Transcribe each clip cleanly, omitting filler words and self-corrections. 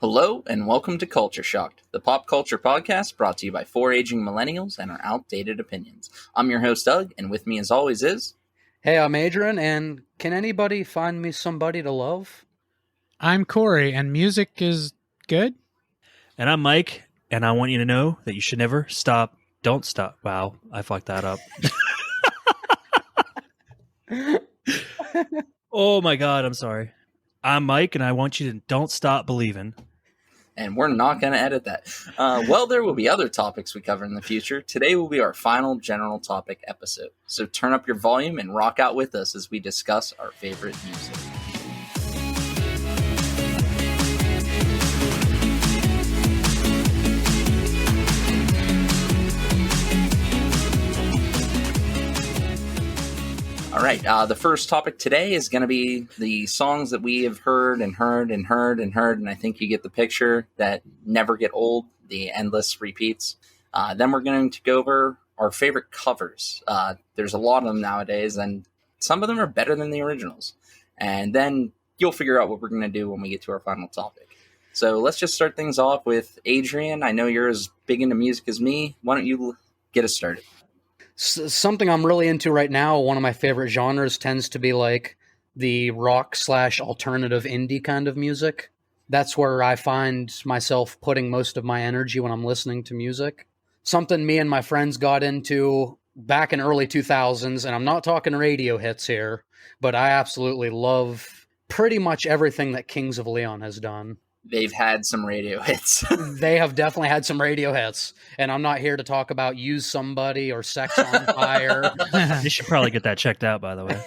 Hello and welcome to Culture Shocked, the pop culture podcast brought to you by four aging millennials and our outdated opinions. I'm your host, Doug, and with me as always is... Hey, I'm Adrian, and can anybody find me somebody to love? I'm Corey, and music is good. And I'm Mike, and I want you to know that you should never stop. Don't stop. Wow, I fucked that up. Oh my God, I'm sorry. I'm Mike, and I want you to don't stop believing. And we're not going to edit that. Well, there will be other topics we cover in the future. Today will be our final general topic episode. So turn up your volume and rock out with us as we discuss our favorite music. All right, the first topic today is going to be the songs that we have heard, and I think you get the picture, that never get old, the endless repeats. Then we're going to go over our favorite covers. There's a lot of them nowadays, and some of them are better than the originals. And then you'll figure out what we're going to do when we get to our final topic. So let's just start things off with Adrian. I know you're as big into music as me. Why don't you get us started? Something I'm really into right now, one of my favorite genres tends to be like the rock/alternative indie kind of music. That's where I find myself putting most of my energy when I'm listening to music. Something me and my friends got into back in early 2000s, and I'm not talking radio hits here, but I absolutely love pretty much everything that Kings of Leon has done. They've had some radio hits. They have definitely had some radio hits. And I'm not here to talk about Use Somebody or Sex on Fire. You should probably get that checked out, by the way.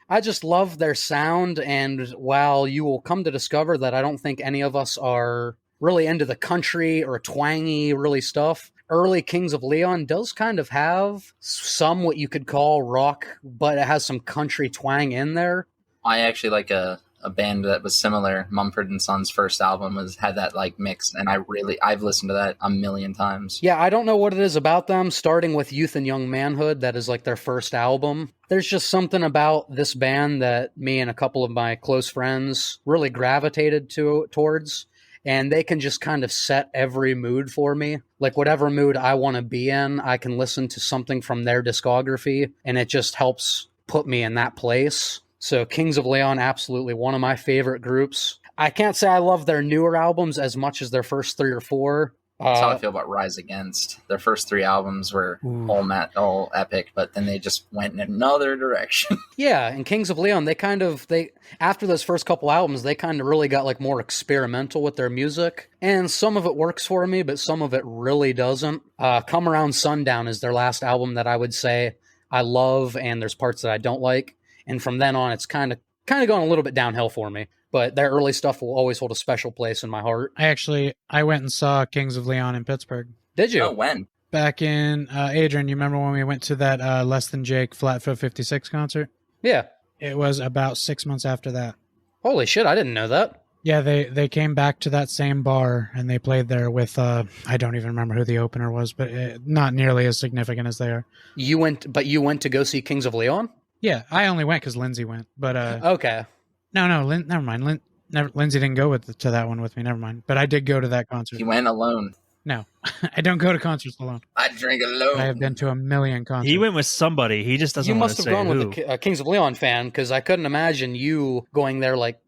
I just love their sound. And while you will come to discover that I don't think any of us are really into the country or twangy really stuff, early Kings of Leon does kind of have some what you could call rock, but it has some country twang in there. I actually like a band that was similar. Mumford & Sons' first album had that like mix, and I've listened to that a million times. Yeah, I don't know what it is about them, starting with Youth and Young Manhood, that is like their first album. There's just something about this band that me and a couple of my close friends really gravitated towards, and they can just kind of set every mood for me. Like whatever mood I want to be in, I can listen to something from their discography, and it just helps put me in that place. So Kings of Leon, absolutely one of my favorite groups. I can't say I love their newer albums as much as their first three or four. That's how I feel about Rise Against. Their first three albums were all epic, but then they just went in another direction. Yeah, and Kings of Leon, they after those first couple albums, they kind of really got like more experimental with their music. And some of it works for me, but some of it really doesn't. Come Around Sundown is their last album that I would say I love, and there's parts that I don't like. And from then on, it's kind of gone a little bit downhill for me. But their early stuff will always hold a special place in my heart. I went and saw Kings of Leon in Pittsburgh. Did you? Oh, when? Back in, Adrian, you remember when we went to that Less Than Jake Flatfoot 56 concert? Yeah. It was about 6 months after that. Holy shit, I didn't know that. Yeah, they came back to that same bar, and they played there with, I don't even remember who the opener was, but not nearly as significant as they are. You went to go see Kings of Leon? Yeah, I only went because Lindsay went, but okay. No, never mind. Lindsay didn't go to that one with me. Never mind. But I did go to that concert. He went alone. No, I don't go to concerts alone. I drink alone. I have been to a million concerts. He went with somebody. He just doesn't want to say who. You must have gone with a Kings of Leon fan, because I couldn't imagine you going there like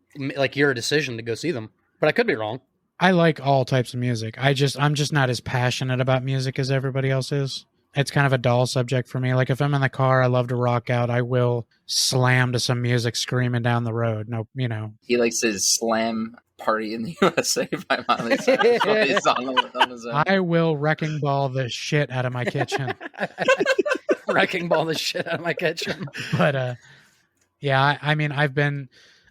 your decision to go see them. But I could be wrong. I like all types of music. I'm just not as passionate about music as everybody else is. It's kind of a dull subject for me. Like if I'm in the car, I love to rock out. I will slam to some music screaming down the road. No, He likes to slam Party in the USA by Miley Cyrus on his own. I will wrecking ball the shit out of my kitchen. Wrecking ball the shit out of my kitchen. But yeah,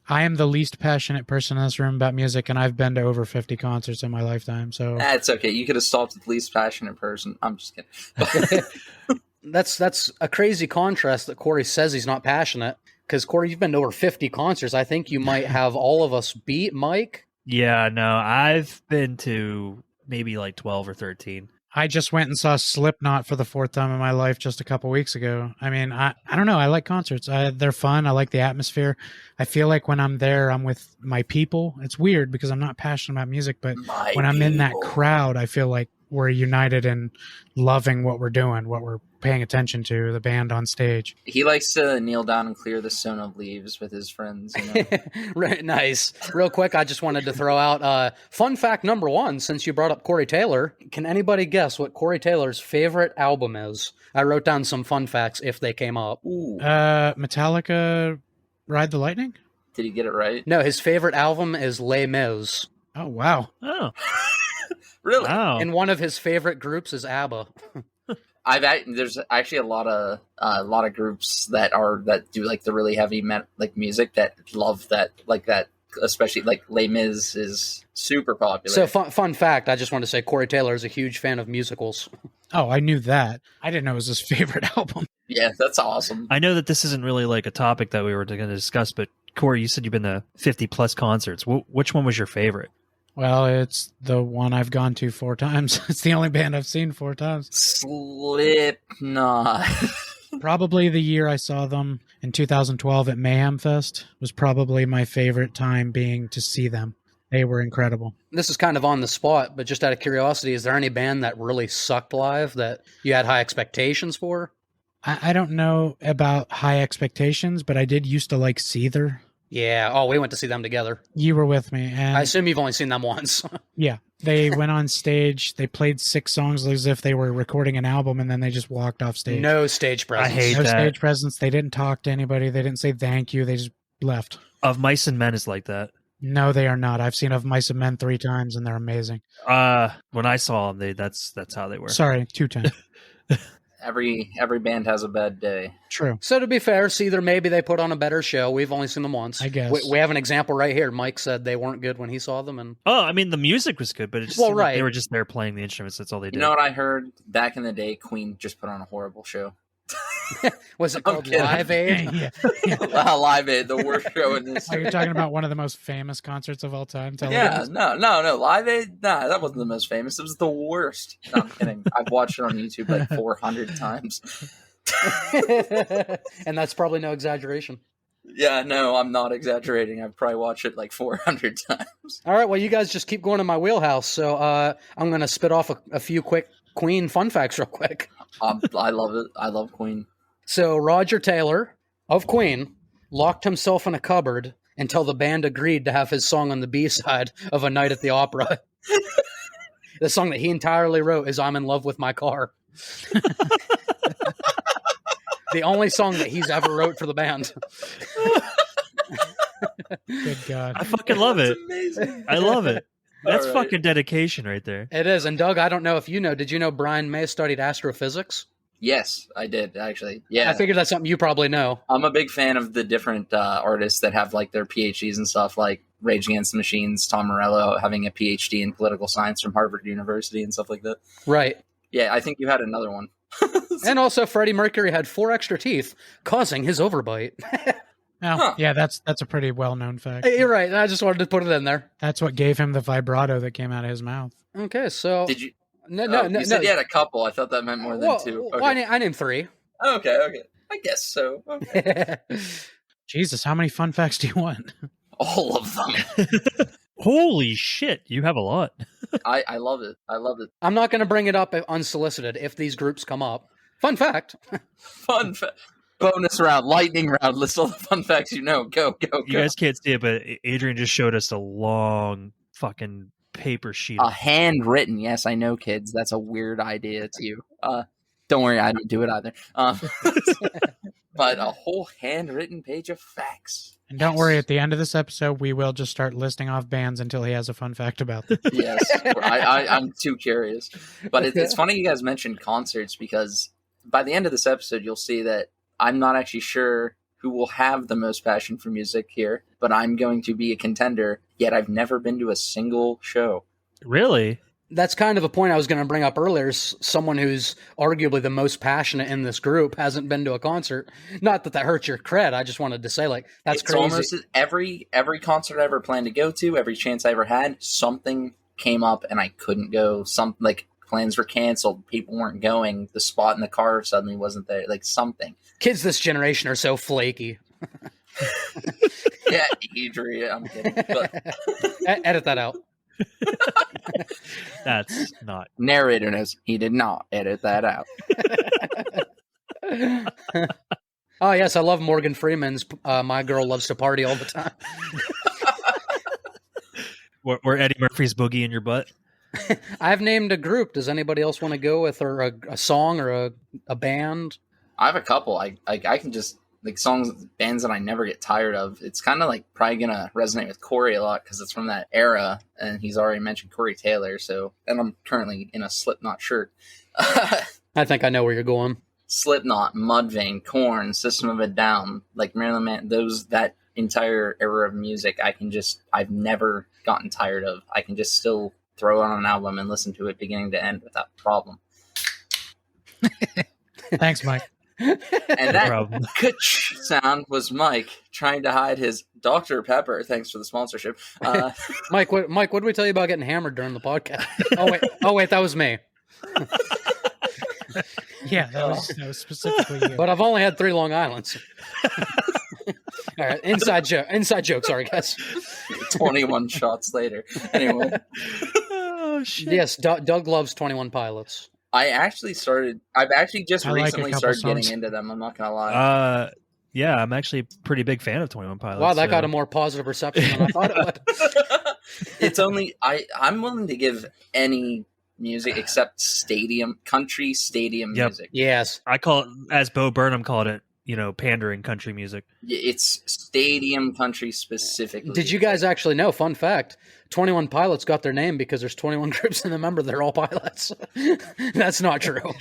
I am the least passionate person in this room about music, and I've been to over 50 concerts in my lifetime. So that's okay. You could have stopped with the least passionate person. I'm just kidding. That's a crazy contrast that Corey says he's not passionate. Because Corey, you've been to over 50 concerts. I think you might have all of us beat, Mike. Yeah, no, I've been to maybe like 12 or 13. I just went and saw Slipknot for the 4th time in my life just a couple weeks ago. I mean, I don't know. I like concerts. They're fun. I like the atmosphere. I feel like when I'm there, I'm with my people. It's weird because I'm not passionate about music, but when I'm in that crowd, I feel like we're united in loving what we're doing, what we're paying attention to, the band on stage. He likes to kneel down and clear the stone of leaves with his friends. You know? Right, nice. Real quick, I just wanted to throw out fun fact number 1, since you brought up Corey Taylor. Can anybody guess what Corey Taylor's favorite album is? I wrote down some fun facts if they came up. Ooh. Metallica, Ride the Lightning? Did he get it right? No, his favorite album is Les Mis. Oh, wow. Oh, Really? wow. And one of his favorite groups is ABBA. There's actually a lot of groups that do like the really heavy music that love that, especially like Les Mis is super popular. So fun fact, I just want to say Corey Taylor is a huge fan of musicals. Oh, I knew that. I didn't know it was his favorite album. Yeah, that's awesome. I know that this isn't really like a topic that we were going to discuss, but Corey, you said you've been to 50 plus concerts. Which one was your favorite? Well, it's the one I've gone to 4 times. It's the only band I've seen 4 times. Slipknot. Probably the year I saw them in 2012 at Mayhem Fest was probably my favorite time being to see them. They were incredible. This is kind of on the spot, but just out of curiosity, is there any band that really sucked live that you had high expectations for? I don't know about high expectations, but I did used to like Seether. Yeah. Oh, we went to see them together. You were with me. And I assume you've only seen them once. yeah. They went on stage. They played 6 songs as if they were recording an album, and then they just walked off stage. No stage presence. I hate no that. stage presence. They didn't talk to anybody. They didn't say thank you. They just left. Of Mice and Men is like that. No, they are not. I've seen Of Mice and Men 3 times, and they're amazing. When I saw them, that's how they were. Sorry, 2 times. Every band has a bad day. True. So to be fair, Seether, maybe they put on a better show. We've only seen them once. I guess. We have an example right here. Mike said they weren't good when he saw them. And Oh, I mean, the music was good, but it just Well, seemed like right. they were just there playing the instruments. That's all they did. You know what I heard back in the day? Queen just put on a horrible show. was it I'm called kidding. Live Aid? yeah. Live Aid, the worst show in this. Oh, you're talking about one of the most famous concerts of all time? Yeah, no. Live Aid, that wasn't the most famous. It was the worst. No, I'm kidding. I've watched it on YouTube like 400 times. And that's probably no exaggeration. Yeah, no, I'm not exaggerating. I've probably watched it like 400 times. All right, well, you guys just keep going in my wheelhouse. So I'm going to spit off a few quick Queen fun facts real quick. I love it. I love Queen. So Roger Taylor of Queen locked himself in a cupboard until the band agreed to have his song on the B-side of A Night at the Opera. The song that he entirely wrote is I'm in Love with My Car. The only song that he's ever wrote for the band. Good God. I fucking love it. Amazing. I love it. That's All right. fucking dedication right there. It is. And Doug, I don't know if you know, did you know Brian May studied astrophysics? Yes, I did actually. Yeah, I figured that's something you probably know. I'm a big fan of the different artists that have like their PhDs and stuff, like Rage Against the Machines, Tom Morello having a PhD in political science from Harvard University and stuff like that. Right. Yeah, I think you had another one. And also Freddie Mercury had 4 extra teeth, causing his overbite. Oh, Huh. yeah, that's a pretty well-known fact. You're right. I just wanted to put it in there. That's what gave him the vibrato that came out of his mouth. Okay, so Did you? no, You said you had a couple. I thought that meant more than Well, 2. well, I named 3. Okay. I guess so. Okay. Jesus, how many fun facts do you want? All of them. Holy shit, you have a lot. I love it. I love it. I'm not going to bring it up unsolicited if these groups come up. Fun fact. Fun bonus round, lightning round. List all the fun facts you know. Go. You guys can't see it, but Adrian just showed us a long fucking paper sheet. A handwritten. Yes, I know, kids. That's a weird idea to you. Don't worry, I don't do it either. But a whole handwritten page of facts. And don't worry, at the end of this episode, we will just start listing off bands until he has a fun fact about them. Yes, I'm too curious. But it's funny you guys mentioned concerts because by the end of this episode, you'll see that I'm not actually sure who will have the most passion for music here, but I'm going to be a contender, yet I've never been to a single show. Really? That's kind of a point I was going to bring up earlier. Someone who's arguably the most passionate in this group hasn't been to a concert. Not that hurts your cred. I just wanted to say, like, that's It's crazy. almost every concert I ever planned to go to, every chance I ever had, something came up and I couldn't go. plans were canceled, people weren't going, the spot in the car suddenly wasn't there, like something. Kids this generation are so flaky. Yeah, Adrian, I'm kidding. But Edit that out. That's not. narrator knows he did not edit that out. Oh, yes, I love Morgan Freeman's My Girl Loves to Party All the Time. Where Eddie Murphy's Boogie in your butt? I've named a group. Does anybody else want to go with or a song or a band? I have a couple. I can just, like, songs, bands that I never get tired of. It's kind of like probably going to resonate with Corey a lot because it's from that era, and he's already mentioned Corey Taylor, so, and I'm currently in a Slipknot shirt. I think I know where you're going. Slipknot, Mudvayne, Korn, System of a Down, like Marilyn Manson, that entire era of music, I've never gotten tired of. I can just still throw it on an album and listen to it beginning to end without problem. Thanks, Mike. And that kutch sound was Mike trying to hide his Dr. Pepper. Thanks for the sponsorship. Mike, what did we tell you about getting hammered during the podcast? Oh wait, that was me. Yeah, that was specifically you. But I've only had 3 Long Islands. All right, inside joke. Sorry, guys. 21 shots later. Anyway. Oh, shit. Yes, Doug loves 21 Pilots. I've actually just recently started songs. getting into them. I'm not going to lie. Yeah, I'm actually a pretty big fan of 21 Pilots. Wow, that got a more positive reception than I thought it would. It's only, I'm willing to give any music except country stadium music. Yes. I call it, as Bo Burnham called it, pandering country music. It's stadium country specifically. Did you guys actually know, fun fact, 21 Pilots got their name because there's 21 groups in the member, they're all pilots. That's not true.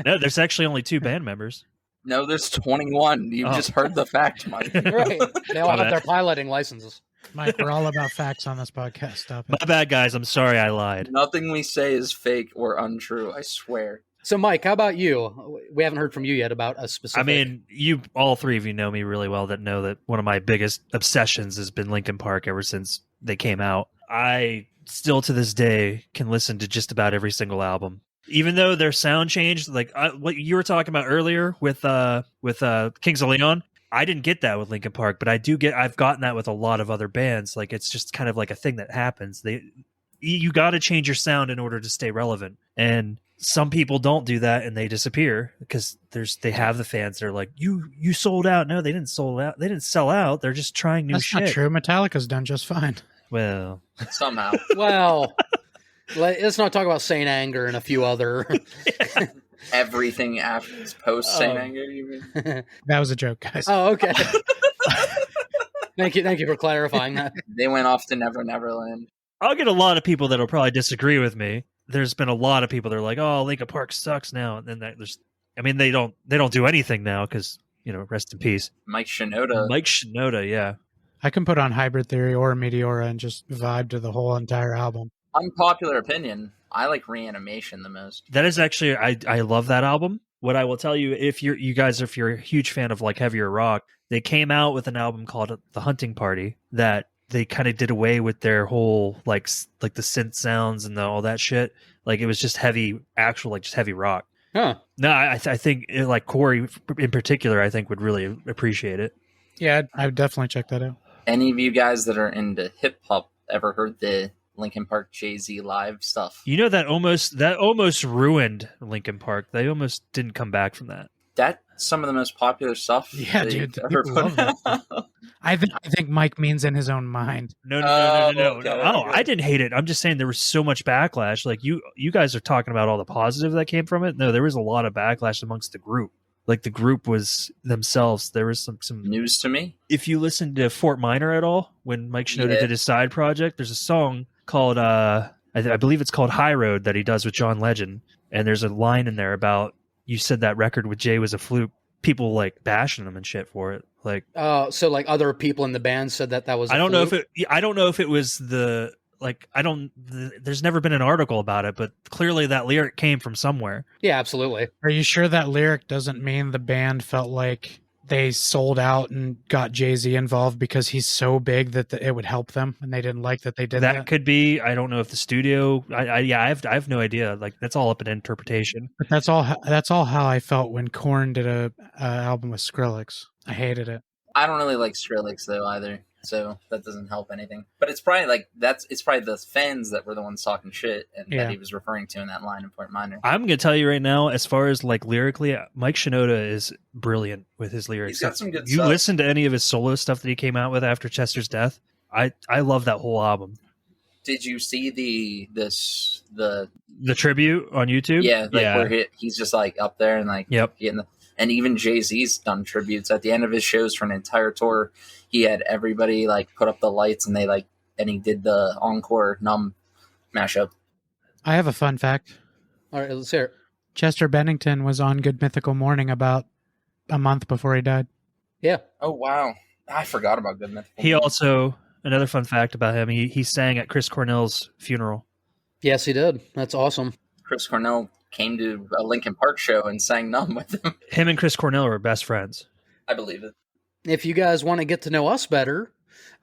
No, there's actually only 2 band members. No, there's 21. You just heard the fact, Mike. Right. They all have their piloting licenses. Mike, we're all about facts on this podcast. Stop it. My bad, guys. I'm sorry I lied. Nothing we say is fake or untrue, I swear. So, Mike, how about you? We haven't heard from you yet about a specific... I mean, all 3 of you know me really well that know that one of my biggest obsessions has been Linkin Park ever since they came out. I still to this day can listen to just about every single album. Even though their sound changed, like what you were talking about earlier with Kings of Leon, I didn't get that with Linkin Park, but I've gotten that with a lot of other bands. Like, it's just kind of like a thing that happens. You got to change your sound in order to stay relevant. And some people don't do that and they disappear because they have the fans. They're like, you sold out. No, they didn't sold out. They didn't sell out. They're just trying new shit. That's not true. Metallica's done just fine. Well, somehow. Well, let's not talk about Saint Anger and a few other... Everything after post Saint Anger, you mean? That was a joke, guys. Oh, okay. Thank you for clarifying that. They went off to Never Neverland. I'll get a lot of people that'll probably disagree with me. There's been a lot of people that are like, "Oh, Linkin Park sucks now," and then they don't do anything now because rest in peace, Mike Shinoda. Yeah. I can put on Hybrid Theory or Meteora and just vibe to the whole entire album. Unpopular opinion. I like Reanimation the most. That is actually, I love that album. What I will tell you, if you're a huge fan of like heavier rock, they came out with an album called The Hunting Party that they kind of did away with their whole like the synth sounds and all that shit. Like, it was just heavy, just heavy rock. Huh. No, I think like Corey in particular, I think would really appreciate it. Yeah, I would definitely check that out. Any of you guys that are into hip hop ever heard the Linkin Park Jay-Z live stuff? That almost ruined Linkin Park. They almost didn't come back from that. That's some of the most popular stuff. Yeah, dude. People love that. I think Mike means in his own mind. No. Okay. Oh, I didn't hate it. I'm just saying there was so much backlash. Like you guys are talking about all the positive that came from it. No, there was a lot of backlash amongst the group. Like, the group was themselves. There was some news to me. If you listen to Fort Minor at all, when Mike Shinoda did his side project, there's a song called I believe it's called High Road that he does with John Legend, and there's a line in there about, you said that record with Jay was a fluke. People like bashing him and shit for it. Like, so like other people in the band said that was. I don't know if it was the like. There's never been an article about it, but clearly that lyric came from somewhere. Yeah, absolutely. Are you sure that lyric doesn't mean the band felt like they sold out and got Jay-Z involved because he's so big that it would help them, and they didn't like that they did that. That could be. I don't know if the studio. I have no idea. Like, that's all up in interpretation. But that's all how I felt when Korn did a album with Skrillex. I hated it. I don't really like Skrillex though either, so that doesn't help anything. But it's probably it's probably the fans that were the ones talking shit and that he was referring to in that line in Point Minor. I'm gonna tell you right now, as far as like lyrically, Mike Shinoda is brilliant with his lyrics. He's got some good you stuff. Listen to any of his solo stuff that he came out with after Chester's death. I love that whole album. Did you see the tribute on YouTube? Yeah, where he's just like up there and like getting and even Jay-Z's done tributes at the end of his shows for an entire tour. He had everybody like put up the lights and he did the encore Numb mashup. I have a fun fact. All right, let's hear it. Chester Bennington was on Good Mythical Morning about a month before he died. Yeah. Oh wow, I forgot about Good Mythical. He also, another fun fact about him, he sang at Chris Cornell's funeral. Yes, he did. That's awesome. Chris Cornell came to a Linkin Park show and sang Numb with him. Him and Chris Cornell were best friends. I believe it. If you guys want to get to know us better,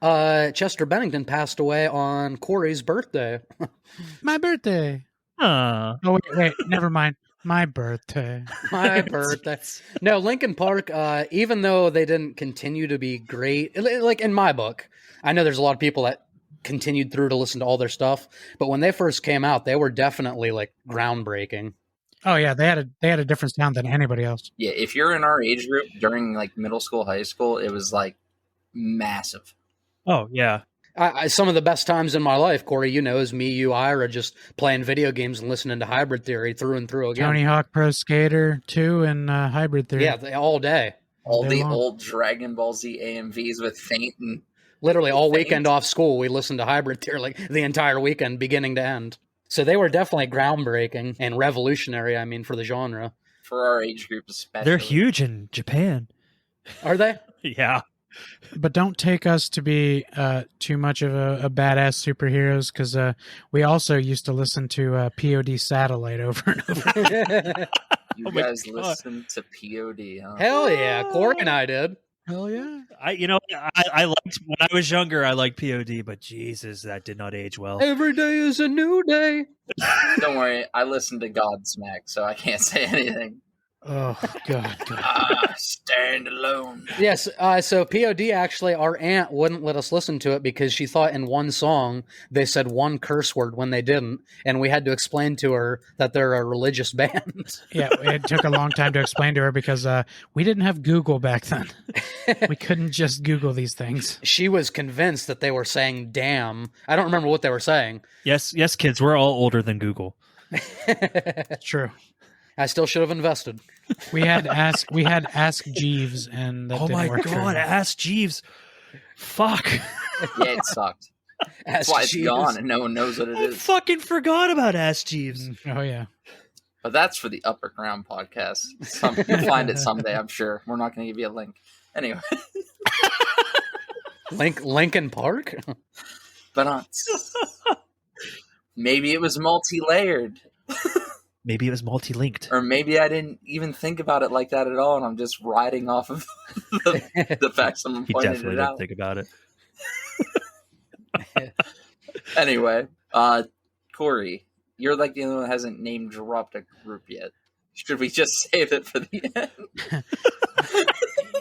Chester Bennington passed away on Corey's birthday. My birthday. Oh, wait, never mind. My birthday. My birthday. No, Linkin Park, even though they didn't continue to be great, like in my book, I know there's a lot of people that continued through to listen to all their stuff, but when they first came out, they were definitely like groundbreaking. Oh yeah, they had a different sound than anybody else. Yeah, if you're in our age group during like middle school, high school, it was like massive. Oh yeah. Some of the best times in my life, Corey, is me, you, Ira, just playing video games and listening to Hybrid Theory through and through again. Tony Hawk Pro Skater 2 and Hybrid Theory. Yeah, all day. All the old Dragon Ball Z AMVs with Faint and literally all weekend off school, we listened to Hybrid Theory like the entire weekend, beginning to end. So they were definitely groundbreaking and revolutionary, for the genre. For our age group especially. They're huge in Japan. Are they? Yeah. But don't take us to be too much of a badass superheroes, because we also used to listen to POD Satellite over and over. You guys listen to POD, huh? Hell yeah, Corey and I did. Hell yeah. I liked, when I was younger, I liked POD, but Jesus, that did not age well. Every day is a new day. Don't worry, I listened to Godsmack, so I can't say anything. Oh, God. Stand alone. Yes, so POD, actually, our aunt wouldn't let us listen to it because she thought in one song they said one curse word when they didn't, and we had to explain to her that they're a religious band. Yeah, it took a long time to explain to her because we didn't have Google back then. We couldn't just Google these things. She was convinced that they were saying damn. I don't remember what they were saying. Yes, kids, we're all older than Google. It's true. I still should have invested. We had Ask Jeeves, and that Oh didn't my work God, Ask Jeeves. Fuck. Yeah, it sucked. That's why it's gone and no one knows what it I is. fucking forgot about Ask Jeeves. Oh yeah. But that's for the Upper Ground podcast. You'll find it someday, I'm sure. We're not going to give you a link. Anyway. Linkin Park? But maybe it was multi-layered. Maybe it was multi-linked. Or maybe I didn't even think about it like that at all, and I'm just riding off of the fact someone He pointed definitely it didn't out. think about it. Anyway, Corey, you're like the only one that hasn't name dropped a group yet. Should we just save it for the end?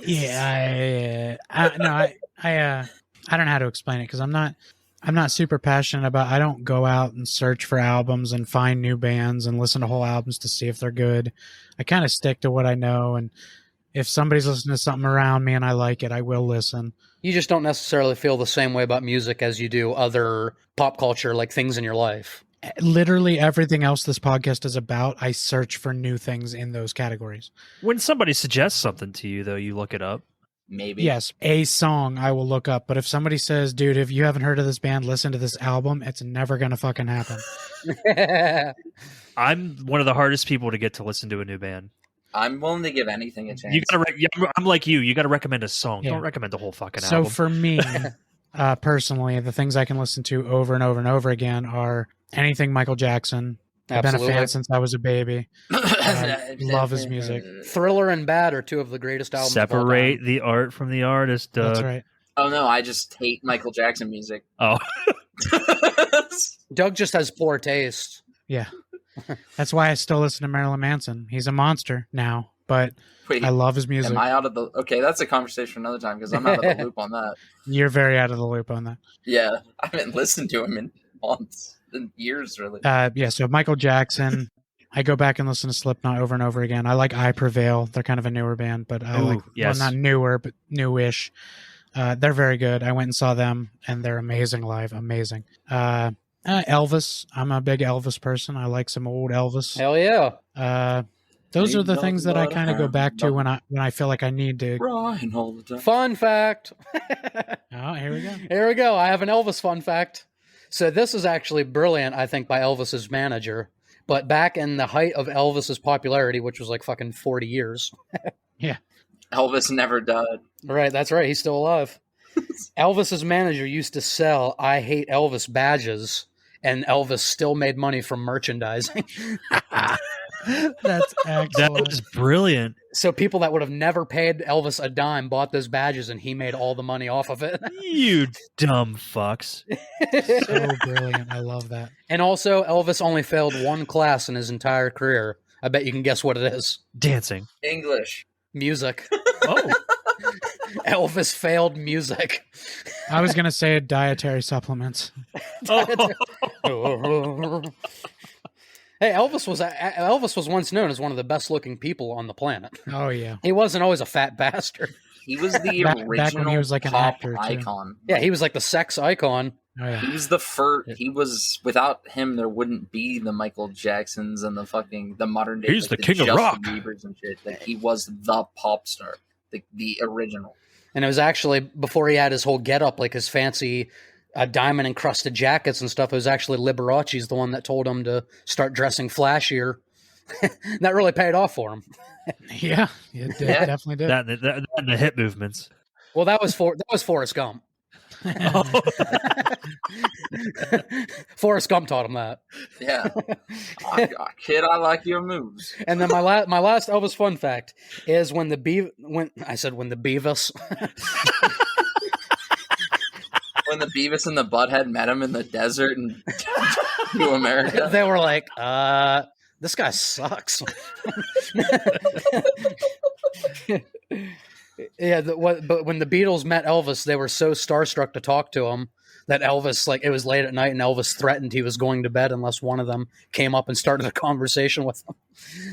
Yeah, I don't know how to explain it because I'm not super passionate about. I don't go out and search for albums and find new bands and listen to whole albums to see if they're good. I kind of stick to what I know, and if somebody's listening to something around me and I like it, I will listen. You just don't necessarily feel the same way about music as you do other pop culture, like things in your life. Literally everything else this podcast is about, I search for new things in those categories. When somebody suggests something to you, though, you look it up. Maybe. Yes, a song I will look up. But if somebody says, dude, if you haven't heard of this band, listen to this album, it's never going to fucking happen. I'm one of the hardest people to get to listen to a new band. I'm willing to give anything a chance. I'm like you. You got to recommend a song. Yeah. Don't recommend the whole fucking So album. for me, personally, the things I can listen to over and over and over again are anything Michael Jackson, I've been a Absolutely. fan since I was a baby. Love his music. Thriller and Bad are two of the greatest albums of all Separate time. the art from the artist, Doug. That's right. Oh no, I just hate Michael Jackson music. Oh, Doug just has poor taste. Yeah. That's why I still listen to Marilyn Manson. He's a monster now, but Wait, I love his music. am I out of the? Okay, that's a conversation for another time because I'm out of the loop on that. You're very out of the loop on that. Yeah, I haven't listened to him in months, in years, really. Yeah, so Michael Jackson. I go back and listen to Slipknot over and over again. I like I Prevail. They're kind of a newer band, but I like, yes. well, not newer, but newish. They're very good. I went and saw them, and they're amazing live. Amazing. Elvis. I'm a big Elvis person. I like some old Elvis. Hell yeah. Those are the things that I kind of go back to when I feel like I need to. Crying all the time. Fun fact. Oh, here we go. Here we go. I have an Elvis fun fact. So this is actually brilliant, I think, by Elvis's manager. But back in the height of Elvis's popularity, which was like fucking 40 years. Yeah. Elvis never died. Right, that's right. He's still alive. Elvis's manager used to sell I Hate Elvis badges, and Elvis still made money from merchandising. That's excellent. that was brilliant. So people that would have never paid Elvis a dime bought those badges, and he made all the money off of it. You dumb fucks. So brilliant. I love that. And also, Elvis only failed one class in his entire career. I bet you can guess what it is. Dancing. English. Music. Oh, Elvis failed music. I was going to say dietary supplements. Hey, Elvis was once known as one of the best looking people on the planet. Oh, yeah. He wasn't always a fat bastard. He was the Back when original he was like an pop actor, too. icon. Yeah, he was like the sex icon. Oh, yeah. He was the first. He was without him, there wouldn't be the Michael Jacksons and the modern day. He's like, the king of Justin rock. Biebers and shit. Like he was the pop star, the original. And it was actually before he had his whole getup, like his fancy diamond encrusted jackets and stuff. It was actually Liberace's the one that told him to start dressing flashier. That really paid off for him. Yeah, it did, Yeah. definitely did. that and the hip movements. Well, that was Forrest Gump. Forrest Gump taught him that. Yeah, kid, I like your moves. And then my last Elvis fun fact is when the Beavis When the Beavis and the Butthead met him in the desert in New America. they were like, this guy sucks. Yeah, but when the Beatles met Elvis, they were so starstruck to talk to him that Elvis, like, it was late at night and Elvis threatened he was going to bed unless one of them came up and started a conversation with him.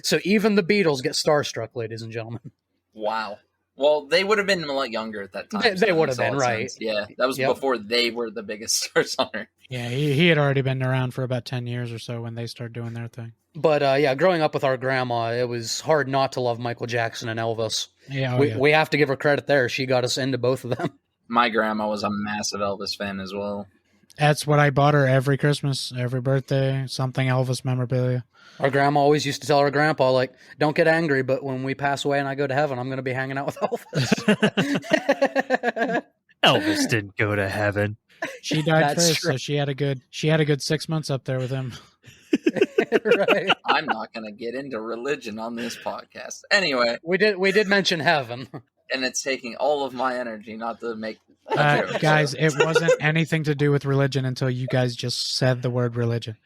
So even the Beatles get starstruck, ladies and gentlemen. Wow. Well, they would have been a lot younger at that time. They so it would have makes been, a lot of right. sense. Yeah, that was Yep. before they were the biggest stars on Earth. Yeah, he had already been around for about 10 years or so when they started doing their thing. But yeah, growing up with our grandma, it was hard not to love Michael Jackson and Elvis. Yeah, We have to give her credit there. She got us into both of them. My grandma was a massive Elvis fan as well. That's what I bought her every Christmas, every birthday, something Elvis memorabilia. Our grandma always used to tell her grandpa, like, don't get angry, but when we pass away and I go to heaven, I'm going to be hanging out with Elvis. Elvis didn't go to heaven. She died That's first, true. so she had a good 6 months up there with him. Right. I'm not going to get into religion on this podcast. Anyway, We did mention heaven. and it's taking all of my energy not to make a joke. Guys, so- it wasn't anything to do with religion until you guys just said the word religion.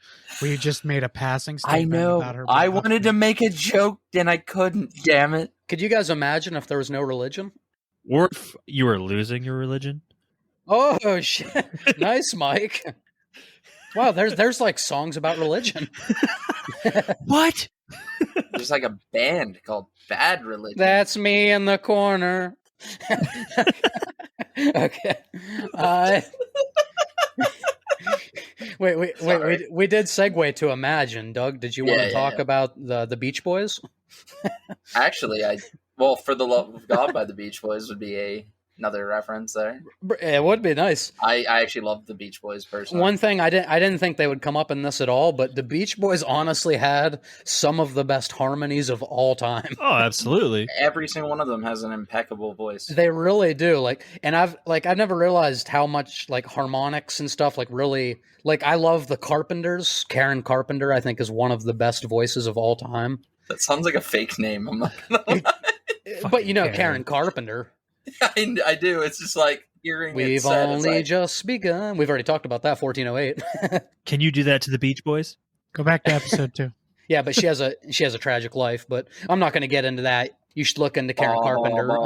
We just made a passing I statement know. about her. I wanted to make a joke, and I couldn't. Damn it. Could you guys imagine if there was no religion? Or if you were losing your religion. Oh, shit. Nice, Mike. Wow, there's like songs about religion. What? There's like a band called Bad Religion. That's me in the corner. Okay. Wait. We did segue to Imagine. Doug, did you want to talk about the Beach Boys? Actually, For the Love of God by the Beach Boys would be a Another reference there. It would be nice. I actually love the Beach Boys personally. One thing I didn't think they would come up in this at all, but the Beach Boys honestly had some of the best harmonies of all time. Oh, absolutely. Every single one of them has an impeccable voice. They really do. I've never realized how much like harmonics and stuff really I love the Carpenters. Karen Carpenter, I think, is one of the best voices of all time. That sounds like a fake name. I'm not gonna lie. But you know Karen Carpenter. I do. It's just like hearing We've it said, only just begun. We've already talked about that, 1408. Can you do that to the Beach Boys? Go back to episode 2. Yeah, but she has a tragic life, but I'm not going to get into that. You should look into Karen Carpenter.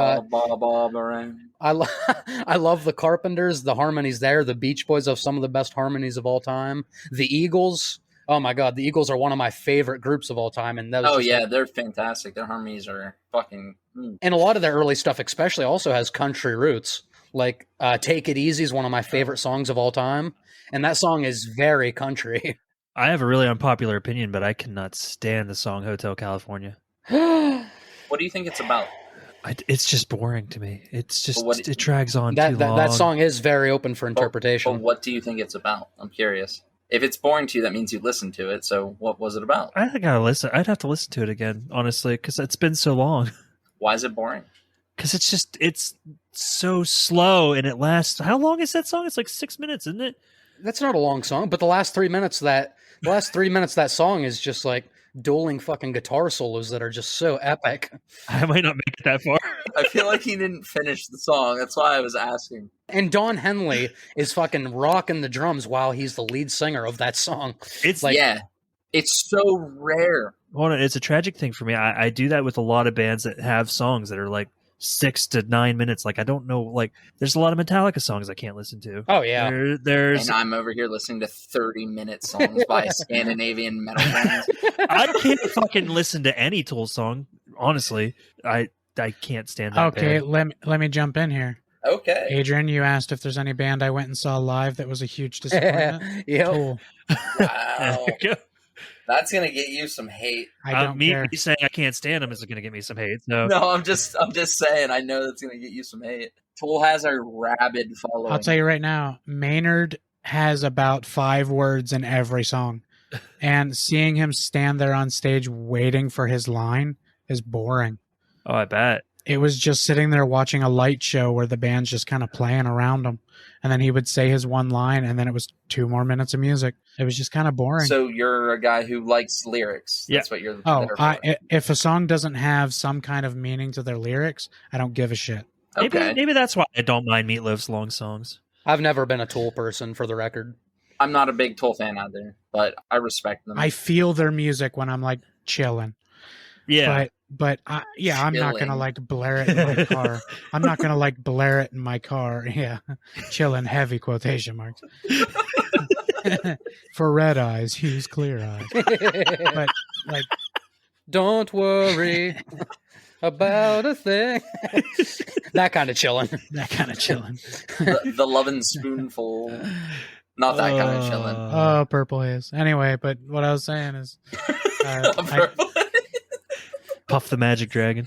I love the Carpenters, the harmonies there. The Beach Boys have some of the best harmonies of all time. The Eagles, oh my God, the Eagles are one of my favorite groups of all time. And they're fantastic. Their harmonies are fucking. And a lot of their early stuff, especially, also has country roots. Like "Take It Easy" is one of my favorite songs of all time, and that song is very country. I have a really unpopular opinion, but I cannot stand the song "Hotel California." What do you think it's about? It's just boring to me. It's just it drags on too long. That song is very open for interpretation. But what do you think it's about? I'm curious. If it's boring to you, that means you listened to it. So what was it about? I gotta listen. I'd have to listen to it again, honestly, because it's been so long. Why is it boring? Because it's so slow and it lasts. How long is that song? It's like 6 minutes, isn't it? That's not a long song, but the last 3 minutes that that song is just like dueling fucking guitar solos that are just so epic. I might not make it that far. I feel like he didn't finish the song. That's why I was asking. And Don Henley is fucking rocking the drums while he's the lead singer of that song. It's it's so rare. Hold on, it's a tragic thing for me. I do that with a lot of bands that have songs that are like 6 to 9 minutes. Like I don't know. Like there's a lot of Metallica songs I can't listen to. Oh yeah, there's. And I'm over here listening to 30-minute songs by Scandinavian metal bands. I can't fucking listen to any Tool song. Honestly, I can't stand that. Okay, band. let me jump in here. Okay, Adrian, you asked if there's any band I went and saw live that was a huge disappointment. Yep. Tool. Wow. That's gonna get you some hate. I don't care. Me saying I can't stand them is gonna get me some hate. So. No, I'm just saying. I know that's gonna get you some hate. Tool has a rabid following. I'll tell you right now, Maynard has about 5 words in every song, and seeing him stand there on stage waiting for his line is boring. Oh, I bet. It was just sitting there watching a light show where the band's just kind of playing around him. And then he would say his one line, and then it was 2 more minutes of music. It was just kind of boring. So you're a guy who likes lyrics. That's what you're. If a song doesn't have some kind of meaning to their lyrics, I don't give a shit. Okay. Maybe that's why I don't mind Meatloaf's long songs. I've never been a Tool person, for the record. I'm not a big Tool fan either, but I respect them. I feel their music when I'm like chilling. Yeah. But I'm not going to like blare it in my car. I'm not going to like blare it in my car. Yeah. Chilling, heavy quotation marks. For red eyes, use clear eyes. But like, don't worry about a thing. That kind of chilling. The Lovin' Spoonful. Not that kind of chilling. Oh, Purple Haze. Anyway, but what I was saying is... Puff the Magic Dragon.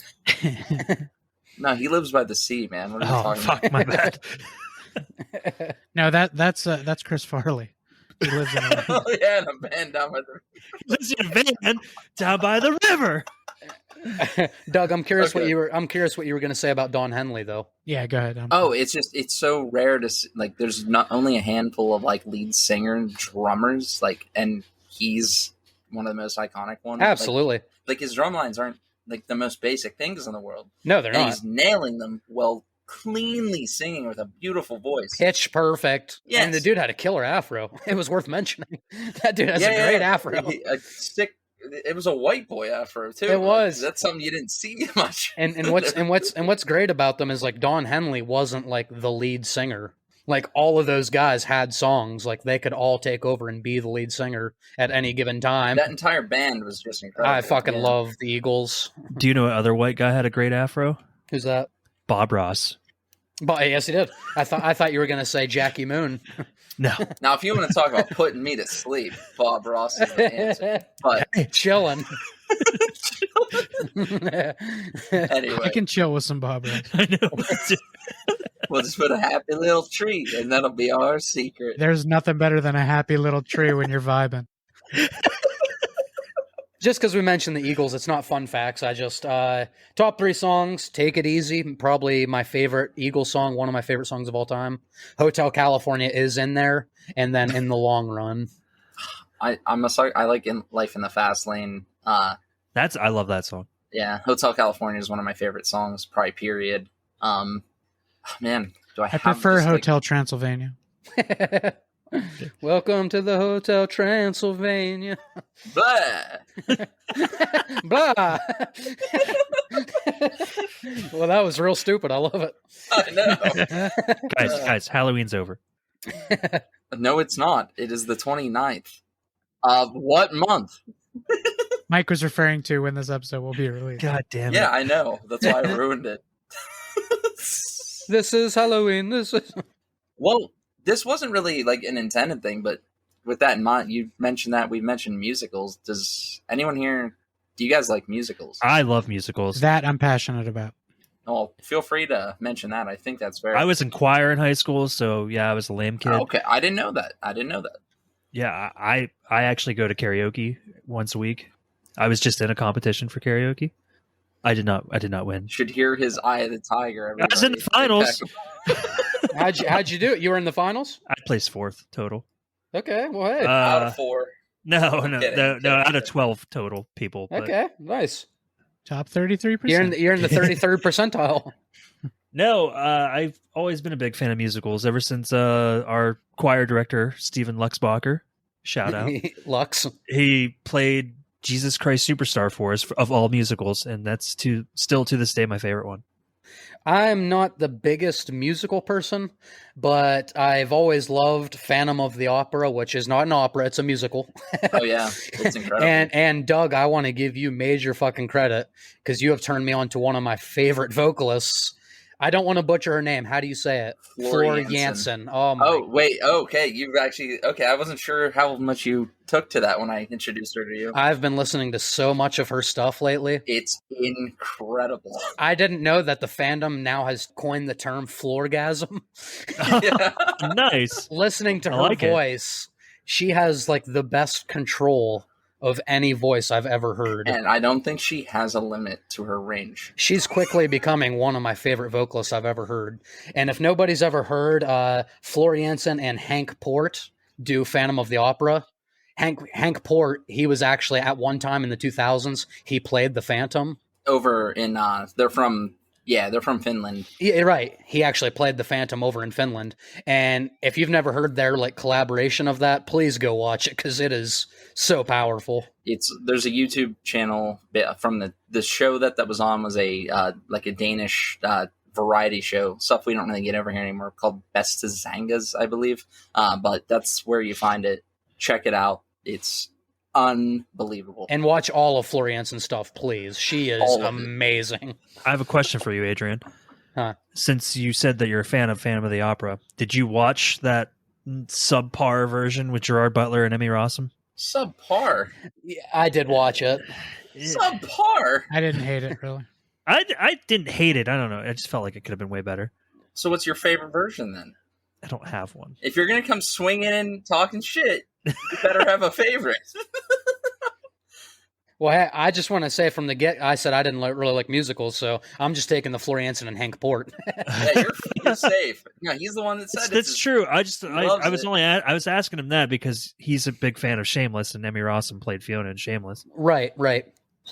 No, he lives by the sea, man. What are you talking fuck, about? my bad. No, that's Chris Farley. He lives in a... Oh, yeah, in a van down by the... He lives in a van down by the river. Doug, I'm curious what you were going to say about Don Henley, though. Yeah, go ahead. It's so rare to see, like, there's not only a handful of like lead singer and drummers, like, and he's one of the most iconic ones. Absolutely. Like his drum lines aren't like the most basic things in the world. No, they're not. He's nailing them while cleanly singing with a beautiful voice. Pitch perfect. Yes. And the dude had a killer afro. It was worth mentioning. That dude has a great afro. It was a white boy afro too. It was. That's something you didn't see much. And what's great about them is like Don Henley wasn't like the lead singer. Like all of those guys had songs. Like they could all take over and be the lead singer at any given time. That entire band was just incredible. I fucking love the Eagles. Do you know what other white guy had a great afro? Who's that? Bob Ross. But yes, he did. I thought you were gonna say Jackie Moon. No. Now, if you want to talk about putting me to sleep, Bob Ross is the answer. But chilling. Anyway, I can chill with some Bob Ross. I know. We'll just put a happy little tree, and that'll be our secret. There's nothing better than a happy little tree when you're vibing. Just because we mentioned the Eagles, it's not fun facts. I just top 3 songs. Take It Easy, probably my favorite Eagles song, one of my favorite songs of all time. Hotel California is in there, and then In the Long Run. I like Life in the Fast Lane. I love that song. Yeah, Hotel California is one of my favorite songs, probably period. Man, do I prefer just, Hotel Transylvania. Welcome to the Hotel Transylvania. Blah. Blah. Well, that was real stupid. I love it. I know. Guys, Halloween's over. No, it's not. It is the 29th. Of what month? Mike was referring to when this episode will be released. God damn it. Yeah, I know. That's why I ruined it. This is Halloween. Well, this wasn't really like an intended thing, but with that in mind, you mentioned that we mentioned musicals. Does anyone here, do you guys like musicals? I love musicals. That I'm passionate about. Oh, feel free to mention that. I think that's fair. I was in choir in high school, so yeah, I was a lame kid. Oh, okay, I didn't know that. Yeah, I actually go to karaoke once a week. I was just in a competition for karaoke. I did not win. Should hear his Eye of the Tiger. I was in the finals. How'd you do it? You were in the finals? I placed 4th total. Okay, well, hey. Out of 4. No, Kidding, out of 12 total people. But Okay, nice. Top 33%. You're in the 33rd percentile. No, I've always been a big fan of musicals ever since our choir director, Stephen Luxbacher, shout out. Lux. He played Jesus Christ Superstar for us of all musicals, and that's still to this day my favorite one. I'm not the biggest musical person, but I've always loved Phantom of the Opera, which is not an opera, it's a musical. Oh yeah, it's incredible. And Doug, I want to give you major fucking credit because you have turned me on to one of my favorite vocalists. I don't want to butcher her name. How do you say it? Flora Jansen. Oh, my. Oh, wait. Okay. You've actually... Okay, I wasn't sure how much you took to that when I introduced her to you. I've been listening to so much of her stuff lately. It's incredible. I didn't know that the fandom now has coined the term floorgasm. Yeah. Nice. Listening to I her like it. voice, she has like the best control of any voice I've ever heard. And I don't think she has a limit to her range. She's quickly becoming one of my favorite vocalists I've ever heard. And if nobody's ever heard Flora Jansen and Hank Port do Phantom of the Opera, Hank Port, he was actually at one time in the 2000s, he played the Phantom. Over in, they're from Finland. Yeah, right. He actually played the Phantom over in Finland. And if you've never heard their like collaboration of that, please go watch it because it is so powerful. There's a YouTube channel from the show that was on was a like a Danish variety show, stuff we don't really get over here anymore, called Beste Zangas, I believe. But that's where you find it. Check it out. It's unbelievable. And watch all of Flora Jansen's stuff, please. She is amazing. I have a question for you, Adrian. Huh. Since you said that you're a fan of Phantom of the Opera, did you watch that subpar version with Gerard Butler and Emmy Rossum? Subpar? Yeah, I did watch it. Subpar? I didn't hate it, really. I didn't hate it. I don't know. I just felt like it could have been way better. So what's your favorite version then? I don't have one. If you're going to come swinging and talking shit, you better have a favorite. Well, I just want to say from the get, I said I didn't really like musicals, so I'm just taking the Flora Jansen and Hank Port. Yeah, you're safe. Yeah, he's the one that said it. That's true. I was asking him that because he's a big fan of Shameless, and Emmy Rossum played Fiona in Shameless. Right.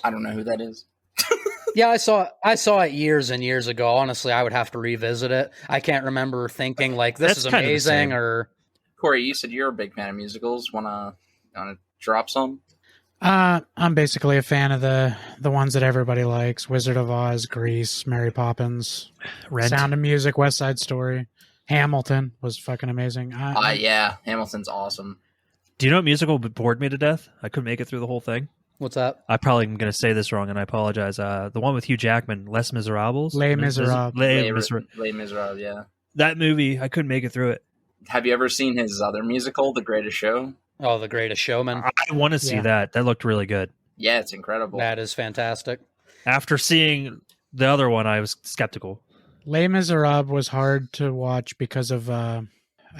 I don't know who that is. Yeah, I saw it years and years ago. Honestly, I would have to revisit it. I can't remember thinking like this is amazing or. Corey, you said you're a big fan of musicals. Wanna drop some? I'm basically a fan of the ones that everybody likes: Wizard of Oz, Grease, Mary Poppins, Rent. Sound of Music, West Side Story. Hamilton was fucking amazing. Yeah, Hamilton's awesome. Do you know what musical bored me to death? I couldn't make it through the whole thing. What's that? I probably am going to say this wrong, and I apologize. The one with Hugh Jackman, Les Miserables? Les Miserables. Les Miserables, yeah. That movie, I couldn't make it through it. Have you ever seen his other musical, The Greatest Show? Oh, The Greatest Showman. I want to see that. That looked really good. Yeah, it's incredible. That is fantastic. After seeing the other one, I was skeptical. Les Miserables was hard to watch because of I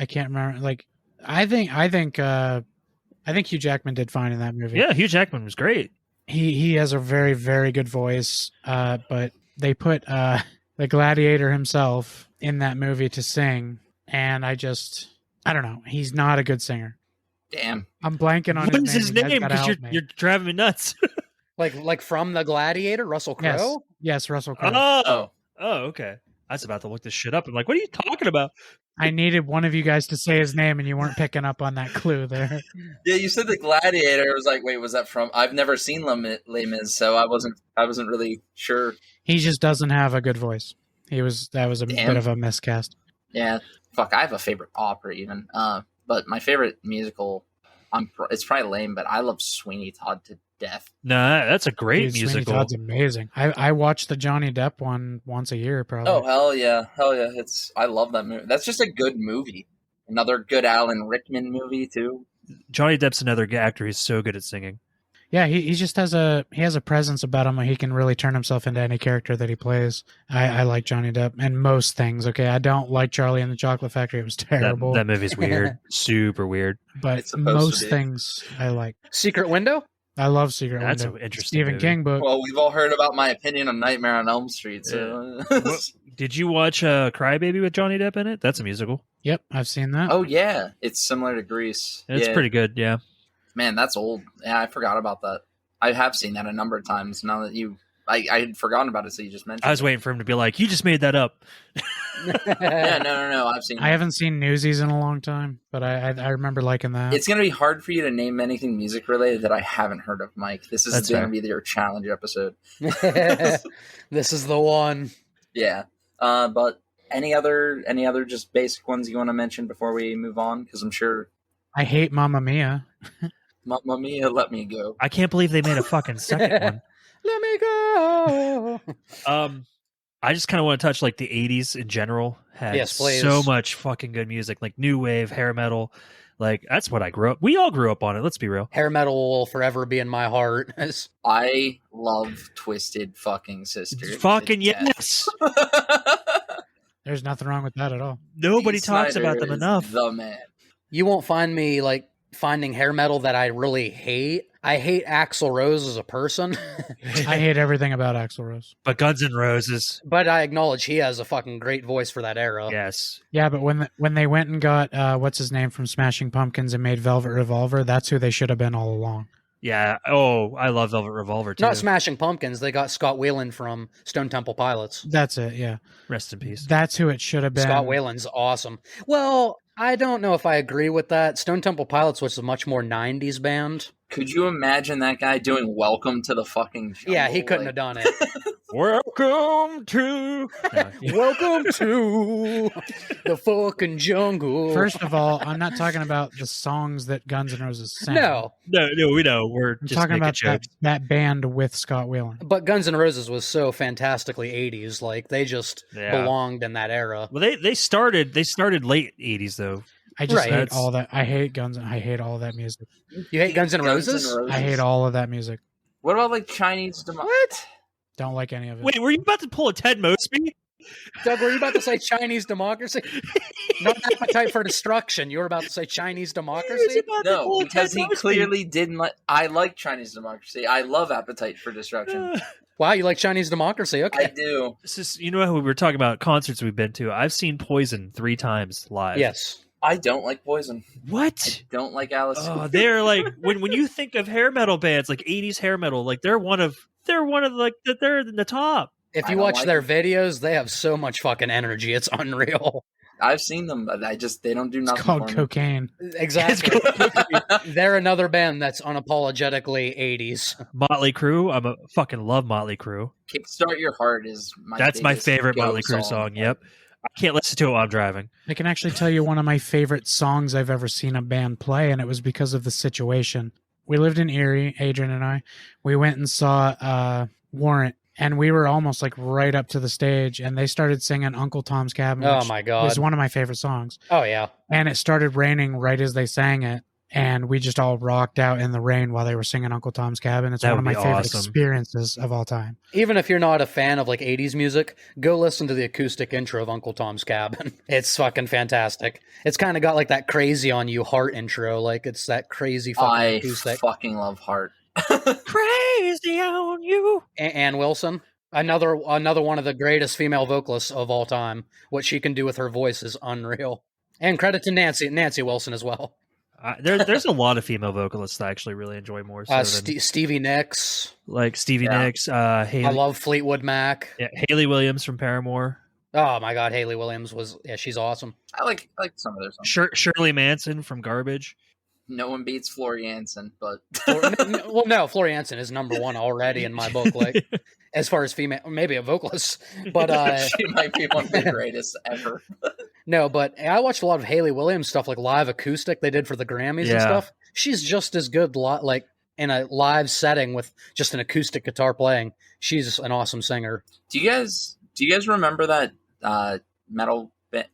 can't remember. Like, I think Hugh Jackman did fine in that movie. Yeah, Hugh Jackman was great. He has a very, very good voice. But they put the gladiator himself in that movie to sing, and I don't know. He's not a good singer. Damn. I'm blanking on What is his his name. You name? guys gotta Because help me. you're driving me nuts. Like from the Gladiator, Russell Yes, Crowe. yes, Russell Crowe. Oh, okay. I was about to look this shit up. I'm like, what are you talking about? I needed one of you guys to say his name, and you weren't picking up on that clue there. Yeah, you said the Gladiator. I was like, wait, was that from? I've never seen Les Mis, so I wasn't really sure. He just doesn't have a good voice. That was a Damn. bit of a miscast. Yeah, fuck. I have a favorite opera even. But my favorite musical, it's probably lame, but I love Sweeney Todd to death. Nah, that's a great Dude, Sweeney musical. Todd's amazing. I watch the Johnny Depp one once a year, probably. Oh hell yeah! I love that movie. That's just a good movie. Another good Alan Rickman movie too. Johnny Depp's another actor. He's so good at singing. Yeah, he just has a presence about him. He can really turn himself into any character that he plays. I like Johnny Depp and most things. Okay, I don't like Charlie and the Chocolate Factory. It was terrible. That movie's weird. Super weird. But It's supposed to most be. things I like. Secret Window. I love Secret That's Window. an interesting Stephen movie. King book. Well, we've all heard about my opinion on Nightmare on Elm Street. So. Did you watch Crybaby with Johnny Depp in it? That's a musical. Yep, I've seen that. Oh yeah, it's similar to Grease. It's Yeah. pretty good. Yeah. Man, that's old. Yeah, I forgot about that. I have seen that a number of times. Now that I had forgotten about it, so you just mentioned. I was waiting for him to be like, "You just made that up." Yeah, no. I've seen. I haven't seen Newsies in a long time, but I remember liking that. It's gonna be hard for you to name anything music related that I haven't heard of, Mike. This is That's gonna fair. be your challenge episode. This is the one. Yeah. But any other just basic ones you want to mention before we move on? Because I'm sure I hate Mamma Mia. Mamma Mia, let me go. I can't believe they made a fucking second one. Let me go. I just kind of want to touch like the 80s in general had Yes, please. so much fucking good music, like new wave, hair metal. Like that's what I grew up. We all grew up on it. Let's be real. Hair metal will forever be in my heart. I love Twisted fucking Sister. Fucking to death. yes. There's nothing wrong with that at all. Nobody Dee talks Snider about them is enough. The man. You won't find me like finding hair metal that I really hate. I hate Axl Rose as a person, I hate everything about Axl Rose. But Guns N' Roses, but I acknowledge he has a fucking great voice for that era. yes. Yeah, but when they went and got what's his name from Smashing Pumpkins and made Velvet Revolver, that's who they should have been all along. Yeah. Oh, I love Velvet Revolver too. Not Smashing Pumpkins. They got Scott Weiland from Stone Temple Pilots. That's it. Yeah, Rest in peace. that's who it should have been. Scott Weiland's awesome. Well, I don't know if I agree with that. Stone Temple Pilots was a much more 90s band. Could you imagine that guy doing "Welcome to the Fucking Jungle"? Yeah, he couldn't have done it. Welcome to. Welcome to the fucking jungle. First of all, I'm not talking about the songs that Guns N' Roses sang. No, No, we know. We're I'm just talking making about jokes. that band with Scott Weiland. but Guns N' Roses was so fantastically 80s. Like, they just Yeah. belonged in that era. Well, they started late 80s though. I just Right. hate all that. I hate Guns. I hate all that music. You hate Guns N' Guns N' Roses? I hate all of that music. What about like Chinese democracy? What? Don't like any of it. Wait, were you about to pull a Ted Mosby? Doug, were you about to say Chinese democracy? Not appetite for destruction. You were about to say Chinese democracy? No, because he clearly didn't like. I like Chinese democracy. I love Appetite for Destruction. Wow, you like Chinese democracy? I Okay. do. This is, you know how we were talking about concerts we've been to. I've seen Poison 3 times live. Yes. I don't like Poison. I What? don't like Alice. Oh, they're like when you think of hair metal bands, like 80s hair metal, like they're like they're in the top. If I you don't watch like their it. videos, they have so much fucking energy. It's unreal. I've seen them, but they don't do It's nothing called for cocaine. Exactly. They're another band that's unapologetically 80s. Motley Crue, I fucking love Motley Crue. me. Kickstart Your Heart is my. That's my biggest favorite go Motley Crue song. Yep. I can't listen to it while I'm driving. I can actually tell you one of my favorite songs I've ever seen a band play, and it was because of the situation. We lived in Erie, Adrian and I. We went and saw Warrant, and we were almost like right up to the stage, and they started singing Uncle Tom's Cabin. Oh which my was God. one of my favorite songs. Oh, yeah. And it started raining right as they sang it. and we just all rocked out in the rain while they were singing Uncle Tom's Cabin. It's That one of would my be favorite awesome. experiences of all time. Even if you're not a fan of like 80s music, go listen to the acoustic intro of Uncle Tom's Cabin. It's fucking fantastic. It's kind of got like that Crazy on You Heart intro. Like it's that crazy fucking I acoustic. fucking love Heart. Crazy on you. Ann Wilson, another one of the greatest female vocalists of all time. What she can do with her voice is unreal. And credit to Nancy Wilson as well. There's a lot of female vocalists that I actually really enjoy more so than Stevie Nicks. like Stevie Yeah. Nicks, Haley, I love Fleetwood Mac. yeah, Haley Williams from Paramore, Oh my God, Haley Williams she's awesome. I like some of their songs. Shirley Manson from Garbage. No one beats Floor Jansen, but Well, no, Flori Jansen is number one already in my book. Like as far as female, maybe a vocalist, but she might be one of the greatest ever. no. But I watched a lot of Haley Williams stuff, like live acoustic they did for the Grammys and Yeah. stuff. She's just as good, like in a live setting with just an acoustic guitar playing. She's an awesome singer. Do you guys remember that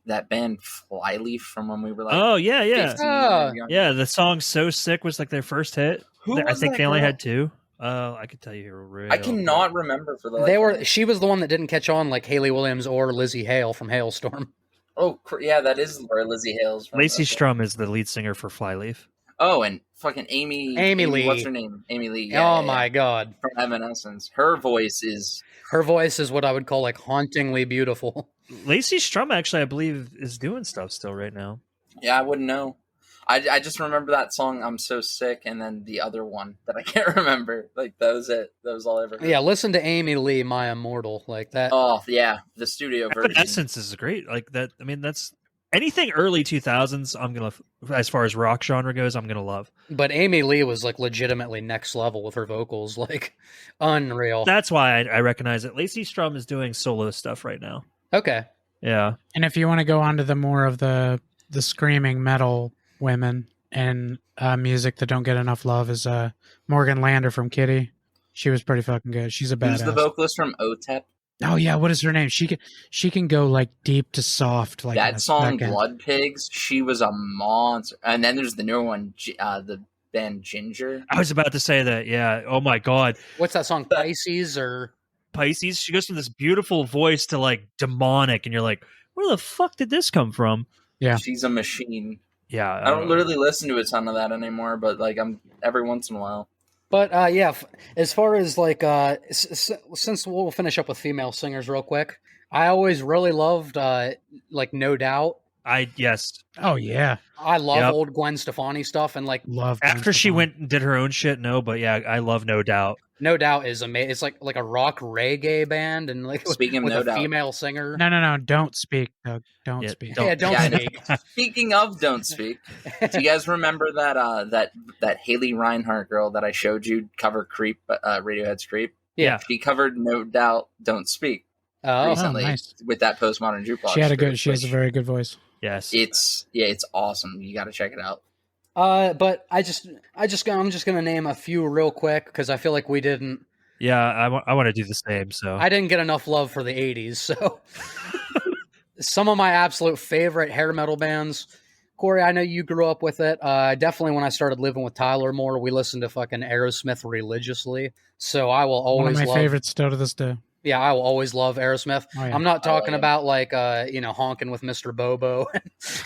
that band Flyleaf from when we were like Oh yeah, yeah, 15 Ah. or younger? yeah. The song "So Sick" was like their first hit. Who I was think that they only girl? had two. I could tell you here real I cannot remember for the life They of were. me. She was the one that didn't catch on like Haley Williams or Lizzie Hale from Hailstorm. Oh yeah, that is where Lizzie Hale's from. Lacey Okay. Strum is the lead singer for Flyleaf. Oh, and fucking Amy Lee. What's her name? Amy Lee. Oh my God, From Evanescence. Her voice is her voice is what I would call like hauntingly beautiful. Lacey Strum actually, I believe, is doing stuff still right now. I wouldn't know. I just remember that song "I'm So Sick" and then the other one that I can't remember. Like that was it. That was all I ever heard. Yeah, listen to Amy Lee, My Immortal, like that. Oh yeah, the studio version. Essence is great. Like that. I mean, that's anything early 2000s. I'm gonna, as far as rock genre goes, I'm gonna love. But Amy Lee was like legitimately next level with her vocals, like unreal. That's why I recognize it. Lacey Strum is doing solo stuff right now. Okay. Yeah. And if you want to go on to the more of the screaming metal women and music that don't get enough love, is Morgan Lander from Kitty. She was pretty fucking good. She's a badass. Who's the vocalist from OTEP? Oh yeah, what is her name? She can go like deep to soft. Like in a That song second. "Blood Pigs." She was a monster. And then there's the newer one, the band Ginger. I was about to say that. Yeah. Oh my God. What's that song? Pisces or Pisces. She goes from this beautiful voice to like demonic, and you're like, where the fuck did this come from? Yeah. She's a machine. Yeah. I don't literally listen to a ton of that anymore, but like I'm every once in a while. But yeah, as far as like since we'll finish up with female singers real quick, I always really loved like No Doubt. Yes. Oh yeah, I love Yep. old Gwen Stefani stuff, and like love. Gwen After she Stefani. went and did her own shit, no, but yeah, I love No Doubt. No Doubt is amazing. It's like a rock reggae band, and like Speaking of with No a Doubt. female singer. No, don't speak, Doug. Don't Yeah, speak. don't- Yeah, don't Yeah, I know. speak. Speaking of "Don't Speak," do you guys remember that Haley Reinhart girl that I showed you cover "Creep"? Radiohead's "Creep." Yeah. She covered "No Doubt, Don't Speak" Oh, recently nice. with that Postmodern Jukebox. She had a group, good. She has a which very good voice. Yes. It's awesome. You got to check it out. but I'm just gonna name a few real quick because I feel like we didn't. Yeah, I want to do the same. So I didn't get enough love for the '80s, so some of my absolute favorite hair metal bands. Corey, I know you grew up with it. Definitely when I started living with Tyler more, we listened to fucking Aerosmith religiously. So I will One always of my love. favorites still to this day. Yeah, I will always love Aerosmith. Oh, yeah. I'm not talking yeah. about like honking with Mr. Bobo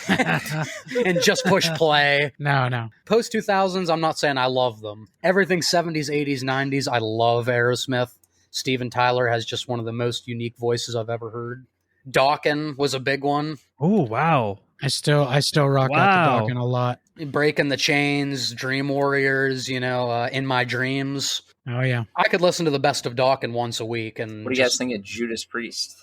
and just push play. No. Post 2000s, I'm not saying I love them. Everything 70s, 80s, 90s, I love Aerosmith. Steven Tyler has just one of the most unique voices I've ever heard. Dawkins was a big one. oh wow. I still rock out Wow. the Dawkins a lot. Breaking the Chains, Dream Warriors, In My Dreams. Oh yeah. I could listen to the best of Dawkins once a week. And What do you guys think of Judas Priest?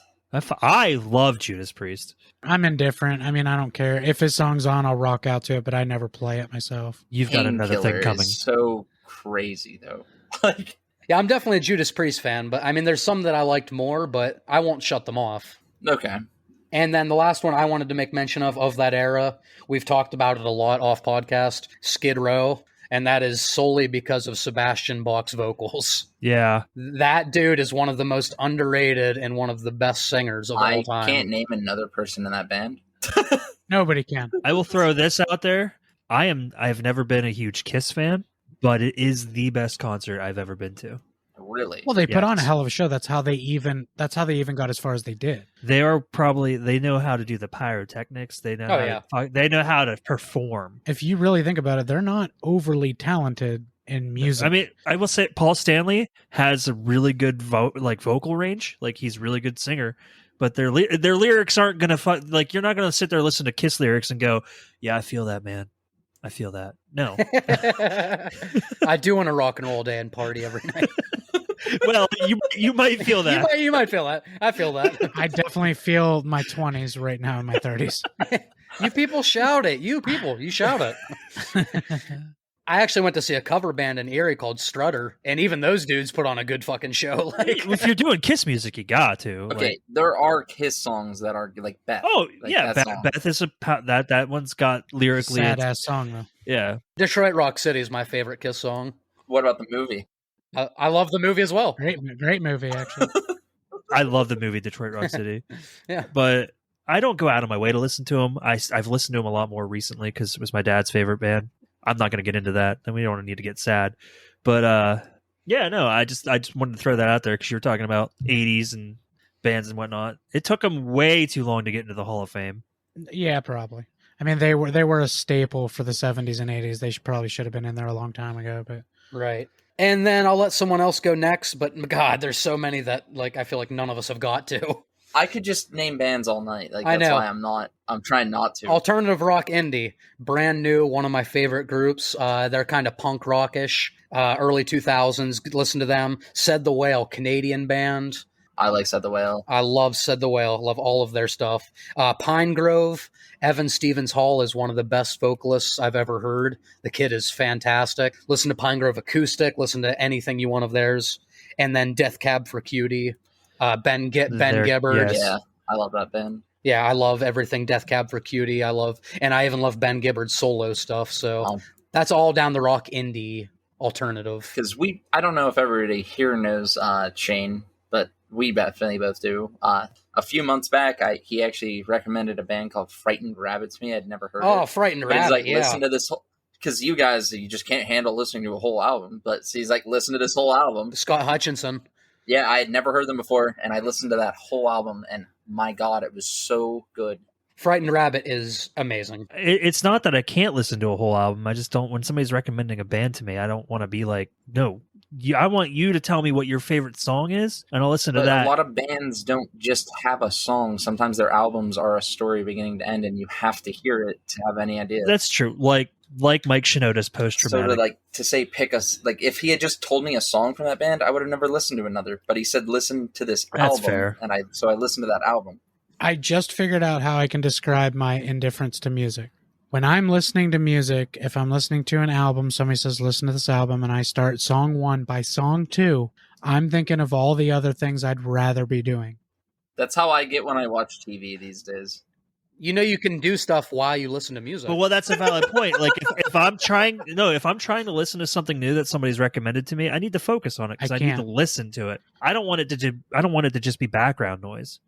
I love Judas Priest. I'm indifferent. I mean, I don't care if his song's on. I'll rock out to it, but I never play it myself. You've got another thing Painkiller coming. is so crazy though. Like Yeah, I'm definitely a Judas Priest fan, but I mean, there's some that I liked more, but I won't shut them off. okay. And then the last one I wanted to make mention of that era, we've talked about it a lot off podcast, Skid Row, and that is solely because of Sebastian Bach's vocals. Yeah. That dude is one of the most underrated and one of the best singers of all I time. can't name another person in that band. Nobody can. I will throw this out there. I've never been a huge Kiss fan, but it is the best concert I've ever been to. Really? Well, they put on a Yes. hell of a show. That's how they even got as far as they did. They know how to do the pyrotechnics. They know they know how to perform. If you really think about it, they're not overly talented in music. I mean, I will say Paul Stanley has a really good vocal range. Like he's a really good singer, but their lyrics aren't gonna like you're not gonna sit there and listen to Kiss lyrics and go, yeah, I feel that, man. I feel that. No. I do want to rock and roll all day and party every night. Well, you might feel that. You might feel that. I feel that. I definitely feel my 20s right now in my 30s. You people shout it. You shout it. I actually went to see a cover band in Erie called Strutter, and even those dudes put on a good fucking show. Like, If you're doing Kiss music, you got to. Okay, Like, there are Kiss songs that are like Beth. oh Like yeah, that song. Beth is that one's got lyrically. Sad ass song though. Yeah, Detroit Rock City is my favorite Kiss song. What about the movie? I love the movie as well. Great movie actually. I love the movie Detroit Rock City. Yeah. But I don't go out of my way to listen to them. I've listened to them a lot more recently because it was my dad's favorite band. I'm not going to get into that, and we don't need to get sad. But yeah, no, I just wanted to throw that out there because you were talking about 80s and bands and whatnot. It took them way too long to get into the Hall of Fame. Yeah, probably. I mean, they were a staple for the 70s and 80s. They probably should have been in there a long time ago, but Right. And then I'll let someone else go next, but God, there's so many that like I feel like none of us have got to. I could just name bands all night. Like I that's know. why I'm trying not to. Alternative rock indie, brand new, one of my favorite groups. They're kind of punk rockish, early 2000s. Listen to them. Said the Whale, Canadian band. I like Said the Whale. I love Said the Whale. Love all of their stuff. Pine Grove, Evan Stevens Hall is one of the best vocalists I've ever heard. The kid is fantastic. Listen to Pine Grove Acoustic. Listen to anything you want of theirs. And then Death Cab for Cutie. Ben Gibbard. Yes. Yeah, I love that band. Yeah, I love everything Death Cab for Cutie. And I even love Ben Gibbard's solo stuff. So that's all down the rock indie alternative. Because I don't know if everybody here knows Shane, but we definitely both do. A few months back, he actually recommended a band called Frightened Rabbit to me. I'd never heard of Oh, it. Frightened But he's Rabbit, like, yeah. listen to this whole... Because you guys, you just can't handle listening to a whole album. But so he's like, listen to this whole album. Scott Hutchinson. Yeah, I had never heard them before, and I listened to that whole album, and my God, it was so good. Frightened Rabbit is amazing. It's not that I can't listen to a whole album. I just don't. When somebody's recommending a band to me, I don't want to be like, no. I want you to tell me what your favorite song is, and I'll listen to But that. a lot of bands don't just have a song. Sometimes their albums are a story beginning to end, and you have to hear it to have any idea. That's true. Like Mike Shinoda's Post So Traumatic. to say pick us, like if he had just told me a song from that band, I would have never listened to another. But he said listen to this That's album, fair. and I listened to that album. I just figured out how I can describe my indifference to music. When I'm listening to music, if I'm listening to an album, somebody says, listen to this album, and I start song 1 by song 2, I'm thinking of all the other things I'd rather be doing. That's how I get when I watch TV these days. You know you can do stuff while you listen to music. But well, that's a valid point. Like if I'm trying to listen to something new that somebody's recommended to me, I need to focus on it because I need to can't. listen to it. I don't want it to just be background noise.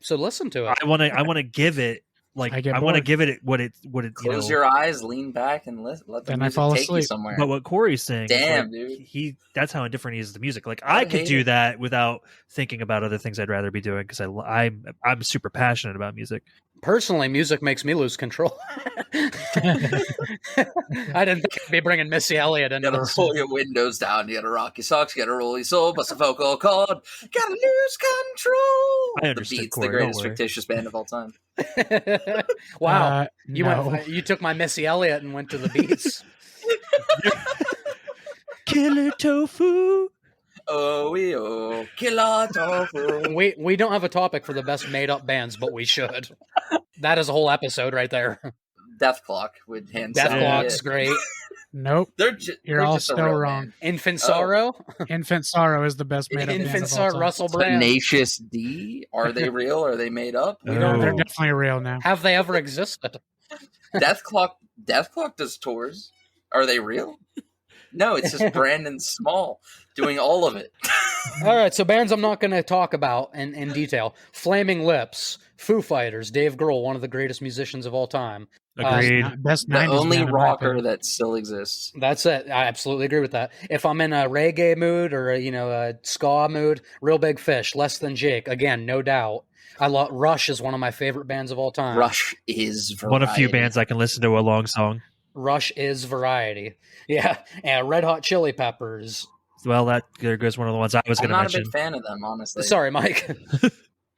So listen to it. I want to give it like I get I want to bored. give it what it Close your eyes, lean back, and let the Then I music fall take you asleep. somewhere. But what Corey's saying, is, Damn, like, dude. that's how indifferent he is to music. Like I I could hate do it. that without thinking about other things I'd rather be doing because I'm super passionate about music. Personally, music makes me lose control. I didn't think I'd be bringing Missy Elliott You into gotta this. roll your windows down, you gotta rock your socks, you gotta roll your soul, bust a vocal cord, gotta lose control. I understood, The Beats, Corey, the don't greatest worry. fictitious band of all time. Wow. No. You took my Missy Elliott and went to the Beats. Killer tofu. Oh, killer tofu. we don't have a topic for the best made up bands, but we should. That is a whole episode right there. Death Clock with hands. Death Yeah. Clock's great. Nope. They're all just a still real wrong. band. Infant Oh. Sorrow. Infant Sorrow is the best made up band Infant of all Sorrow. time. Russell Brand. Tenacious D. Are they real? Are they made up? We don't- They're Oh. definitely real now. Have they ever existed? Death Clock does tours. Are they real? No, it's just Brandon Small doing all of it. All right, so bands I'm not going to talk about in detail. Flaming Lips, Foo Fighters, Dave Grohl, one of the greatest musicians of all time. Agreed. Best The 90s only band in my rocker opinion. that still exists. That's it. I absolutely agree with that. If I'm in a reggae mood or a ska mood, Real Big Fish, Less Than Jake, again, no doubt. I love Rush is one of my favorite bands of all time. Rush is variety. One of few bands I can listen to a long song. Rush is variety. Yeah, and Red Hot Chili Peppers. Well, there goes one of the ones I was I'm going to not mention. a big fan of them, honestly. Sorry, Mike.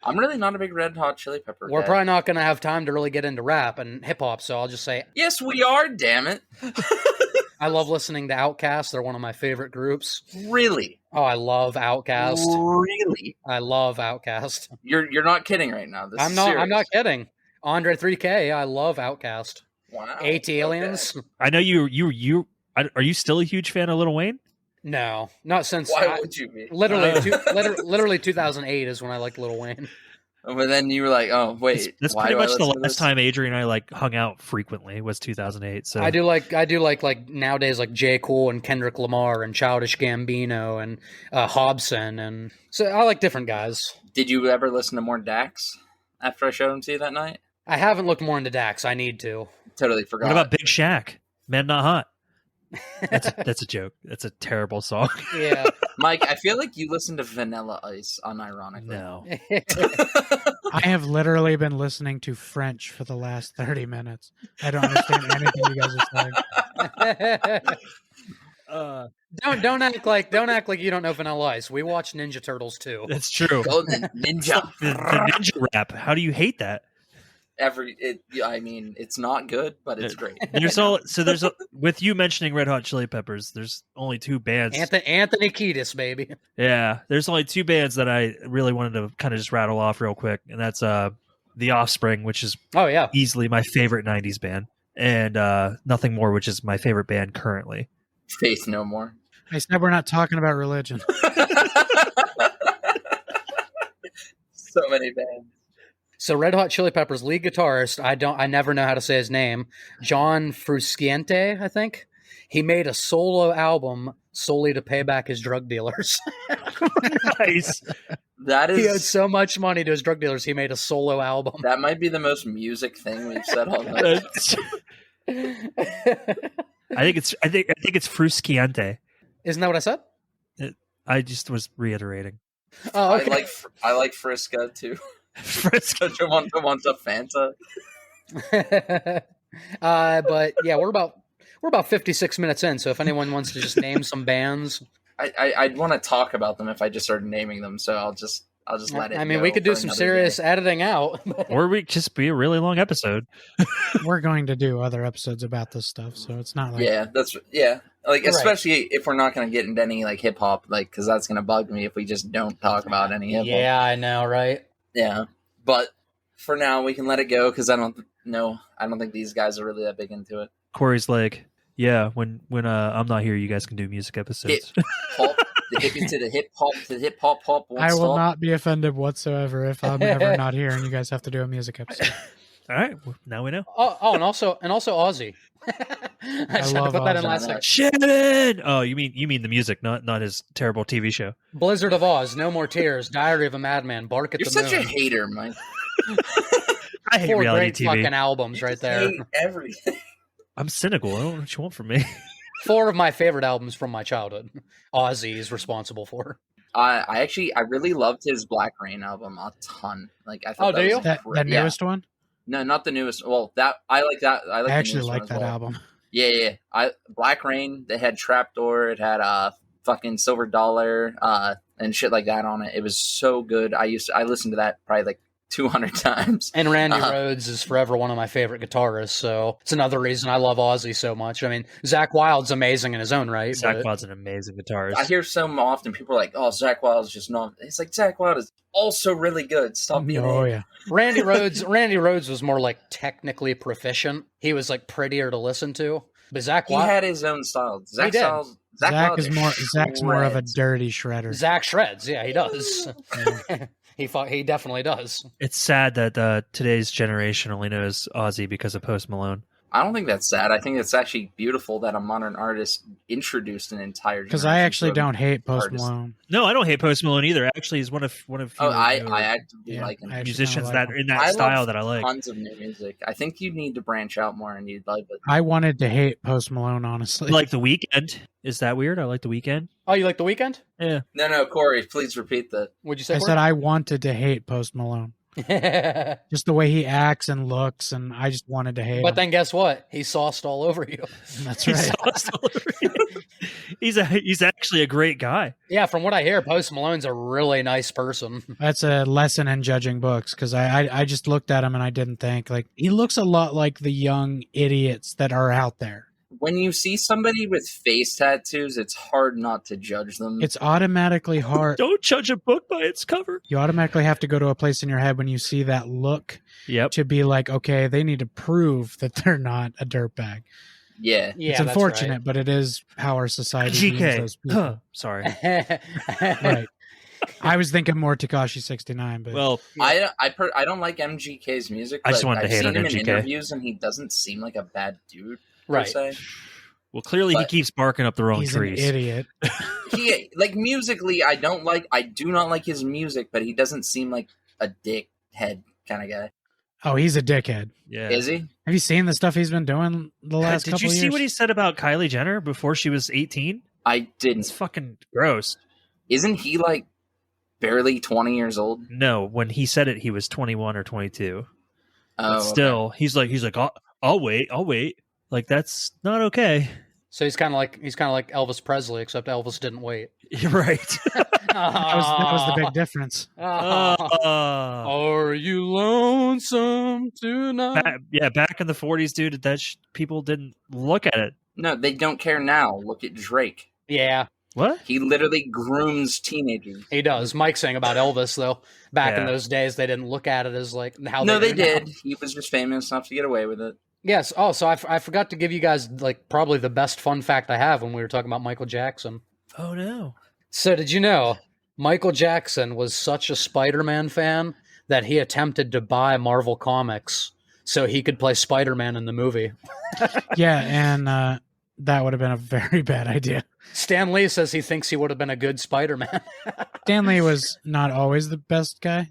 I'm really not a big Red Hot Chili Pepper We're guy. probably not going to have time to really get into rap and hip hop, so I'll just say Yes, we are, damn it. I love listening to Outkast. They're one of my favorite groups. Really? Oh, I love Outkast. Really? I love Outkast. You're not kidding right now. This I'm is not. serious. I'm not kidding. Andre 3K. I love Outkast. Wow. AT-Aliens. Okay. I know you. Are you still a huge fan of Lil Wayne? No, not since. Why would you be? Literally 2008 is when I liked Lil Wayne. But then you were like, oh, wait. That's why pretty do I much the listen to last this? time Adrian and I hung out frequently was 2008. So I do like nowadays like J. Cole and Kendrick Lamar and Childish Gambino and Hobson, and so I like different guys. Did you ever listen to more Dax after I showed them to you that night? I haven't looked more into Dax. I need to. Totally forgot. What about Big Shaq? Man Not Hot. That's a joke. That's a terrible song. Yeah. Mike, I feel like you listen to Vanilla Ice unironically. No. I have literally been listening to French for the last 30 minutes. I don't understand anything you guys are saying. Don't act like you don't know Vanilla Ice. We watch Ninja Turtles too. That's true. Golden Ninja. The ninja rap. How do you hate that? It's not good, but it's great. With you mentioning Red Hot Chili Peppers, there's only two bands. Anthony Kiedis, baby. Yeah, there's only two bands that I really wanted to kind of just rattle off real quick, and that's The Offspring, which is easily my favorite 90s band, and Nothing More, which is my favorite band currently. Faith No More. I said we're not talking about religion. So many bands. So Red Hot Chili Peppers lead guitarist, I never know how to say his name, John Frusciante, I think. He made a solo album solely to pay back his drug dealers. Nice. He owed so much money to his drug dealers, he made a solo album. That might be the most music thing we've said all night. I think it's Frusciante. Isn't that what I said? I just was reiterating. Oh, okay. I like Frisca too. Frisco. Such a one to want a Fanta. But yeah, we're about 56 minutes in. So if anyone wants to just name some bands, I'd want to talk about them if I just started naming them. So I'll just let it. I mean, go we could do for some another serious day. editing out. Or we just be a really long episode. We're going to do other episodes about this stuff, so it's not like Like, Right. especially if we're not going to get into any like hip hop, like because that's going to bug me if we just don't talk about any hip hop. Yeah, I know, right? Yeah, but for now we can let it go because I don't think these guys are really that big into it. Corey's like, yeah, when I'm not here, you guys can do music episodes. Hop, hit me to the hip hop hop. Won't I will stop. not be offended whatsoever if I'm ever not here and you guys have to do a music episode. All right, well, now we know. Oh, and also Ozzy. I just had to love put that in Ozzy. last second. Shannon. Oh, you mean the music, not his terrible TV show. Blizzard of Oz, No More Tears, Diary of a Madman, Bark at You're the such Moon. a hater, Mike. I hate 4 reality great TV. fucking albums right there. Hate everything. I'm cynical. I don't know what you want from me. 4 of my favorite albums from my childhood. Ozzy is responsible for. I really loved his Black Rain album a ton. Like I thought. Oh, do you? That Yeah. newest one? No, not the newest. Well, I like that. I I the actually newest one like as that well. album. Yeah. Black Rain. They had Trapdoor. It had fucking Silver Dollar and shit like that on it. It was so good. I listened to that probably like 200 times. And Randy Rhoads is forever one of my favorite guitarists, so it's another reason I love Ozzy so much. I mean, Zakk Wylde's amazing in his own right. Zach but- Wild's an amazing guitarist. I hear so often people are like, "Oh, Zakk Wylde's just not." It's like Zakk Wylde is also really good. Stop being. Oh a- yeah. Randy Rhoads was more like technically proficient. He was like prettier to listen to. But Zakk He Wylde, had his own style. He did. Zach Zach's more of a dirty shredder. Zach shreds. Yeah, he does. He definitely does. It's sad that today's generation only knows Ozzy because of Post Malone. I don't think that's sad. I think it's actually beautiful that a modern artist introduced an entire. Because I actually generation to don't hate Post artist. Malone. No, I don't hate Post Malone either. Actually, he's one of Oh, I newer actively Yeah, like him. I actually musicians kinda like that him. in that I style love that I like. tons of new music. I think you need to branch out more, and you'd like it. I wanted to hate Post Malone, honestly. Like The Weeknd. Is that weird? I like The Weeknd. Oh, you like The Weeknd? Yeah. No, Corey, please repeat that. What'd you say? I said I wanted to hate Post Malone. Just the way he acts and looks, and I just wanted to hate But him. then guess what? He sauced all over you. That's He's right. sauced all over you. He's actually a great guy. Yeah, from what I hear, Post Malone's a really nice person. That's a lesson in judging books, because I just looked at him and I didn't think, like, he looks a lot like the young idiots that are out there. When you see somebody with face tattoos, it's hard not to judge them. It's automatically hard. Don't judge a book by its cover. You automatically have to go to a place in your head when you see that look Yep. to be like, okay, they need to prove that they're not a dirtbag. Yeah. Yeah, It's that's unfortunate, but it is how our society views GK. those people. Sorry. right. Right. I was thinking more Takashi 69, but Well, I don't like MGK's music. I just but wanted to I've hate seen on him in MGK. interviews, and he doesn't seem like a bad dude. Per Right. se. clearly But- he keeps barking up the wrong he's trees. an idiot. He like musically, I do not like his music, but he doesn't seem like a dickhead kind of guy. Oh, he's a dickhead. Yeah. Is he? Have you seen the stuff he's been doing the last Did couple you see years? what he said about Kylie Jenner before she was 18? I It's didn't. fucking gross. Isn't he like barely 20 years old? No, when he said it, he was 21 or 22. Oh, But okay. still, he's like, I'll wait. Like, that's not okay. So he's kind of like Elvis Presley, except Elvis didn't wait. You're right. That was the big difference. Are you lonesome tonight? Back in the 40s, dude, people didn't look at it. No, they don't care now. Look at Drake. Yeah, What? He literally grooms teenagers. he does. Mike's saying about Elvis, though. Back in Yeah. those days, they didn't look at it as like how No, they do now. did. He was just famous enough to get away with it. Yes. Oh, so I forgot to give you guys like probably the best fun fact I have when we were talking about Michael Jackson. Oh, no. So did you know Michael Jackson was such a Spider-Man fan that he attempted to buy Marvel Comics so he could play Spider-Man in the movie? Yeah, and that would have been a very bad idea. Stan Lee says he thinks he would have been a good Spider-Man. Stanley was not always the best guy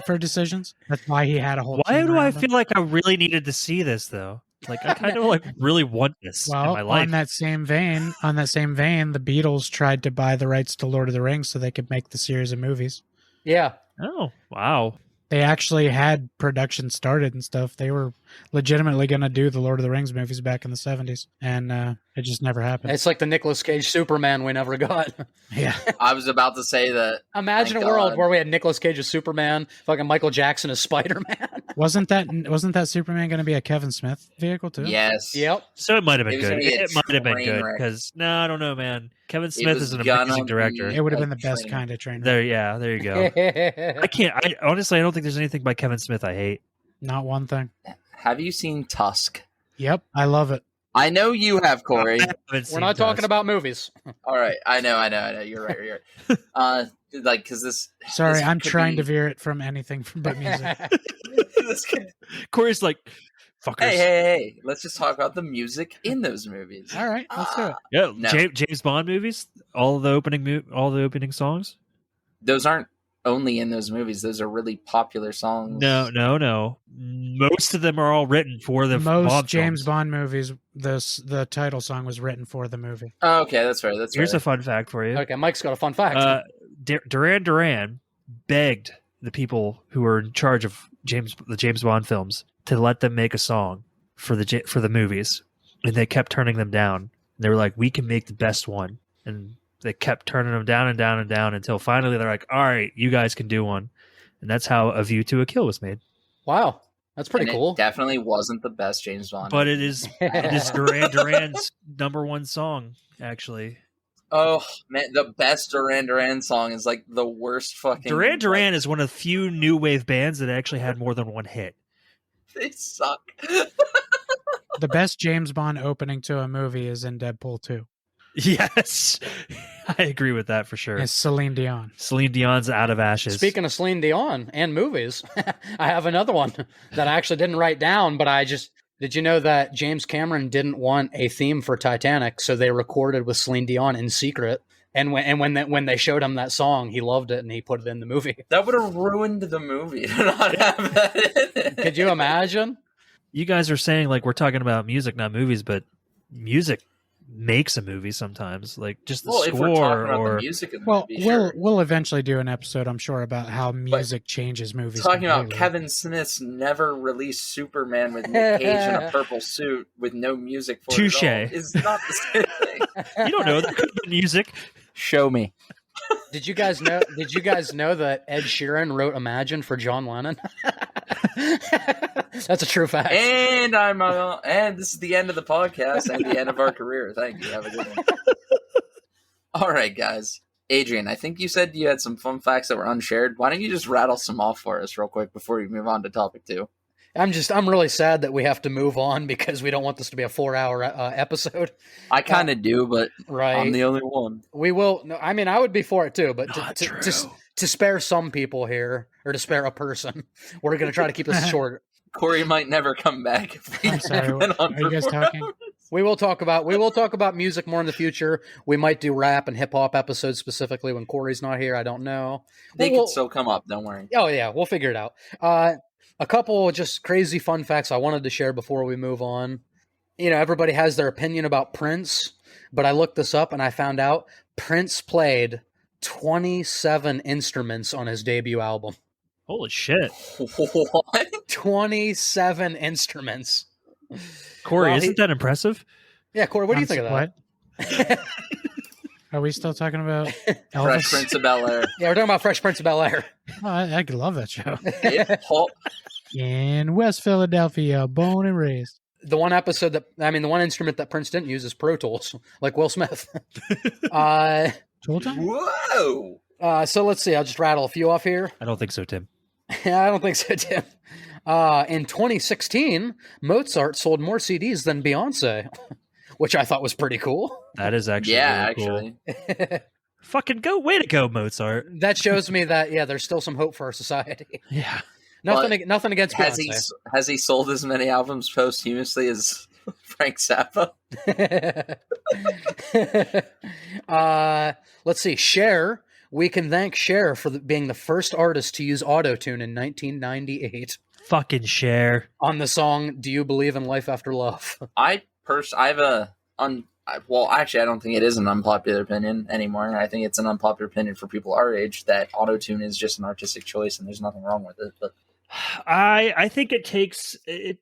for decisions. That's why he had a whole. Why team do I around him. feel like I really needed to see this, though? Like, I kind of like really want this in my Well, life. on that same vein, the Beatles tried to buy the rights to Lord of the Rings so they could make the series of movies. Yeah. Oh, wow. They actually had production started and stuff. They were legitimately going to do the Lord of the Rings movies back in the 70s, and it just never happened. It's like the Nicolas Cage Superman we never got. Yeah. I was about to say that. Imagine Thank a world God. where we had Nicolas Cage as Superman, fucking Michael Jackson as Spider-Man. Wasn't that Superman going to be a Kevin Smith vehicle too? Yes. Yep. So it might have It been was good. gonna be a It might have been train good wreck. because I don't know, man. Kevin Smith was is an gonna amazing director. be- It would have A been the best train. kind of train. There you go. I honestly, I don't think there's anything by Kevin Smith I hate. Not one thing. Have you seen Tusk? Yep, I love it. I know you have, Corey. We're not talking about movies. All right. I know. You're right. Like, because this. Sorry, this I'm could trying be- to veer it from anything but music. this could- Corey's like, fuckers. hey. Let's just talk about the music in those movies. All right, let's do it. Yeah, No. James Bond movies, all the opening songs. Those aren't only in those movies. Those are really popular songs. No. Most of them are all written for the Most Bond James films. Bond movies, the title song was written for the movie. Oh, okay, that's right. Here's a fun fact for you. Okay, Mike's got a fun fact. Duran Duran begged the people who were in charge of the James Bond films to let them make a song for the movies, and they kept turning them down. They were like, "We can make the best one," and they kept turning them down and down and down until finally they're like, "All right, you guys can do one," and that's how A View to a Kill was made. Wow, that's pretty And cool. It definitely wasn't the best James Bond. But it is Duran Duran's #1 song, actually. Oh man, the best Duran Duran song is like the worst fucking. Duran Duran is one of the few new wave bands that actually had more than one hit. They suck. The best James Bond opening to a movie is in Deadpool 2. Yes, I agree with that for sure. It's Celine Dion. Celine Dion's Out of Ashes. Speaking of Celine Dion and movies, I have another one that I actually didn't write down, but I just Did you know that James Cameron didn't want a theme for Titanic, so they recorded with Celine Dion in secret? And when they showed him that song, he loved it and he put it in the movie. That would have ruined the movie to not have that in it. Could you imagine? You guys are saying like we're talking about music, not movies, but music makes a movie sometimes. Like just the If we're talking score about or the music of the Well, movie, sure. we'll eventually do an episode, I'm sure, about how music changes movies. Talking about completely. Kevin Smith's never released Superman with Nick Cage in a purple suit with no music for Touche. it at all is not the same thing. you don't know that could be music. Show me. Did you guys know that Ed Sheeran wrote Imagine for John Lennon? That's a true fact. And and this is the end of the podcast and the end of our career. Thank you. Have a good one. All right, guys. Adrian, I think you said you had some fun facts that were unshared. Why don't you just rattle some off for us real quick before we move on to topic 2? I'm really sad that we have to move on because we don't want this to be a 4-hour episode. I kind of do, but Right. I'm the only one. We will. No, I mean, I would be for it too, but to spare some people here, or to spare a person, we're going to try to keep this short. Corey might never come back. If we I'm sorry. went on Are you guys for 4 talking? hours. We will talk about music more in the future. We might do rap and hip hop episodes specifically when Corey's not here. I don't know. They We'll- could still come up. Don't worry. Oh yeah, we'll figure it out. A couple just crazy fun facts I wanted to share before we move on. You know, everybody has their opinion about Prince, but I looked this up and I found out Prince played 27 instruments on his debut album. Holy shit. What? 27 instruments. Corey, Well, isn't that impressive? Yeah, Corey, what do you think of that? What? Are we still talking about Fresh Elvis? Prince of Bel-Air. Yeah, we're talking about Fresh Prince of Bel-Air. Oh, I love that show. Hip-hop. In West Philadelphia, born and raised. The one instrument that Prince didn't use is Pro Tools, like Will Smith. Told time? Whoa. So let's see. I'll just rattle a few off here. I don't think so, Tim. I don't think so, Tim. In 2016, Mozart sold more CDs than Beyonce, which I thought was pretty cool. That is actually Yeah, really cool. actually. Fucking go. Way to go, Mozart. That shows me that, yeah, there's still some hope for our society. Yeah. Nothing against Has Beyonce. has he sold as many albums posthumously as Frank Zappa? Let's see. Cher. We can thank Cher for being the first artist to use autotune in 1998 Fucking share. on the song "Do You Believe in Life After Love." I have a well, actually, I don't think it is an unpopular opinion anymore. I think it's an unpopular opinion for people our age that autotune is just an artistic choice and there's nothing wrong with it. But I think it takes it.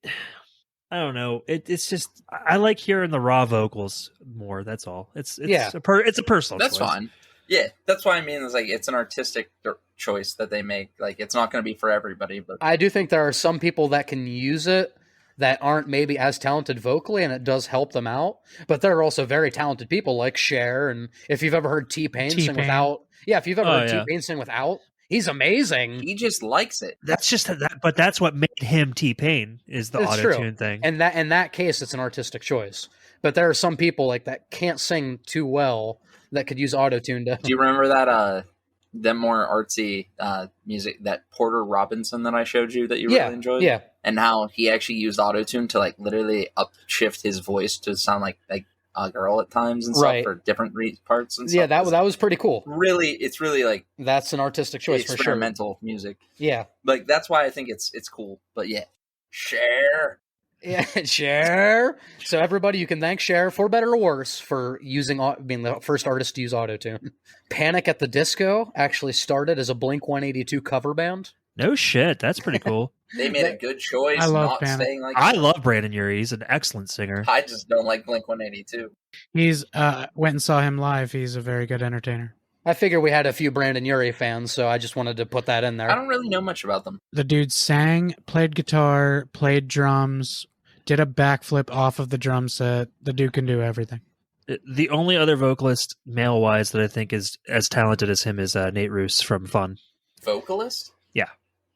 I don't know. It's just I like hearing the raw vocals more. That's all. It's Yeah. it's a personal. that's choice. fine. Yeah, that's what I mean. Is like it's an artistic choice that they make. Like it's not going to be for everybody, but I do think there are some people that can use it that aren't maybe as talented vocally, and it does help them out. But there are also very talented people like Cher, and if you've ever heard T-Pain sing T-Pain. without, if you've ever heard yeah. T-Pain sing without, he's amazing. he just likes it. That's just that. But that's what made him T-Pain is the That's auto-tune true. thing. And that in that case, it's an artistic choice. But there are some people like that can't sing too well that could use autotune to. Do you remember that more artsy music, that Porter Robinson that I showed you that you Yeah, really enjoyed? yeah. And how he actually used autotune to like literally upshift his voice to sound like a girl at times and stuff Right. for different parts and stuff. Yeah, that was pretty cool. it's really like That's an artistic choice for sure. experimental music. Yeah. Like that's why I think it's cool. But yeah, Cher. Yeah, Cher. So everybody, you can thank Cher for better or worse for being the first artist to use autotune. Panic at the Disco actually started as a Blink-182 cover band. No shit. That's pretty cool. They made a good choice. I love not Panic. staying like I love Brandon Urie. He's an excellent singer. I just don't like Blink 182. He's went and saw him live. He's a very good entertainer. I figure we had a few Brandon Urie fans, so I just wanted to put that in there. I don't really know much about them. The dude sang, played guitar, played drums, did a backflip off of the drum set. The dude can do everything. The only other vocalist, male-wise, that I think is as talented as him is Nate Roos from Fun. Vocalist?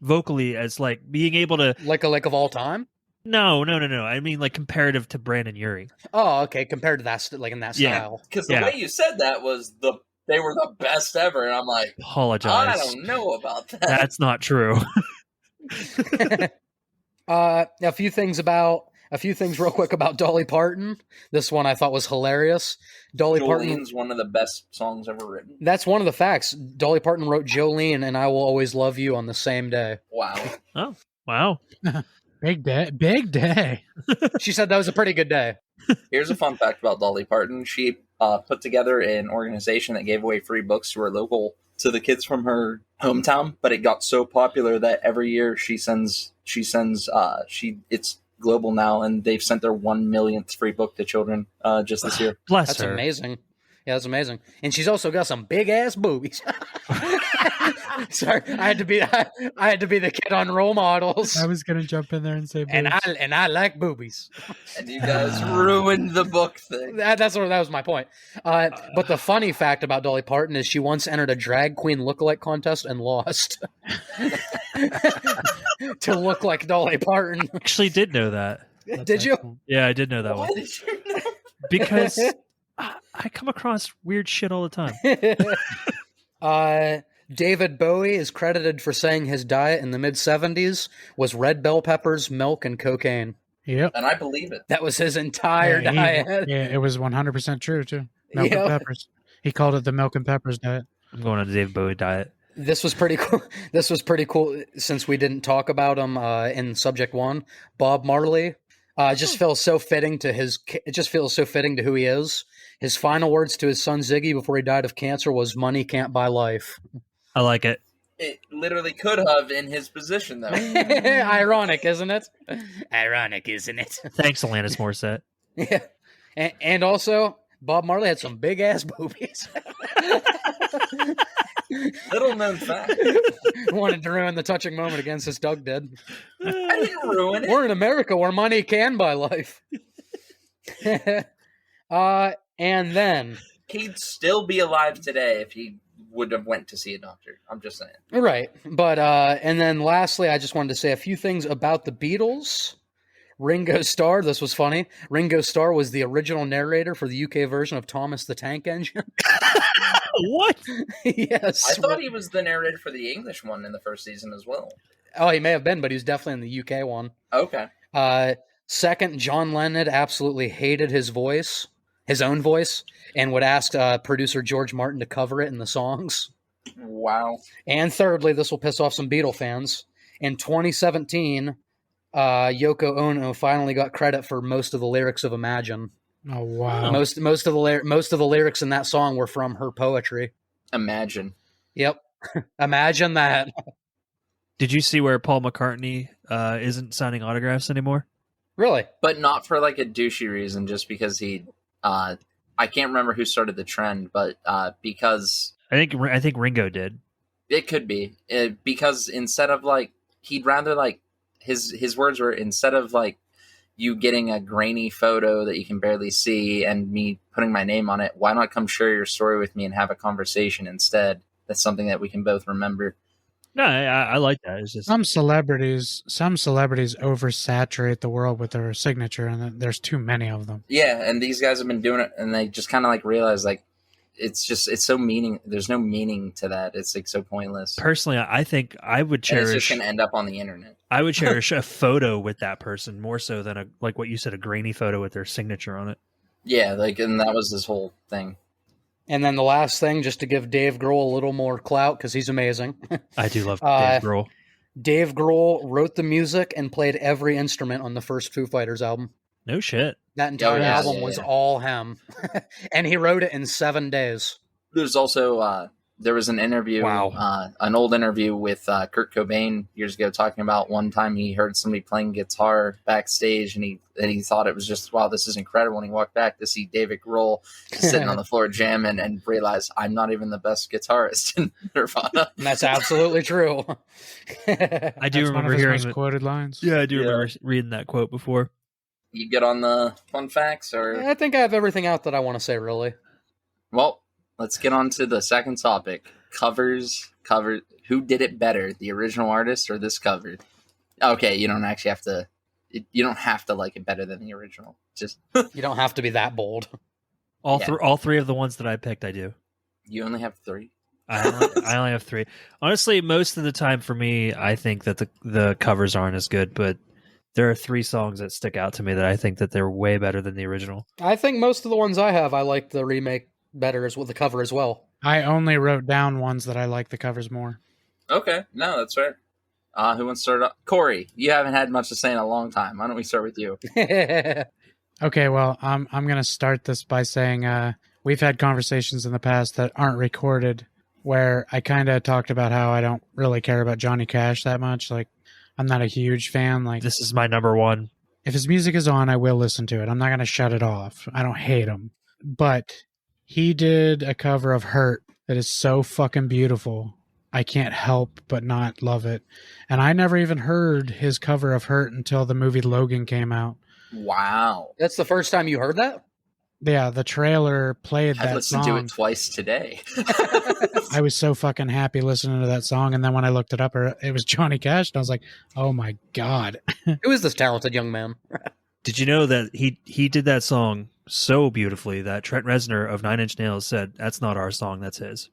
Vocally, as like being able to. Like of all time? No. I mean, like comparative to Brandon Urie. Oh, okay. Compared to that, like in that Yeah. style. Because the Yeah. way you said that was they were the best ever, and I'm like, I Apologize. don't know about that. That's not true. A few things about A few things real quick about Dolly Parton. This one I thought was hilarious. Dolly Parton. Jolene's one of the best songs ever written. That's one of the facts. Dolly Parton wrote Jolene and I Will Always Love You on the same day. Wow. Oh, wow. Big day. Big day. She said that was a pretty good day. Here's a fun fact about Dolly Parton. She put together an organization that gave away free books to the kids from her hometown, but it got so popular that every year it's global now, and they've sent their 1 millionth free book to children just this year. Bless That's her. amazing. Yeah, that's amazing. And she's also got some big ass boobies. Sorry, I had to be the kid on role models. I was gonna jump in there and say, And I like boobies. And you guys ruined the book thing. That was my point. But the funny fact about Dolly Parton is she once entered a drag queen lookalike contest and lost to look like Dolly Parton. Actually did know that. Did you? excellent. Yeah, I did know that Why one. did you know? Because I come across weird shit all the time. David Bowie is credited for saying his diet in the mid-70s was red bell peppers, milk, and cocaine. Yep. And I believe it. That was his entire diet. Yeah, it was 100% true too. Milk Yep. and peppers. He called it the milk and peppers diet. I'm going on a David Bowie diet. This was pretty cool. This was pretty cool since we didn't talk about him in subject one. Bob Marley. It just feels so fitting to who he is. His final words to his son Ziggy before he died of cancer was, "Money can't buy life." I like it. It literally could have in his position, though. Ironic, isn't it? Ironic, isn't it? Thanks, Alanis Morissette. Yeah. And also, Bob Marley had some big ass boobies. Little known fact. Wanted to ruin the touching moment again, since Doug did. I didn't ruin it. We're in America where money can buy life. And then, He'd still be alive today if he would have went to see a doctor. I'm just saying. right. But, and then lastly, I just wanted to say a few things about the Beatles. Ringo Starr, this was funny. Ringo Starr was the original narrator for the UK version of Thomas the Tank Engine. What? Yes. I thought he was the narrator for the English one in the first season as well. Oh, he may have been, but he was definitely in the UK one. Okay. Second, John Lennon absolutely hated his voice, his own voice, and would ask producer George Martin to cover it in the songs. Wow. And thirdly, this will piss off some Beatle fans. In 2017, Yoko Ono finally got credit for most of the lyrics of Imagine. Oh wow. Most of the lyrics in that song were from her poetry. Imagine. Yep. Imagine that. Did you see where Paul McCartney isn't signing autographs anymore? Really? But not for like a douchey reason, just because he I can't remember who started the trend, but because I think Ringo did. it could be. Because instead of like he'd rather like his words were, instead of like you getting a grainy photo that you can barely see and me putting my name on it, why not come share your story with me and have a conversation instead? That's something that we can both remember. No, I like that. It's just Some celebrities oversaturate the world with their signature, and there's too many of them. Yeah, and these guys have been doing it, and they just kind of like realize like it's so there's no meaning to that. It's like so pointless. personally, I think I would And it's just cherish. gonna end up on the internet. I would cherish a photo with that person more so than like what you said, a grainy photo with their signature on it. Yeah, like, and that was his whole thing. And then the last thing, just to give Dave Grohl a little more clout, because he's amazing. I do love Uh, Dave Grohl. Dave Grohl wrote the music and played every instrument on the first Foo Fighters album. No shit. That entire yeah, album yeah, was yeah. all him. And he wrote it in 7 days. There's also there was an interview, Wow. an old interview with Kurt Cobain years ago, talking about one time he heard somebody playing guitar backstage, and he thought it was just, wow, this is incredible. And he walked back to see David Grohl sitting on the floor jamming and realized, I'm not even the best guitarist in Nirvana. And that's absolutely true. I do That's one remember of his hearing most that. quoted lines. Yeah, I do Yeah. remember reading that quote before. You get on the fun facts, or I think I have everything out that I want to say, really. well, let's get on to the second topic. Covers. Who did it better, the original artist or this cover? Okay, you don't actually have to. You don't have to like it better than the original. Just You don't have to be that bold. All Yeah. all three of the ones that I picked, I do. you only have 3. I only have 3. Honestly, most of the time for me, I think that the covers aren't as good, but There are 3 songs that stick out to me that I think that they're way better than the original. I think most of the ones I have, I like the remake better as with the cover as well. I only wrote down ones that I like the covers more. Okay, no, that's fair. Who wants to start off? Corey, you haven't had much to say in a long time. Why don't we start with you? Okay, well, I'm going to start this by saying we've had conversations in the past that aren't recorded where I kind of talked about how I don't really care about Johnny Cash that much. Like, I'm not a huge fan. Like, This is my number 1. if his music is on, I will listen to it. I'm not going to shut it off. I don't hate him. But he did a cover of Hurt that is so fucking beautiful. I can't help but not love it. And I never even heard his cover of Hurt until the movie Logan came out. Wow. That's the first time you heard that? Yeah, the trailer played I that listened song. to it twice today. I was so fucking happy listening to that song. And then when I looked it up, it was Johnny Cash. And I was like, oh my God. Who is this talented young man? Did you know that he did that song so beautifully that Trent Reznor of Nine Inch Nails said, that's not our song, that's his.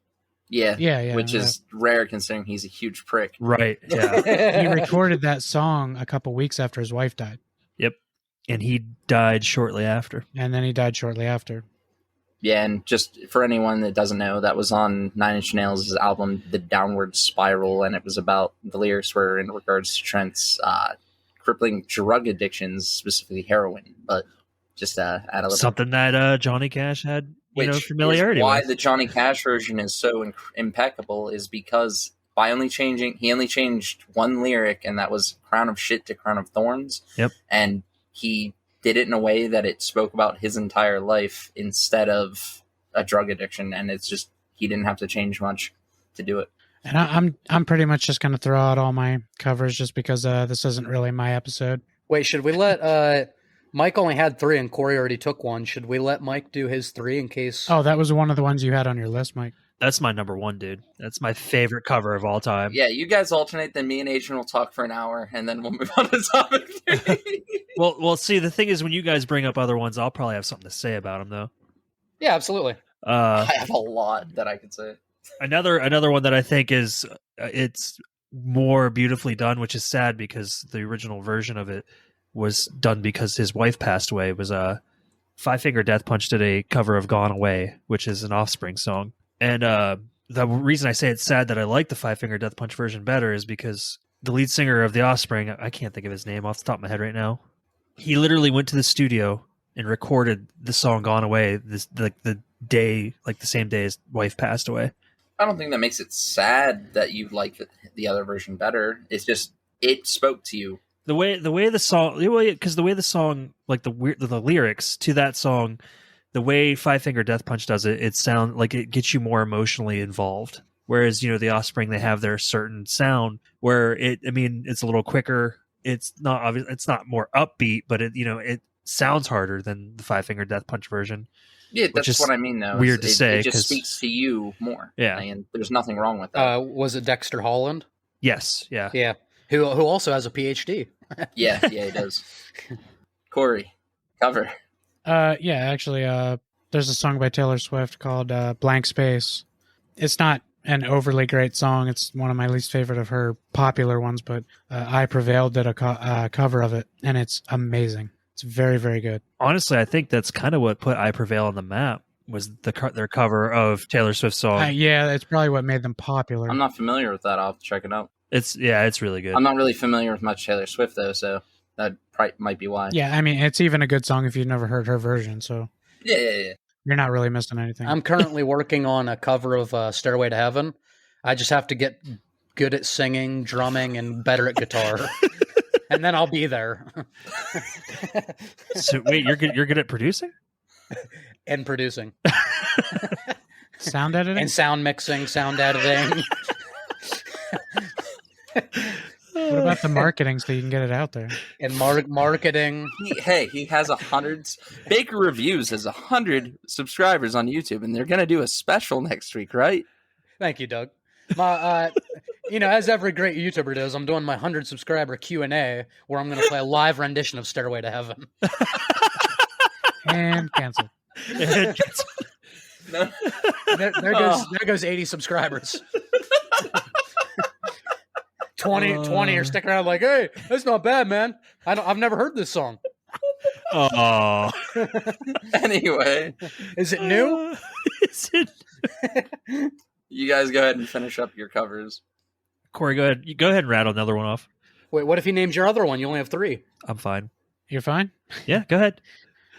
Yeah, Yeah. which is rare considering he's a huge prick. Right, yeah. He recorded that song a couple weeks after his wife died. Yep. And he died shortly after. And then he died shortly after. Yeah, and just for anyone that doesn't know, that was on Nine Inch Nails' album, The Downward Spiral, and it was about, the lyrics were in regards to Trent's crippling drug addictions, specifically heroin, but just add a little... Something that Johnny Cash had, Which familiarity is why with. the Johnny Cash version is so impeccable, is because he only changed one lyric, and that was "Crown of Shit" to "Crown of Thorns." Yep. And he did it in a way that it spoke about his entire life instead of a drug addiction, and it's just, he didn't have to change much to do it. And I'm pretty much just going to throw out all my covers just because this isn't really my episode. Wait, should we let Mike only had 3 and Corey already took one. Should we let Mike do his 3 in case? Oh, that was one of the ones you had on your list, Mike. That's my number 1, dude. That's my favorite cover of all time. Yeah, you guys alternate, then me and Adrian will talk for an hour, and then we'll move on to topic 3. Well, see, the thing is, when you guys bring up other ones, I'll probably have something to say about them, though. Yeah, absolutely. I have a lot that I could say. Another one that I think is it's more beautifully done, which is sad because the original version of it was done because his wife passed away. Was Five Finger Death Punch did a cover of "Gone Away," which is an Offspring song. And the reason I say it's sad that I like the Five Finger Death Punch version better is because the lead singer of the Offspring, I can't think of his name off the top of my head right now. He literally went to the studio and recorded the song "Gone Away" the same day his wife passed away. I don't think that makes it sad that you like the other version better. It's just, it spoke to you. The way the song, because the way the song, like the lyrics to that song, the way Five Finger Death Punch does it, it sounds like it gets you more emotionally involved. Whereas, the Offspring, they have their certain sound where it's a little quicker. It's not obvious. It's not more upbeat, but it sounds harder than the Five Finger Death Punch version. Yeah, that's what I mean, though. Weird to say. It just speaks to you more. Yeah. And there's nothing wrong with that. Was it Dexter Holland? Yes. Yeah. Yeah. Who also has a PhD. Yeah, he does. Corey, cover. Actually, there's a song by Taylor Swift called Blank Space. It's not an overly great song. It's one of my least favorite of her popular ones, but I Prevailed did a cover of it, and it's amazing. It's very, very good. Honestly, I think that's kind of what put I Prevail on the map, was their cover of Taylor Swift's song. Yeah, it's probably what made them popular. I'm not familiar with that. I'll have to check it out. It's really good. I'm not really familiar with much Taylor Swift, though, so that might be why. Yeah, I mean, it's even a good song if you've never heard her version, so Yeah. you're not really missing anything. I'm currently working on a cover of Stairway to Heaven. I just have to get good at singing, drumming, and better at guitar. And then I'll be there. So wait, you're good at producing? And producing. Sound editing? And sound mixing, sound editing. What about the marketing so you can get it out there? And marketing. He has 100. Baker Reviews has 100 subscribers on YouTube, and they're going to do a special next week, right? Thank you, Doug. My, as every great YouTuber does, I'm doing my 100 subscriber Q&A where I'm going to play a live rendition of Stairway to Heaven. And cancel. No. There goes 80 subscribers. 20 are sticking around like, hey, that's not bad, man. I've never heard this song. Oh. Anyway, Is it new? Is it? you guys go ahead and finish up your covers. Corey, go ahead. You go ahead and rattle another one off. Wait, what if he names your other one? You only have 3. I'm fine. You're fine? Yeah, go ahead.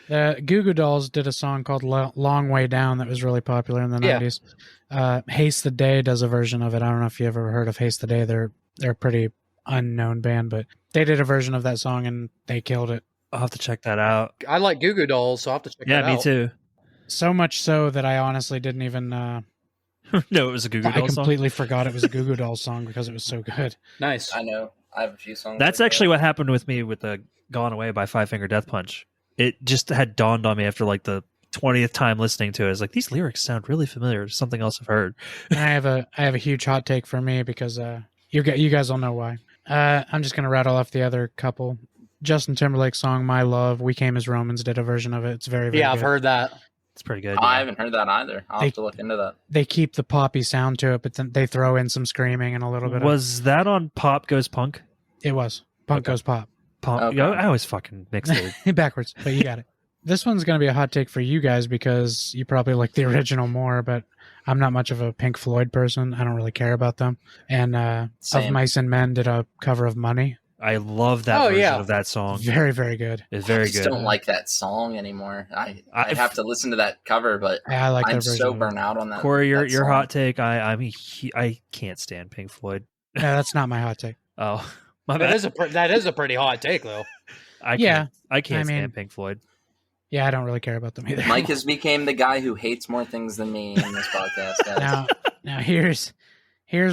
The Goo Goo Dolls did a song called Long Way Down that was really popular in the Yeah. 90s. Haste the Day does a version of it. I don't know if you ever heard of Haste the Day. They're a pretty unknown band, but they did a version of that song and they killed it. I'll have to check that out. I like Goo Goo Dolls, so I'll have to check that out. Yeah, me too. So much so that I honestly didn't even... No, it was a Goo Goo I Dolls song. completely forgot it was a Goo Goo Dolls song because it was so good. Nice. I know. I have a few songs. That's like actually what happened with me with the Gone Away by Five Finger Death Punch. It just had dawned on me after like the 20th time listening to it. It's like, these lyrics sound really familiar to something else I've heard. And I have a huge hot take for me because you guys will know why. I'm just gonna rattle off the other couple. Justin Timberlake's song "My Love," We Came as Romans did a version of it. It's very, very Yeah, good. I've heard that. It's pretty good. I haven't heard that either. I'll have to look into that. They keep the poppy sound to it, but then they throw in some screaming and a little bit Was that on Pop Goes Punk? It was. Punk Okay. Goes Pop. Pop. Okay. I always fucking mix it. Backwards, but you got it. This one's going to be a hot take for you guys because you probably like the original more, but I'm not much of a Pink Floyd person. I don't really care about them. And Of Same. Mice and Men did a cover of Money. I love that Oh, version yeah. of that song. Very, very good. It's I very just good. don't like that song anymore. I'd I've- have to listen to that cover, but I like I'm that version. so of it. burnt out on that. Corey, your that song. hot take. I can't stand Pink Floyd. No, that's not my hot take. Oh, my That bad. that is a pretty hot take, though. I Yeah, can't I mean- stand Pink Floyd. Yeah, I don't really care about them either. Mike has became the guy who hates more things than me in this podcast, guys. now here's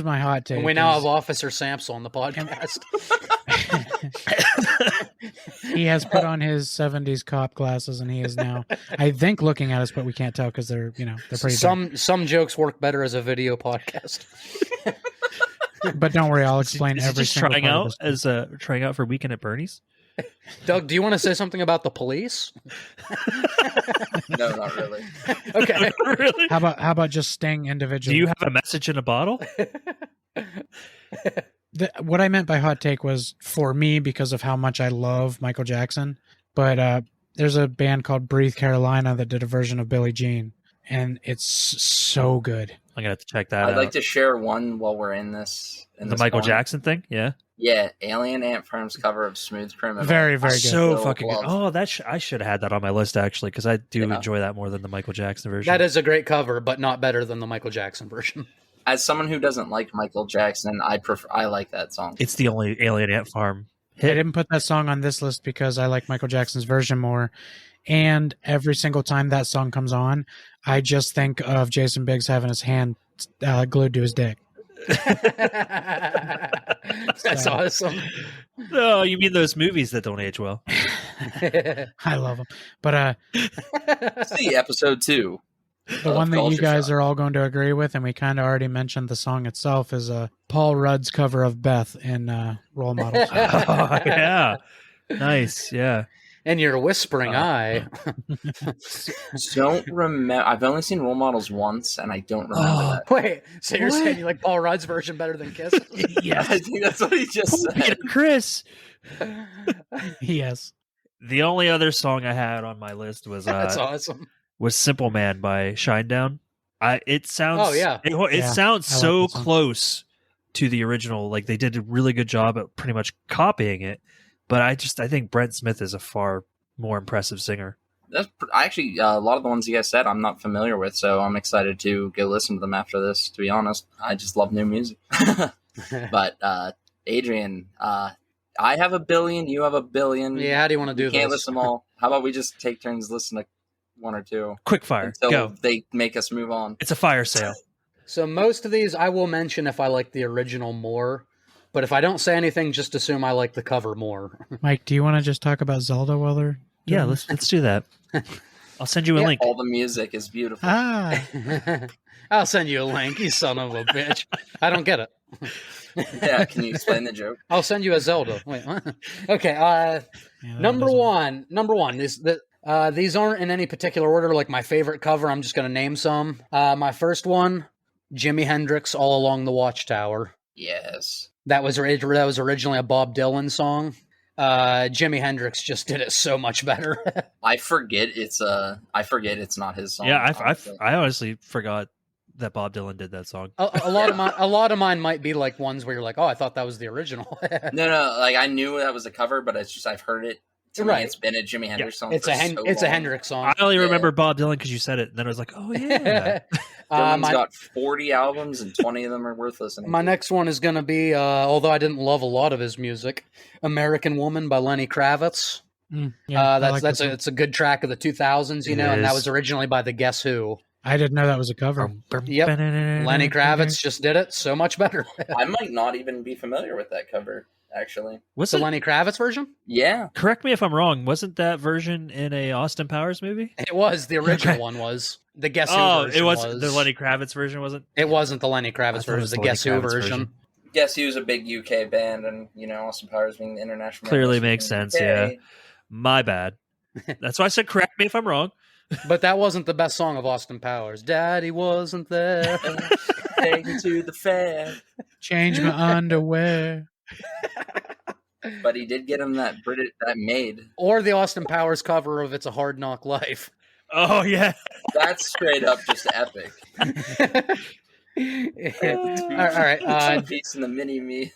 my hot take. And we now is- have Officer Sample on the podcast. He has put on his 70s cop glasses and he is now, I think, looking at us, but we can't tell because they're pretty dark. Some jokes work better as a video podcast. But don't worry, I'll explain Is he every just single trying part of out this. as trying out for Weekend at Bernie's? Doug, do you want to say something about the police? No, not really. Okay. Really? How about just Sting individually? Do you have a message in a bottle? What I meant by hot take was for me because of how much I love Michael Jackson. But there's a band called Breathe Carolina that did a version of Billie Jean, and it's so good. I'm gonna have to check that I'd out. like to share one while we're in this. The Michael Jackson thing, yeah. Yeah, Alien Ant Farm's cover of Smooth Criminal. Very, very good. So So fucking good. love. Oh, I should have had that on my list actually because I do Yeah. enjoy that more than the Michael Jackson version. That is a great cover, but not better than the Michael Jackson version. As someone who doesn't like Michael Jackson, I like that song. It's the only Alien Ant Farm I hit. didn't put that song on this list because I like Michael Jackson's version more. And every single time that song comes on, I just think of Jason Biggs having his hand glued to his dick. That's awesome. Oh, you mean those movies that don't age well? I love him. But See episode 2. the of one that you Culture guys Shock. are all going to agree with, and we kind of already mentioned the song itself, is Paul Rudd's cover of Beth in Role Models. Oh, yeah. Nice. Yeah. And your whispering eye. Don't remember. I've only seen Role Models once, and I don't remember that. Wait, so you're What? saying you like Paul Rudd's version better than Kiss? I think that's what he just said. Peter Chris. Yes. The only other song I had on my list was That's awesome. Simple Man by Shinedown. It sounds Oh, yeah. It Yeah, sounds I like so that song. close to the original. Like they did a really good job at pretty much copying it. But I think Brent Smith is a far more impressive singer. That's actually a lot of the ones you guys said I'm not familiar with, so I'm excited to go listen to them after this. To be honest, I just love new music. But Adrian, I have a billion, you have a billion. Yeah, how do you want to do You can't this? listen to them all. How about we just take turns listen to one or two Quick fire. until Go. they make us move on? It's a fire sale. So most of these I will mention if I like the original more, but if I don't say anything, just assume I like the cover more. Mike, do you want to just talk about Zelda while they're Yeah, doing let's do that. I'll send you a Yeah. link. All the music is beautiful. Ah, I'll send you a link, you son of a bitch. I don't get it. Yeah, can you explain the joke? I'll send you a Zelda. Wait, what? Okay. yeah, that Number doesn't- one. These aren't in any particular order. Like my favorite cover, I'm just going to name some. My first one, Jimi Hendrix, "All Along the Watchtower." Yes. That was originally a Bob Dylan song. Jimi Hendrix just did it so much better. I forget it's not his song. Yeah, honestly. I honestly forgot that Bob Dylan did that song. a lot of mine might be like ones where you're like, oh, I thought that was the original. No, like I knew that was a cover, but it's just I've heard it. To me, Right. it's been a Jimi Hendrix song. It's for a so it's a long. Hendrix song. I only remember Bob Dylan because you said it, and then I was like, oh yeah. Dylan's got 40 albums, and 20 of them are worth listening. My to. next one is going to be, although I didn't love a lot of his music, "American Woman" by Lenny Kravitz. It's a good track of the 2000s, you know, and that was originally by the Guess Who. I didn't know that was a cover. Yep, Lenny Kravitz just did it so much better. I might not even be familiar with that cover. Actually, What's the Lenny Kravitz version? Yeah. Correct me if I'm wrong. Wasn't that version in a Austin Powers movie? It was. The original one was. The Guess Who version it was the Lenny Kravitz version, wasn't? It wasn't the Lenny Kravitz version. It was the Guess Who version. Guess Who's a big UK band, and Austin Powers being the international. Clearly makes sense. Yeah, my bad. That's why I said correct me if I'm wrong. But that wasn't the best song of Austin Powers. Daddy wasn't there. Take me to the fair. Change my underwear. But he did get him that maid. Or the Austin Powers cover of "It's a Hard Knock Life." Oh yeah, that's straight up just epic. All right. Peace in the mini me.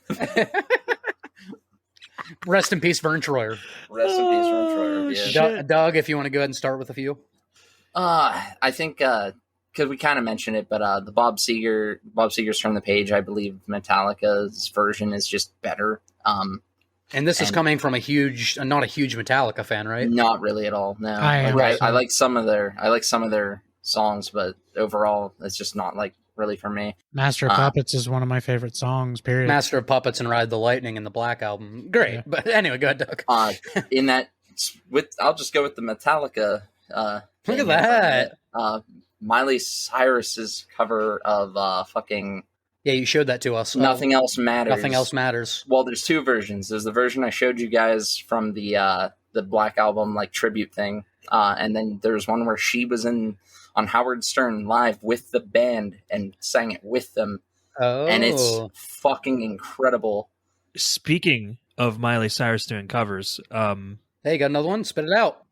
Rest in peace, Vern Troyer. Rest in peace, Vern Troyer. Yeah. Doug, if you want to go ahead and start with a few. I think because we kind of mentioned it, but the Bob Seger's "Turn the Page," I believe Metallica's version is just better. And this is coming from not a huge Metallica fan, right? Not really at all. No, I like some of their songs, but overall, it's just not like really for me. Master of Puppets is one of my favorite songs. Period. Master of Puppets and Ride the Lightning and the Black Album, great. Yeah. But anyway, go ahead, Doug. I'll just go with the Metallica. Look at that. Miley Cyrus's cover of fucking. Yeah, you showed that to us. Nothing Else Matters. Nothing Else Matters. Well, there's two versions. There's the version I showed you guys from the Black Album like tribute thing, and then there's one where she was on Howard Stern live with the band and sang it with them. Oh, and it's fucking incredible. Speaking of Miley Cyrus doing covers, hey, you got another one? Spit it out.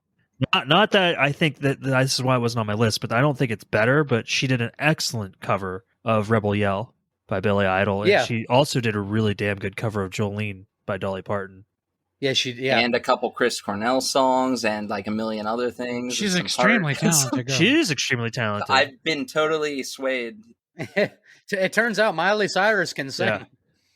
Not that I think that this is why it wasn't on my list, but I don't think it's better. But she did an excellent cover of Rebel Yell by Billy Idol, and she also did a really damn good cover of Jolene by Dolly Parton. Yeah, and a couple Chris Cornell songs and like a million other things. She's extremely talented. She is extremely talented. I've been totally swayed. It turns out Miley Cyrus can sing.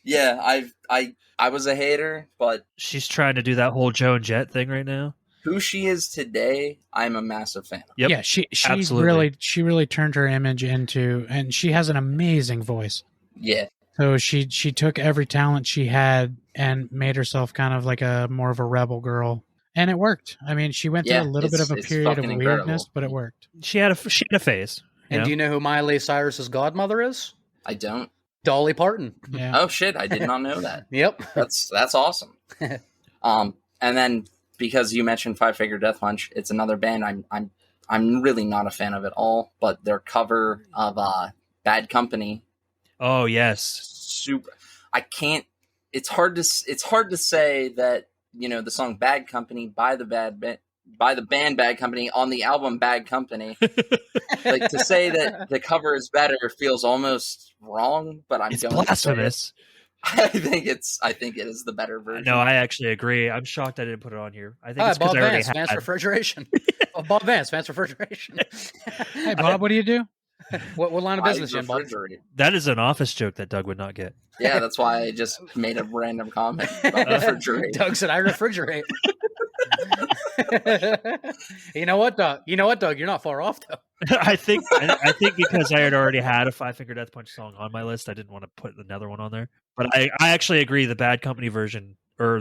Yeah, I was a hater, but she's trying to do that whole Joan Jett thing right now. Who she is today, I'm a massive fan of. Yep. Yeah, she really turned her image into, and she has an amazing voice. Yeah. So she took every talent she had and made herself kind of like more of a rebel girl, and it worked. I mean, she went through a little bit of a period of weirdness, but it worked. She had a phase. And do you know who Miley Cyrus's godmother is? I don't. Dolly Parton. Yeah. Oh shit! I did not know that. Yep. That's awesome. And then because you mentioned Five Finger Death Punch, it's another band I'm really not a fan of at all. But their cover of Bad Company. Oh yes. Super. I can't. It's hard to say that the song Bad Company by the band Bad Company on the album Bad Company. Like to say that the cover is better feels almost wrong, but it's going blasphemous. I think it is the better version. No, I actually agree. I'm shocked I didn't put it on here. I think it's Bob because I already Vance, had Vance Refrigeration. Bob Vance, Vance Refrigeration. Hey Bob, what do you do? What line of business you in, Bob? That is an office joke that Doug would not get. Yeah, that's why I just made a random comment about refrigerate. Doug said, "I refrigerate." You know what, Doug? You're not far off, though. I think because I had already had a Five Finger Death Punch song on my list, I didn't want to put another one on there. But I actually agree. The Bad Company version or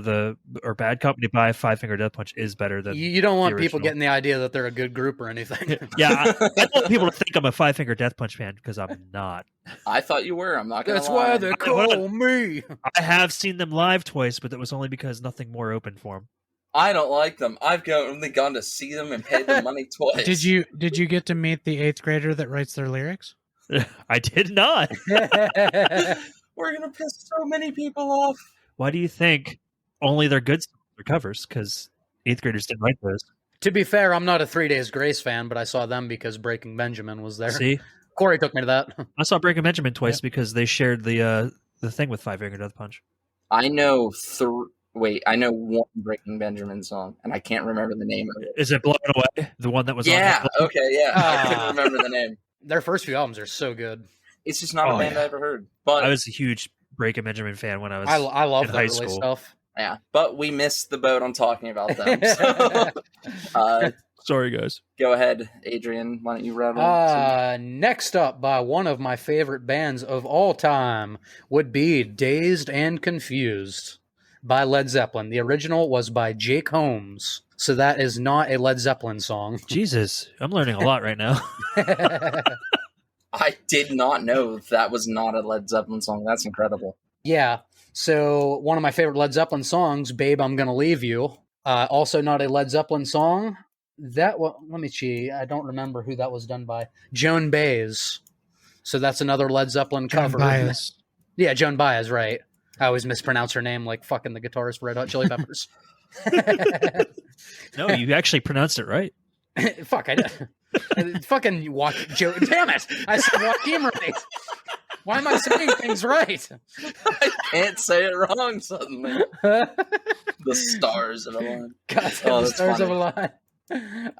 Bad Company by Five Finger Death Punch is better than. You don't want people getting the idea that they're a good group or anything. Yeah, I want people to think I'm a Five Finger Death Punch fan because I'm not. I thought you were. I'm not gonna That's lie. why they call me. I have seen them live twice, but that was only because nothing more opened for them. I don't like them. I've only gone to see them and paid them money twice. Did you get to meet the 8th grader that writes their lyrics? I did not. We're gonna piss so many people off. Why do you think only their good songs their covers because 8th graders didn't write those. To be fair, I'm not a 3 Days Grace fan, but I saw them because Breaking Benjamin was there. See, Corey took me to that. I saw Breaking Benjamin twice because they shared the thing with Five Finger Death Punch. I know I know one Breaking Benjamin song, and I can't remember the name of it. Is it Blown Away? The one that was Yeah, on okay, yeah. I couldn't remember the name. Their first few albums are so good. It's just not a band I ever heard. But I was a huge Breaking Benjamin fan when I was I love in that high early school. stuff. yeah, but we missed the boat on talking about them. So, Sorry, guys. go ahead, Adrian. Why don't you rattle? Next up, by one of my favorite bands of all time, would be Dazed and Confused by Led Zeppelin. The original was by Jake Holmes, so that is not a Led Zeppelin song. Jesus, I'm learning a lot right now. I did not know that was not a Led Zeppelin song. That's incredible. Yeah, so one of my favorite Led Zeppelin songs, Babe, I'm Gonna Leave You. Also not a Led Zeppelin song. Let me see. I don't remember who that was done by. Joan Baez. So that's another Led Zeppelin cover. Baez. Yeah, Joan Baez, right. I always mispronounce her name like fucking the guitarist for Red Hot Chili Peppers. No, you actually pronounced it right. Fuck, I did. Fucking Joe. Damn it! I said Joaquin right. Why am I saying things right? I can't say it wrong suddenly. The stars of align. God, Oh, the that's stars of funny.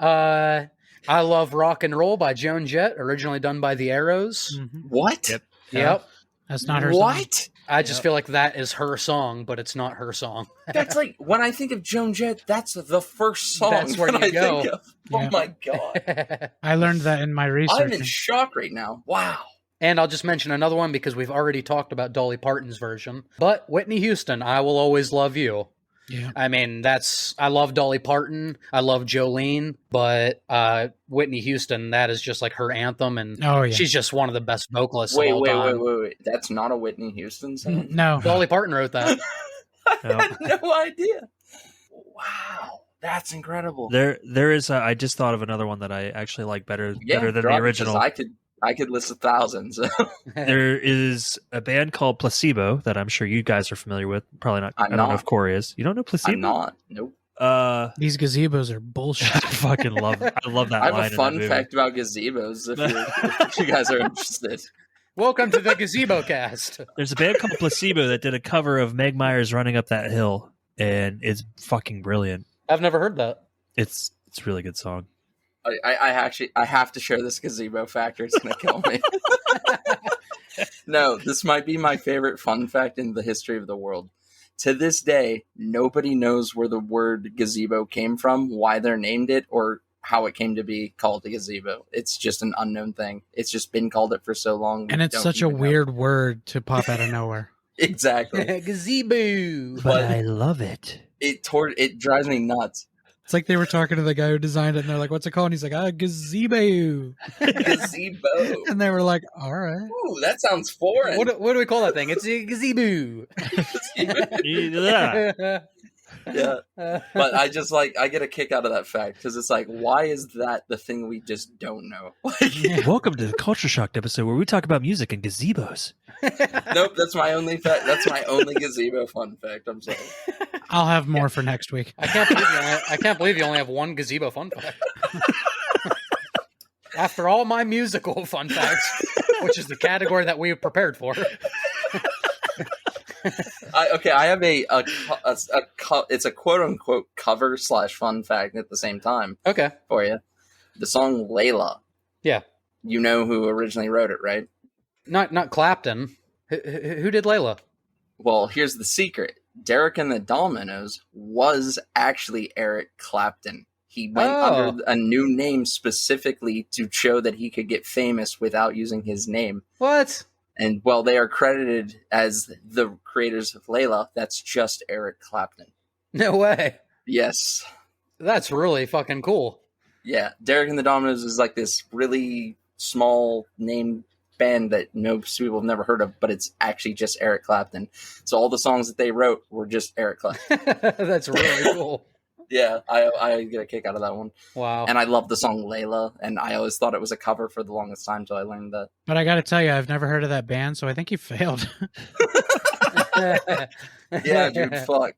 a line. I Love Rock and Roll by Joan Jett, originally done by the Arrows. Mhm. What? Yep. Yep. That's not her song. What? I just feel like that is her song, but it's not her song. That's like when I think of Joan Jett, that's the first song That's where that you I go. think of. Oh Yeah. my god. I learned that in my I'm in research. shock right now. Wow. And I'll just mention another one because we've already talked about Dolly Parton's version. But Whitney Houston, I Will Always Love You. Yeah. I mean, I love Dolly Parton. I love Jolene. But Whitney Houston, that is just like her anthem. And Oh, yeah. she's just one of the best vocalists Wait, of all time. wait. That's not a Whitney Houston song? No. Dolly Parton wrote that. I had no idea. Wow. That's incredible. There is. I just thought of another one that I actually like better than drop the it, 'cause original. I could list 1,000. There is a band called Placebo that I'm sure you guys are familiar with. Probably not. I don't know if Corey is. You don't know Placebo? I'm not. Nope. These gazebos are bullshit. I fucking love. I love that. I have line a in that fun movie. fact about gazebos if you guys are interested. Welcome to the Gazebo Cast. There's a band called Placebo that did a cover of Meg Myers Running Up That Hill, and it's fucking brilliant. I've never heard that. It's a really good song. I have to share this gazebo fact or it's going to kill me. No, this might be my favorite fun fact in the history of the world. To this day, nobody knows where the word gazebo came from, why they're named it, or how it came to be called a gazebo. It's just an unknown thing. It's just been called it for so long. And it's such a weird word to pop out of nowhere. Exactly. Gazebo. But I love it. It drives me nuts. It's like they were talking to the guy who designed it, and they're like, "What's it called?" And he's like, "Gazebo." Gazebo. And they were like, "All right." Ooh, that sounds foreign. What do we call that thing? It's a gazebo. Yeah. Yeah. But I get a kick out of that fact because it's like, why is that the thing we just don't know? Welcome to the Culture Shocked episode where we talk about music and gazebos. Nope, that's my only fact. That's my only gazebo fun fact. I'm sorry. I'll have more for next week. I can't believe you only have one gazebo fun fact. After all my musical fun facts, which is the category that we have prepared for. I have it's a quote unquote cover / fun fact at the same time Okay. for you. The song Layla. Yeah. You know who originally wrote it, right? Not Clapton. Who did Layla? Well, here's the secret. Derek and the Dominoes was actually Eric Clapton. He went under a new name specifically to show that he could get famous without using his name. What? And while they are credited as the creators of Layla, that's just Eric Clapton. No way. Yes. That's really fucking cool. Yeah. Derek and the Dominoes is like this really small name band that most people have never heard of, but it's actually just Eric Clapton. So all the songs that they wrote were just Eric Clapton. That's really cool. Yeah, I get a kick out of that one. Wow. And I love the song Layla, and I always thought it was a cover for the longest time until I learned that. But I got to tell you, I've never heard of that band, so I think you failed. Yeah, dude, fuck.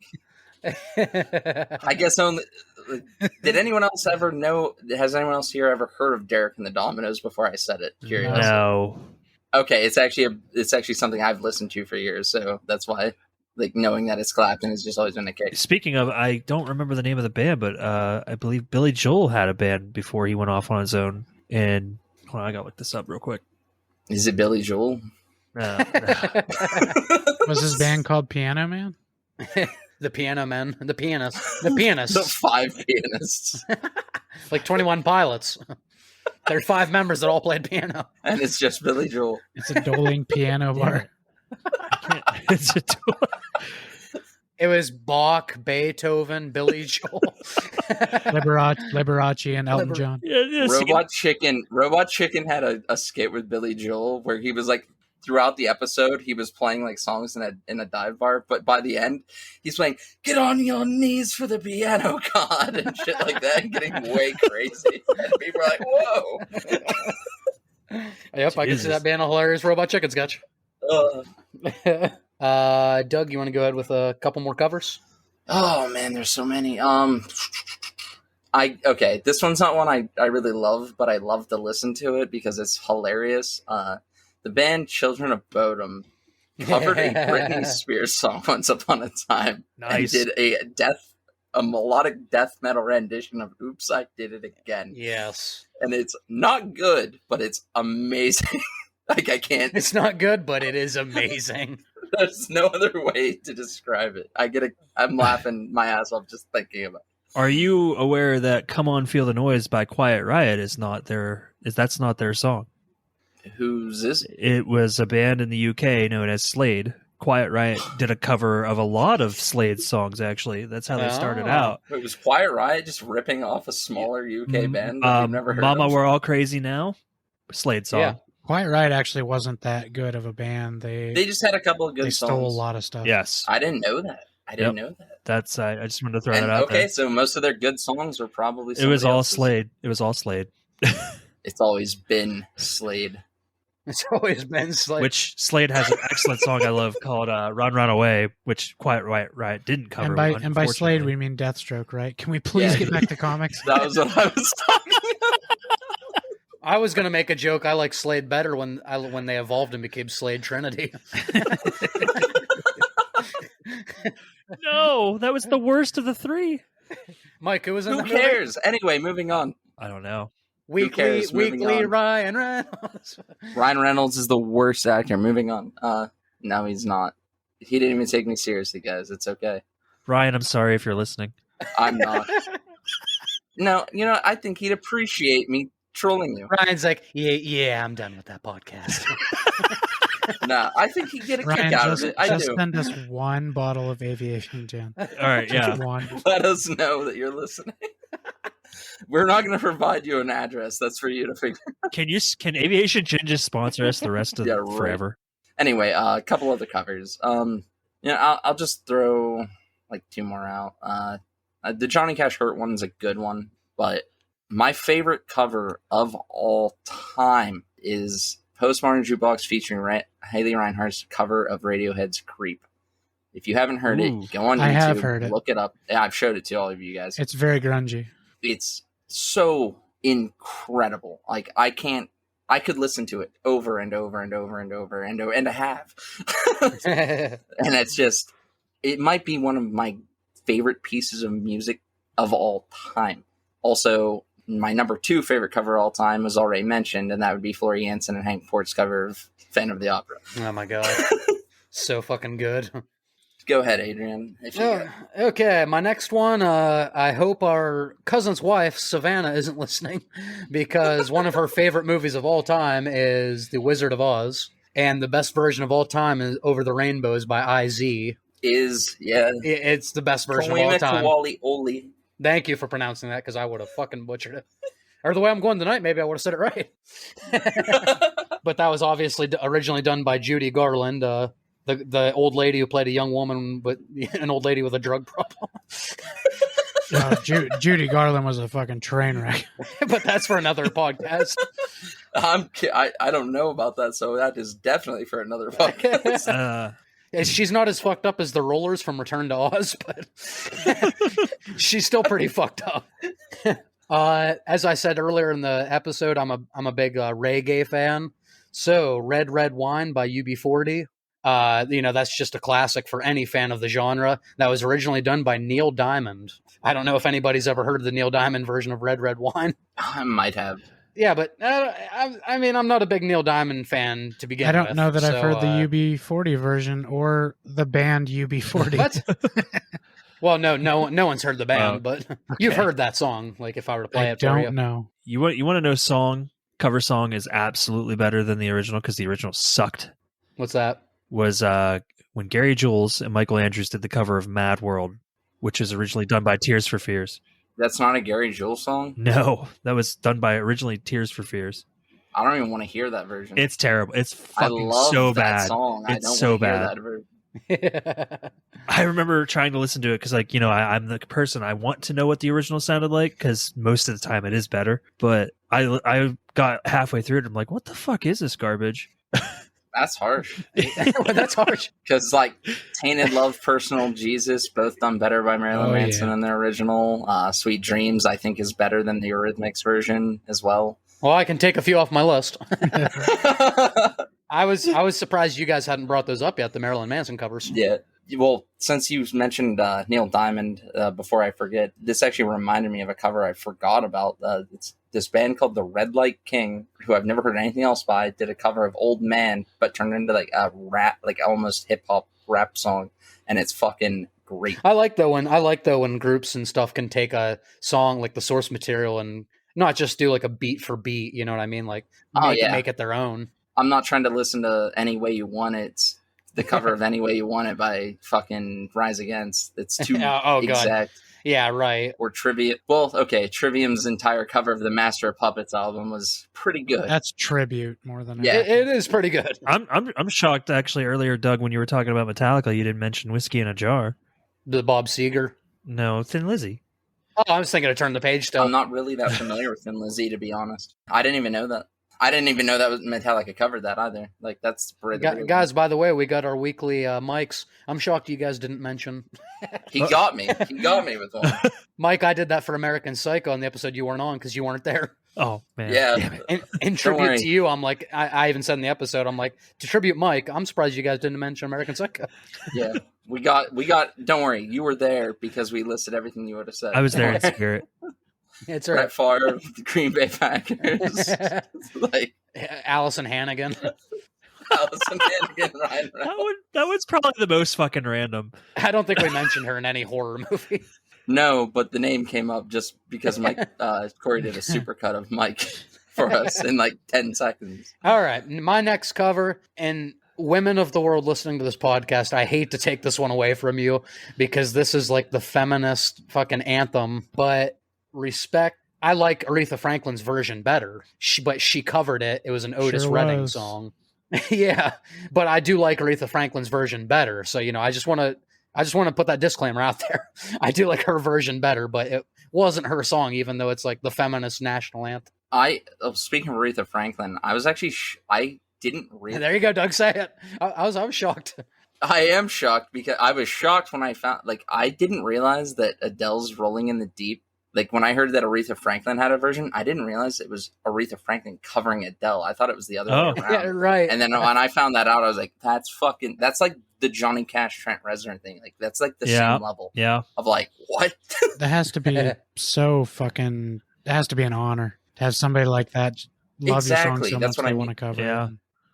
I guess only. Did anyone else ever know? Has anyone else here ever heard of Derek and the Dominoes before I said it? Curious. No. Okay, it's actually something I've listened to for years, so that's why, like, knowing that it's Clapton has just always been a kick. Speaking of, I don't remember the name of the band, but I believe Billy Joel had a band before he went off on his own. And hold on, I gotta look this up real quick. Is it Billy Joel? No. Was his band called Piano Man? The Piano Men, the pianists, the pianists, The 5 pianists, like 21 Pilots. There are 5 members that all played piano. and it's just Billy Joel. It's a dueling piano bar. It's a It was Bach, Beethoven, Billy Joel, Liberace and Elton John. Robot Chicken had a skit with Billy Joel where he was like, throughout the episode, he was playing like songs in a dive bar, but by the end, he's playing "Get on Your Knees for the Piano God" and shit like that, and getting way crazy. And people are like, "Whoa!" Yep, I can see that being a hilarious Robot Chicken sketch. Doug, you want to go ahead with a couple more covers? Oh man, there's so many. This one's not one I really love, but I love to listen to it because it's hilarious. The band Children of Bodom covered a Britney Spears song once upon a time. Nice. And did a melodic death metal rendition of "Oops, I Did It Again." Yes. And it's not good, but it's amazing. Like, I can't. It's not good, but it is amazing. There's no other way to describe it. I'm laughing my ass off just thinking about it. Are you aware that "Come On Feel the Noise" by Quiet Riot that's not their song? Who's this? It was a band in the UK known as Slade. Quiet Riot did a cover of a lot of Slade's songs, actually. That's how they started out. It was Quiet Riot just ripping off a smaller UK band that you've never heard Mama, of? We're All Crazy Now? Slade song. Yeah. Quiet Riot actually wasn't that good of a band. They They just had a couple of good they songs. stole a lot of stuff. Yes. I didn't know that. I I just wanted to throw that out okay, there. so most of their good songs were probably It was somebody all else's. Slade. It was all Slade. It's always been Slade. It's always been Slade. Which Slade has an excellent song I love called "Run Run Away," which Quiet Riot didn't cover. And by Slade unfortunately. we mean Deathstroke, right? Can we please get back to comics? That was what I was talking about. I was going to make a joke. I like Slade better when they evolved and became Slade Trinity. No, that was the worst of the 3. Mike, who was in Who the movie? cares? Anyway, moving on. I don't know. cares? Moving Weekly on. Ryan Reynolds. Ryan Reynolds is the worst actor. Moving on. No, he's not. He didn't even take me seriously, guys. It's okay. Ryan, I'm sorry if you're listening. I'm not. No, I think he'd appreciate me trolling you. Ryan's like, yeah, I'm done with that podcast. No, I think he'd get a Ryan, kick out just, of it. I just do. send us one bottle of aviation gin. All right, yeah. Just one. Let us know that you're listening. We're not going to provide you an address. That's for you to figure. Can Aviation Gin just sponsor us the rest of Yeah, right. forever? Anyway, a couple other covers. I'll just throw like 2 more out. The Johnny Cash Hurt one is a good one, but my favorite cover of all time is Postmodern Jukebox featuring Haley Reinhardt's cover of Radiohead's "Creep." If you haven't heard Ooh. it, go on YouTube. I have heard it. Look it up. Yeah, I've showed it to all of you guys. It's very grungy. It's so incredible. Like, I could listen to it over and over and over and over and I have. And it's just, it might be one of my favorite pieces of music of all time. Also, my number 2 favorite cover of all time was already mentioned, and that would be Flora Jansen and Hank Port's cover of Phantom of the Opera. Oh my god. So fucking good. Go ahead, Adrian. If you Okay, my next one, I hope our cousin's wife, Savannah, isn't listening, because one of her favorite movies of all time is The Wizard of Oz, and the best version of all time is Over the Rainbows by IZ. It's the best version of all time. Kawali Oli. Thank you for pronouncing that, because I would have fucking butchered it. Or the way I'm going tonight, maybe I would have said it right. But that was obviously originally done by Judy Garland, the old lady who played a young woman, but an old lady with a drug problem. Judy Garland was a fucking train wreck. But that's for another podcast. I don't know about that, so that is definitely for another podcast. She's not as fucked up as the Rollers from Return to Oz, but she's still pretty fucked up. As I said earlier in the episode, I'm a big reggae fan. So Red Red Wine by UB40. That's just a classic for any fan of the genre. That was originally done by Neil Diamond. I don't know if anybody's ever heard of the Neil Diamond version of Red Red Wine. I might have. Yeah, but I'm not a big Neil Diamond fan to begin with. I don't know that I've heard the UB40 version or the band UB40. What? Well, no one's heard the band, but you've heard that song. Like if I were to play it for you. I don't know. You want to know cover song is absolutely better than the original because the original sucked. What's that? Was when Gary Jules and Michael Andrews did the cover of Mad World, which was originally done by Tears for Fears. That's not a Gary Jules song? No, that was done by originally Tears for Fears. I don't even want to hear that version. It's terrible. It's fucking I love so that bad. Song. It's I don't so want to hear bad. that version. I remember trying to listen to it because, I'm the person I want to know what the original sounded like because most of the time it is better. But I got halfway through it. I'm like, what the fuck is this garbage? That's harsh. That's harsh. Because Tainted Love, Personal Jesus, both done better by Marilyn Manson than their original. Sweet Dreams, I think, is better than the Eurythmics version as well. Well, I can take a few off my list. I was surprised you guys hadn't brought those up yet, the Marilyn Manson covers. Yeah. Well, since you mentioned Neil Diamond, before I forget, this actually reminded me of a cover I forgot about. It's this band called the Red Light King, who I've never heard anything else by, did a cover of Old Man, but turned into a rap, almost hip hop rap song, and it's fucking great. I like though when groups and stuff can take a song like the source material and not just do a beat for beat. You know what I mean? Make it their own. I'm not trying to listen to Any Way You Want It. It's the cover of Any Way You Want It by fucking Rise Against. It's too exact. God. Yeah, right. Or Trivium. Well, okay, Trivium's entire cover of the Master of Puppets album was pretty good. That's tribute more than it is pretty good. I'm shocked actually. Earlier, Doug, when you were talking about Metallica, you didn't mention Whiskey in a Jar. The Bob Seger. No, Thin Lizzy. Oh, I was thinking to Turn the Page still. I'm not really that familiar with Thin Lizzy, to be honest. I didn't even know that. I didn't even know that was Metallica covered that either. That's pretty guys. By the way, we got our weekly mics. I'm shocked you guys didn't mention. He got me. He got me with one. Mike, I did that for American Psycho on the episode you weren't on because you weren't there. Oh man, yeah. In tribute to you, I'm like, I even said in the episode, I'm like, to tribute Mike, I'm surprised you guys didn't mention American Psycho. Yeah, we got. Don't worry, you were there because we listed everything you would have said. I was there in spirit. It's Brett Favre, the Green Bay Packers, Allison Hannigan. Allison Hannigan, Ryan Reynolds. That was probably the most fucking random. I don't think we mentioned her in any horror movie. No, but the name came up just because Corey did a supercut of Mike for us in 10 seconds. All right, my next cover, and women of the world listening to this podcast, I hate to take this one away from you because this is the feminist fucking anthem, but respect. I like Aretha Franklin's version better, but she covered it. It was an Otis Redding song. Yeah, but I do like Aretha Franklin's version better. So I just want to put that disclaimer out there. I do like her version better, but it wasn't her song, even though it's the feminist national anthem. Speaking of Aretha Franklin, I was actually I didn't really. There you go, Doug. Say it. I was shocked. I am shocked because I was shocked when I found I didn't realize that Adele's "Rolling in the Deep." When I heard that Aretha Franklin had a version, I didn't realize it was Aretha Franklin covering Adele. I thought it was the other way around. Yeah, right. And then when I found that out, I was like, that's the Johnny Cash, Trent Reznor thing. That's the same level. Yeah. Of what? That has to be so fucking. It has to be an honor to have somebody like that love your song so much they want to cover. Yeah.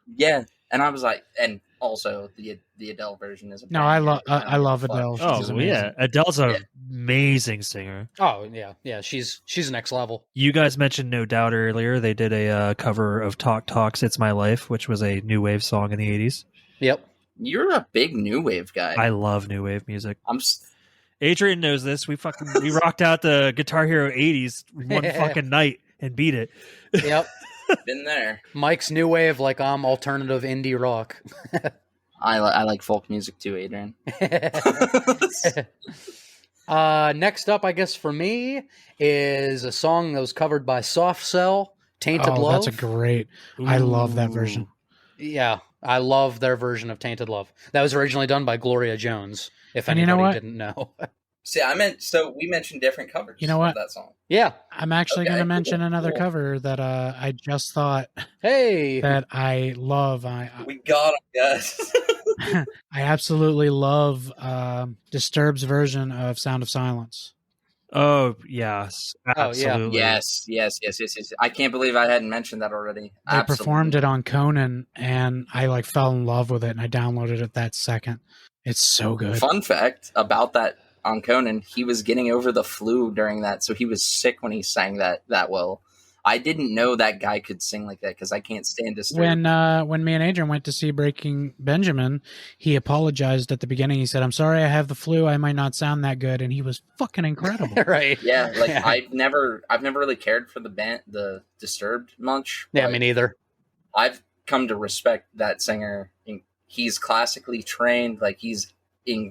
Yeah. And I was like, and also the Adele version is. I love Adele. She's amazing. Adele's an amazing singer. Oh yeah. She's next level. You guys mentioned No Doubt earlier. They did a cover of Talk Talks, It's My Life, which was a new wave song in the 80s. Yep. You're a big new wave guy. I love new wave music. Adrian knows this. We rocked out the Guitar Hero 80s one fucking night and beat it. Yep. Been there. Mike's new wave, I'm alternative indie rock. I like folk music too, Adrian. Next up, I guess for me, is a song that was covered by Soft Cell, Tainted Love. That's a great. I love that version. Yeah, I love their version of Tainted Love. That was originally done by Gloria Jones, if And you know anybody what? didn't know. See, so we mentioned different covers You know what? of that song. Yeah. I'm actually Okay, going to mention cool, another cool. cover that I just thought Hey. that I love. We got him, guys. I absolutely love Disturbed's version of Sound of Silence. Oh, yes. Oh, yeah. Absolutely. Yes. I can't believe I hadn't mentioned that already. They performed it on Conan, and I like fell in love with it, and I downloaded it that second. It's so good. Fun fact about that on Conan, he was getting over the flu during that, so he was sick when he sang that well. I didn't know that guy could sing like that because I can't stand Disturbed. When me and Adrian went to see Breaking Benjamin, he apologized at the beginning. He said, "I'm sorry, I have the flu. I might not sound that good," and he was fucking incredible. Right. Yeah, like I've never really cared for the Disturbed much. Yeah, me neither. I've come to respect that singer. He's classically trained. Like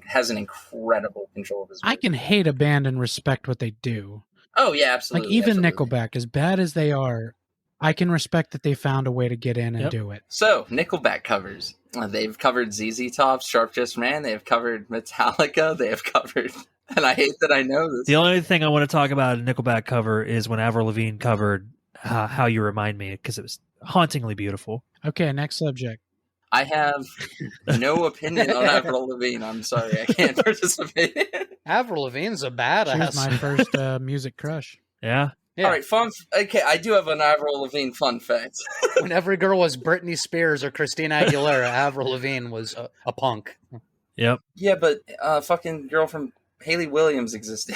has an incredible control of his voice. I can hate a band and respect what they do. Oh yeah, absolutely. Like even absolutely. Nickelback, as bad as they are, I can respect that they found a way to get in and Yep. do it. So Nickelback covers. They've covered ZZ Top, Sharp Dressed Man. They have covered Metallica. They have covered, and I hate that I know this. The only thing I want to talk about a Nickelback cover is when Avril Lavigne covered How You Remind Me, because it was hauntingly beautiful. Okay, next subject. I have no opinion on Avril Lavigne. I'm sorry, I can't participate. Avril Lavigne's a She was badass. my first music crush. Yeah. Yeah. All right, okay, I do have an Avril Lavigne fun fact. When every girl was Britney Spears or Christina Aguilera, Avril Lavigne was a punk. Yep. Yeah, but fucking girl from Haley Williams existed.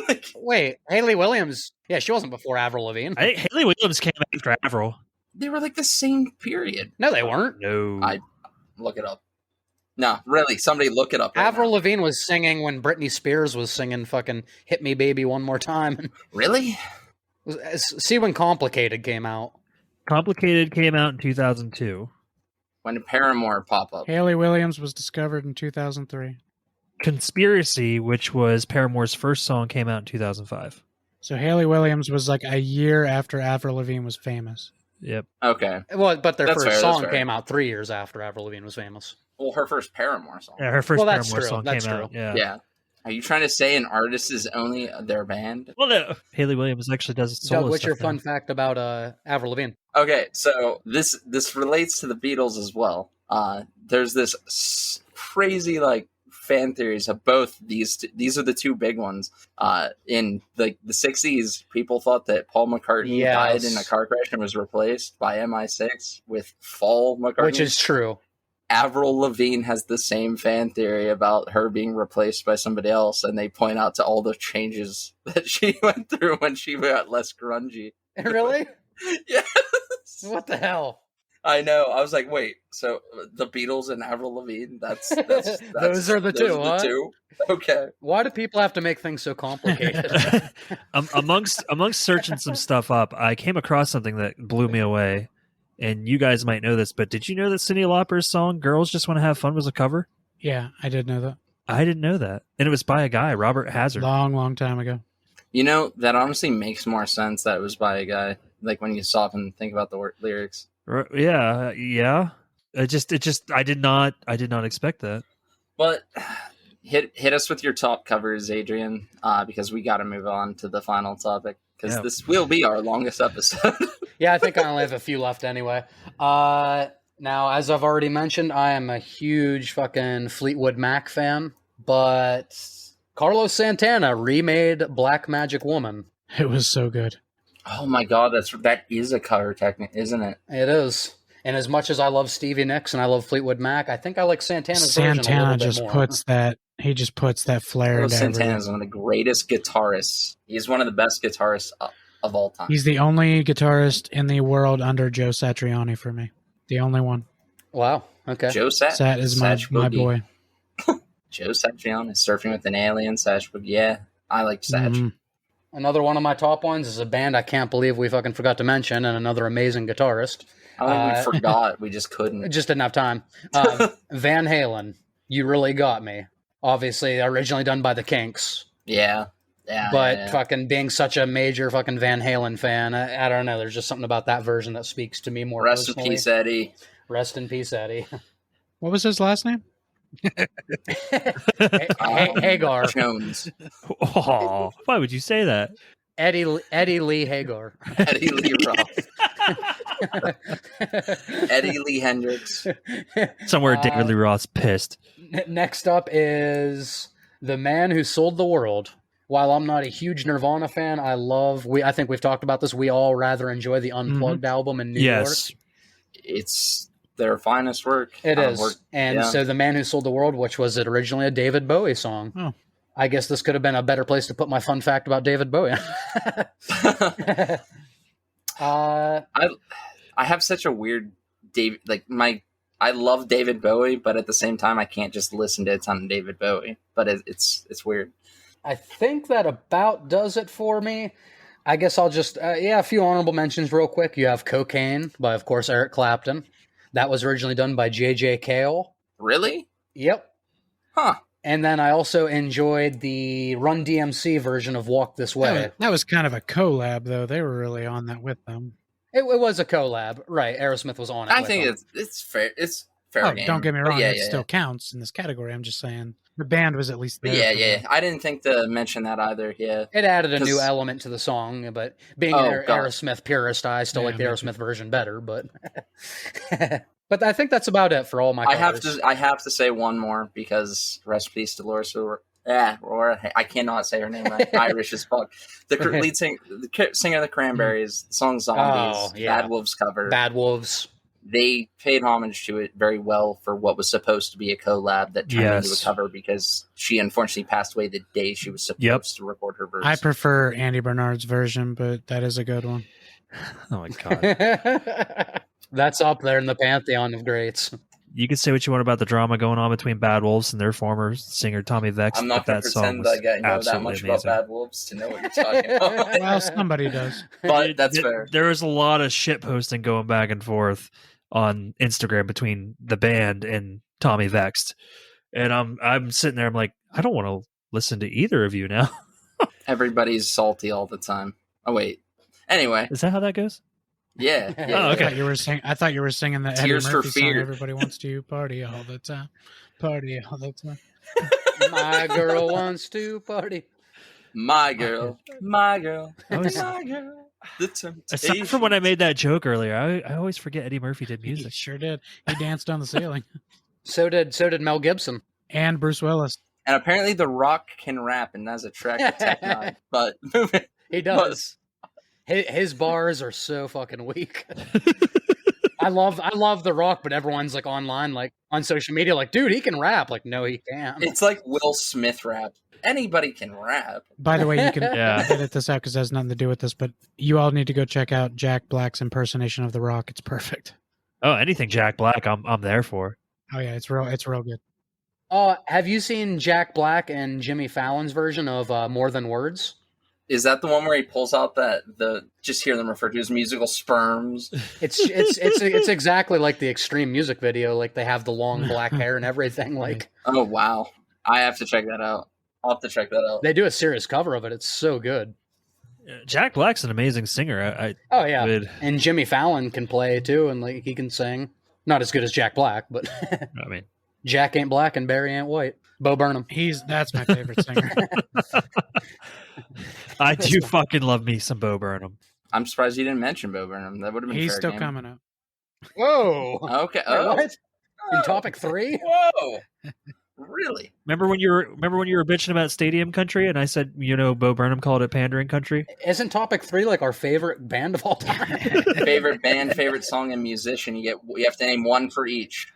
Like, Wait, Haley Williams. Yeah, she wasn't before Avril Lavigne. I think Haley Williams came after Avril. they were like the same period. No, they weren't. No. Look it up. No, really, somebody look it up. Right Avril now. Lavigne was singing when Britney Spears was singing fucking Hit Me Baby One More Time. Really? See when Complicated came out. Complicated came out in 2002. When did Paramore pop up? Haley Williams was discovered in 2003. Conspiracy, which was Paramore's first song, came out in 2005. So Haley Williams was like a year after Avril Lavigne was famous. Yep. Okay. Well, but their That's first fair, song that's fair. came out 3 years after Avril Lavigne was famous. Well, her first Paramore song. Yeah, her first Well, that's Paramore true. song That's came true. out. Yeah. Yeah. Are you trying to say an artist is only their band? Well, no. Haley Williams actually does solo Doug, what's your stuff now. fun fact about Avril Lavigne? Okay, so this relates to the Beatles as well. There's this crazy like fan theories of both these are the two big ones. In the 60s, people thought that Paul McCartney Yes. died in a car crash and was replaced by MI6 with Fall McCartney. Which is true. Avril Lavigne has the same fan theory about her being replaced by somebody else, and they point out to all the changes that she went through when she got less grungy. Really? Yes. What the hell? I know. I was like, wait, so the Beatles and Avril Lavigne, that's Those are the two, huh? Okay. Why do people have to make things so complicated? amongst searching some stuff up, I came across something that blew me away. And you guys might know this, but did you know that Cyndi Lauper's song "Girls Just Want to Have Fun" was a cover? Yeah, I did know that. I didn't know that, and it was by a guy, Robert Hazard. Long time ago. You know, that honestly makes more sense that it was by a guy, like when you stop and think about the lyrics. Yeah. It just I did not expect that. But hit us with your top covers, Adrian, because we got to move on to the final topic, because this will be our longest episode. Yeah, I think I only have a few left anyway. Now, as I've already mentioned, I am a huge fucking Fleetwood Mac fan, but Carlos Santana remade Black Magic Woman. It was so good. Oh my god, that is a cover technique, isn't it? It is. And as much as I love Stevie Nicks and I love Fleetwood Mac, I think I like Santana's version a little Santana bit just more. puts that flair Carlos into Santana everything. is one of the greatest guitarists. He's one of the best guitarists of all time. He's the only guitarist in the world under Joe Satriani for me. The only one. Wow. Okay. Joe Sat is my Boogie. boy. Joe Satriani, Surfing with an Alien, Satch Boogie. Yeah, I like Satch. Mhm. Another one of my top ones is a band I can't believe we fucking forgot to mention, and another amazing guitarist. I don't think we forgot. We just couldn't. Just didn't have time. Van Halen, You Really Got Me. Obviously, originally done by the Kinks. Yeah. But fucking being such a major fucking Van Halen fan, I don't know. There's just something about that version that speaks to me more Rest in personally. peace, Eddie. Rest in peace, Eddie. What was his last name? Hagar. Jones. Oh, why would you say that? Eddie Lee Hagar. Eddie Lee Roth. Eddie Lee Hendricks. Somewhere David Lee Roth's pissed. Next up is The Man Who Sold the World. While I'm not a huge Nirvana fan, I think we've talked about this. We all rather enjoy the Unplugged album in New York. It's their finest work. It is. So The Man Who Sold the World, which was originally a David Bowie song. Oh. I guess this could have been a better place to put my fun fact about David Bowie. I have such a weird I love David Bowie, but at the same time I can't just listen to a ton of David Bowie. But it's weird. I think that about does it for me. I guess I'll just a few honorable mentions real quick. You have Cocaine by, of course, Eric Clapton. That was originally done by J.J. Cale. Really? Yep. Huh. And then I also enjoyed the Run DMC version of Walk This Way. That was kind of a collab, though. They were really on that with them. It was a collab, right? Aerosmith was on it. I think it's fair. It's fair game. Don't get me wrong. It still counts in this category. I'm just saying the band was at least there. Yeah. I didn't think to mention that either. Yeah. It added a new element to the song, but being an Aerosmith purist, I still like the Aerosmith version better. But but I think that's about it for all my covers. I have to say one more because rest in peace Dolores or I cannot say her name right. Irish as fuck. The lead singer of the Cranberries, the song Zombies, Bad Wolves cover. Bad Wolves. They paid homage to it very well for what was supposed to be a collab that turned into a cover because she unfortunately passed away the day she was supposed to record her verse. I prefer Andy Bernard's version, but that is a good one. Oh my God. That's up there in the pantheon of greats. You can say what you want about the drama going on between Bad Wolves and their former singer Tommy Vex. I'm not going to pretend like I know that much about Bad Wolves to know what you're talking about. Well, somebody does. But that's fair. There was a lot of shit posting going back and forth on Instagram between the band and Tommy Vext. And I'm sitting there, I'm like, I don't want to listen to either of you now. Everybody's salty all the time. Oh, wait. Anyway. Is that how that goes? Yeah. Oh, okay. I thought you were singing the Eddie Tears Murphy for Fear. song. Everybody wants to party all the time. Party all the time. My girl wants to party. My girl. My girl. My girl. Aside from when I made that joke earlier, I always forget Eddie Murphy did music. He sure did. He danced on the ceiling. So did Mel Gibson. And Bruce Willis. And apparently The Rock can rap and has a track with Tech Nine. But he does. His bars are so fucking weak. I love The Rock, but everyone's like online, like on social media, like, dude, he can rap. Like, no, he can't. It's like Will Smith rap. Anybody can rap. By the way, you can edit this out because it has nothing to do with this, but you all need to go check out Jack Black's impersonation of The Rock. It's perfect. Oh, anything Jack Black, I'm there for. Oh yeah, it's real good. Have you seen Jack Black and Jimmy Fallon's version of More Than Words? Is that the one where he pulls out just hear them refer to as musical sperms? It's exactly like the Extreme music video. Like they have the long black hair and everything. Like, oh wow, I have to check that out. I'll have to check that out. They do a serious cover of it. It's so good. Jack Black's an amazing singer. Oh yeah, and Jimmy Fallon can play too, and like he can sing. Not as good as Jack Black, but I mean, Jack ain't black and Barry ain't white. Bo Burnham. That's my favorite singer. I do fucking love me some Bo Burnham. I'm surprised you didn't mention Bo Burnham. That would have been He's fair still game. coming up. Whoa. Okay. Wait, what? In topic 3? Whoa. Really? Remember when you were bitching about Stadium Country, and I said, Bo Burnham called it pandering country? Isn't topic 3 like our favorite band of all time? Favorite band, favorite song, and musician. You have to name one for each.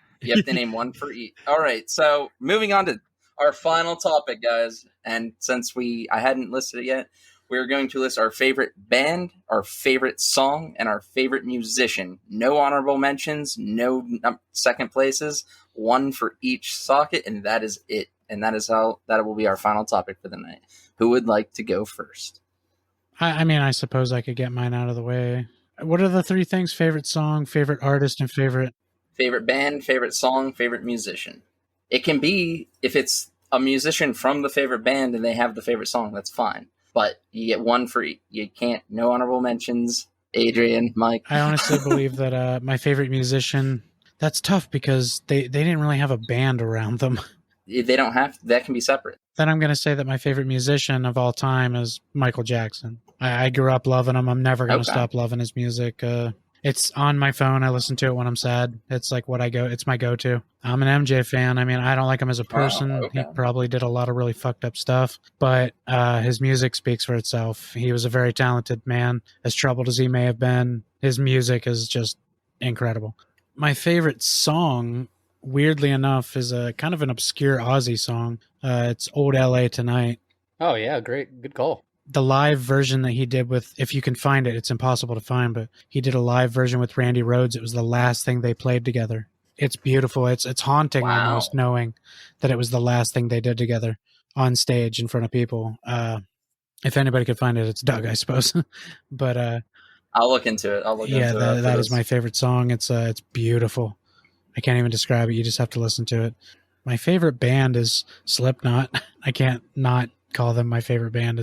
All right. So moving on to our final topic, guys. And since I hadn't listed it yet, we're going to list our favorite band, our favorite song, and our favorite musician. No honorable mentions, no second places, one for each socket, and that is it. And that will be our final topic for the night. Who would like to go first? I mean, I suppose I could get mine out of the way. What are the 3 things? Favorite song, favorite artist, and favorite band, favorite song, favorite musician. It can be, if it's a musician from the favorite band and they have the favorite song, that's fine. But you get one for each. You can't, no honorable mentions. Adrian, Mike. I honestly believe that my favorite musician, That's tough because they didn't really have a band around them. They don't have that can be separate. Then I'm going to say that my favorite musician of all time is Michael Jackson. I grew up loving him. I'm never going to stop loving his music. It's on my phone. I listen to it when I'm sad. It's like it's my go-to. I'm an MJ fan. I mean, I don't like him as a person. He probably did a lot of really fucked up stuff, but his music speaks for itself. He was a very talented man. As troubled as he may have been, his music is just incredible. My favorite song, weirdly enough, is a kind of an obscure Ozzy song. It's Old LA Tonight. Oh, yeah, great. Good call. The live version that he did with, if you can find it, it's impossible to find, but he did a live version with Randy Rhoads. It was the last thing they played together. It's beautiful. It's haunting almost, knowing that it was the last thing they did together on stage in front of people. If anybody could find it, it's Doug, I suppose. But I'll look into it. That is my favorite song. It's beautiful. I can't even describe it. You just have to listen to it. My favorite band is Slipknot. I can't not call them my favorite band.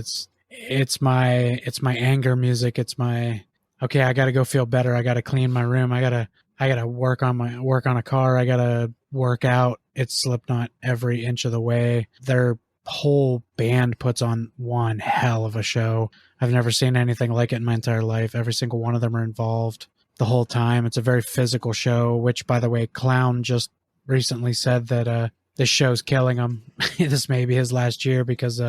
It's my anger music. It's my, okay, I got to go feel better. I got to clean my room. I got to work on a car. I got to work out. It's Slipknot every inch of the way. Their whole band puts on one hell of a show. I've never seen anything like it in my entire life. Every single one of them are involved the whole time. It's a very physical show, which, by the way, Clown just recently said that this show's killing him. This may be his last year because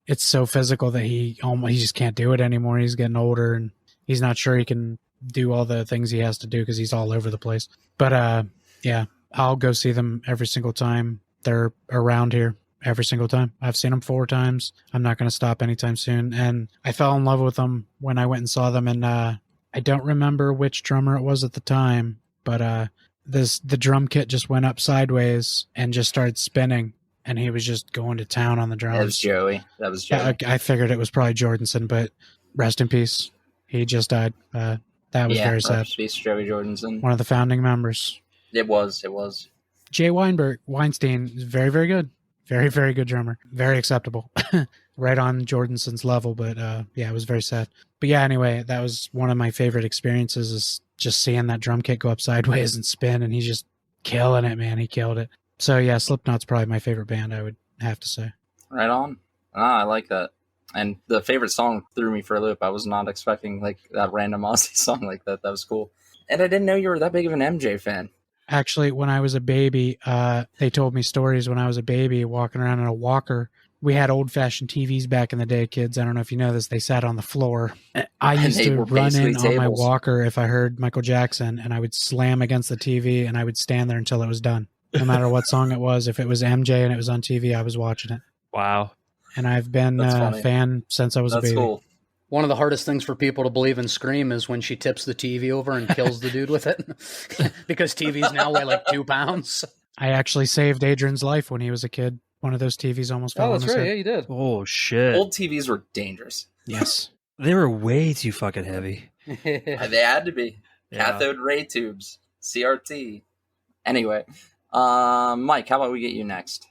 it's so physical that he just can't do it anymore. He's getting older and he's not sure he can do all the things he has to do because he's all over the place. But yeah, I'll go see them every single time they're around here. Every single time. I've seen them 4 times. I'm not going to stop anytime soon. And I fell in love with them when I went and saw them. And I don't remember which drummer it was at the time, but the drum kit just went up sideways and just started spinning. And he was just going to town on the drums. That was Joey. I figured it was probably Jordanson, but rest in peace. He just died. That was very sad. Rest in peace, Joey Jordanson. One of the founding members. It was. Jay Weinstein is very, very good. Very, very good drummer. Very acceptable. Right on Jordanson's level, but yeah, it was very sad. But yeah, anyway, that was one of my favorite experiences, is just seeing that drum kit go up sideways and spin, and he's just killing it, man. He killed it. So yeah, Slipknot's probably my favorite band, I would have to say. Right on. I like that. And the favorite song threw me for a loop. I was not expecting like that random Ozzy song like that. That was cool. And I didn't know you were that big of an MJ fan. Actually, when I was a baby, they told me stories when I was a baby walking around in a walker. We had old-fashioned TVs back in the day, kids. I don't know if you know this. They sat on the floor. I used to run in on my walker if I heard Michael Jackson, and I would slam against the TV, and I would stand there until it was done. No matter what song it was. If it was MJ and it was on TV, I was watching it. Wow. And I've been a fan since I was a baby. Cool. One of the hardest things for people to believe in Scream is when she tips the TV over and kills the dude with it. Because TVs now weigh like 2 pounds. I actually saved Adrian's life when he was a kid. One of those TVs almost fell on his head. Yeah, you did. Oh, shit. Old TVs were dangerous. Yes. They were way too fucking heavy. They had to be. Yeah. Cathode ray tubes. CRT. Anyway, Mike, how about we get you next?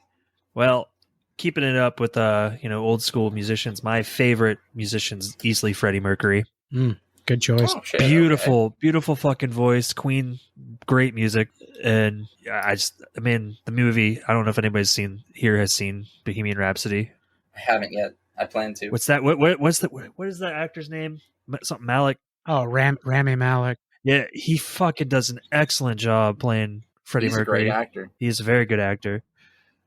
Well, keeping it up with old school musicians, my favorite musician's easily Freddie Mercury. Good choice. Oh, shit, beautiful fucking voice. Queen, great music. And the movie, I don't know if anybody's has seen Bohemian Rhapsody. I haven't yet. I plan to. What's that? What is that actor's name? Something Malik. Oh, Rami Malek. Yeah, he fucking does an excellent job playing Freddie Mercury. He's a great actor. He's a very good actor.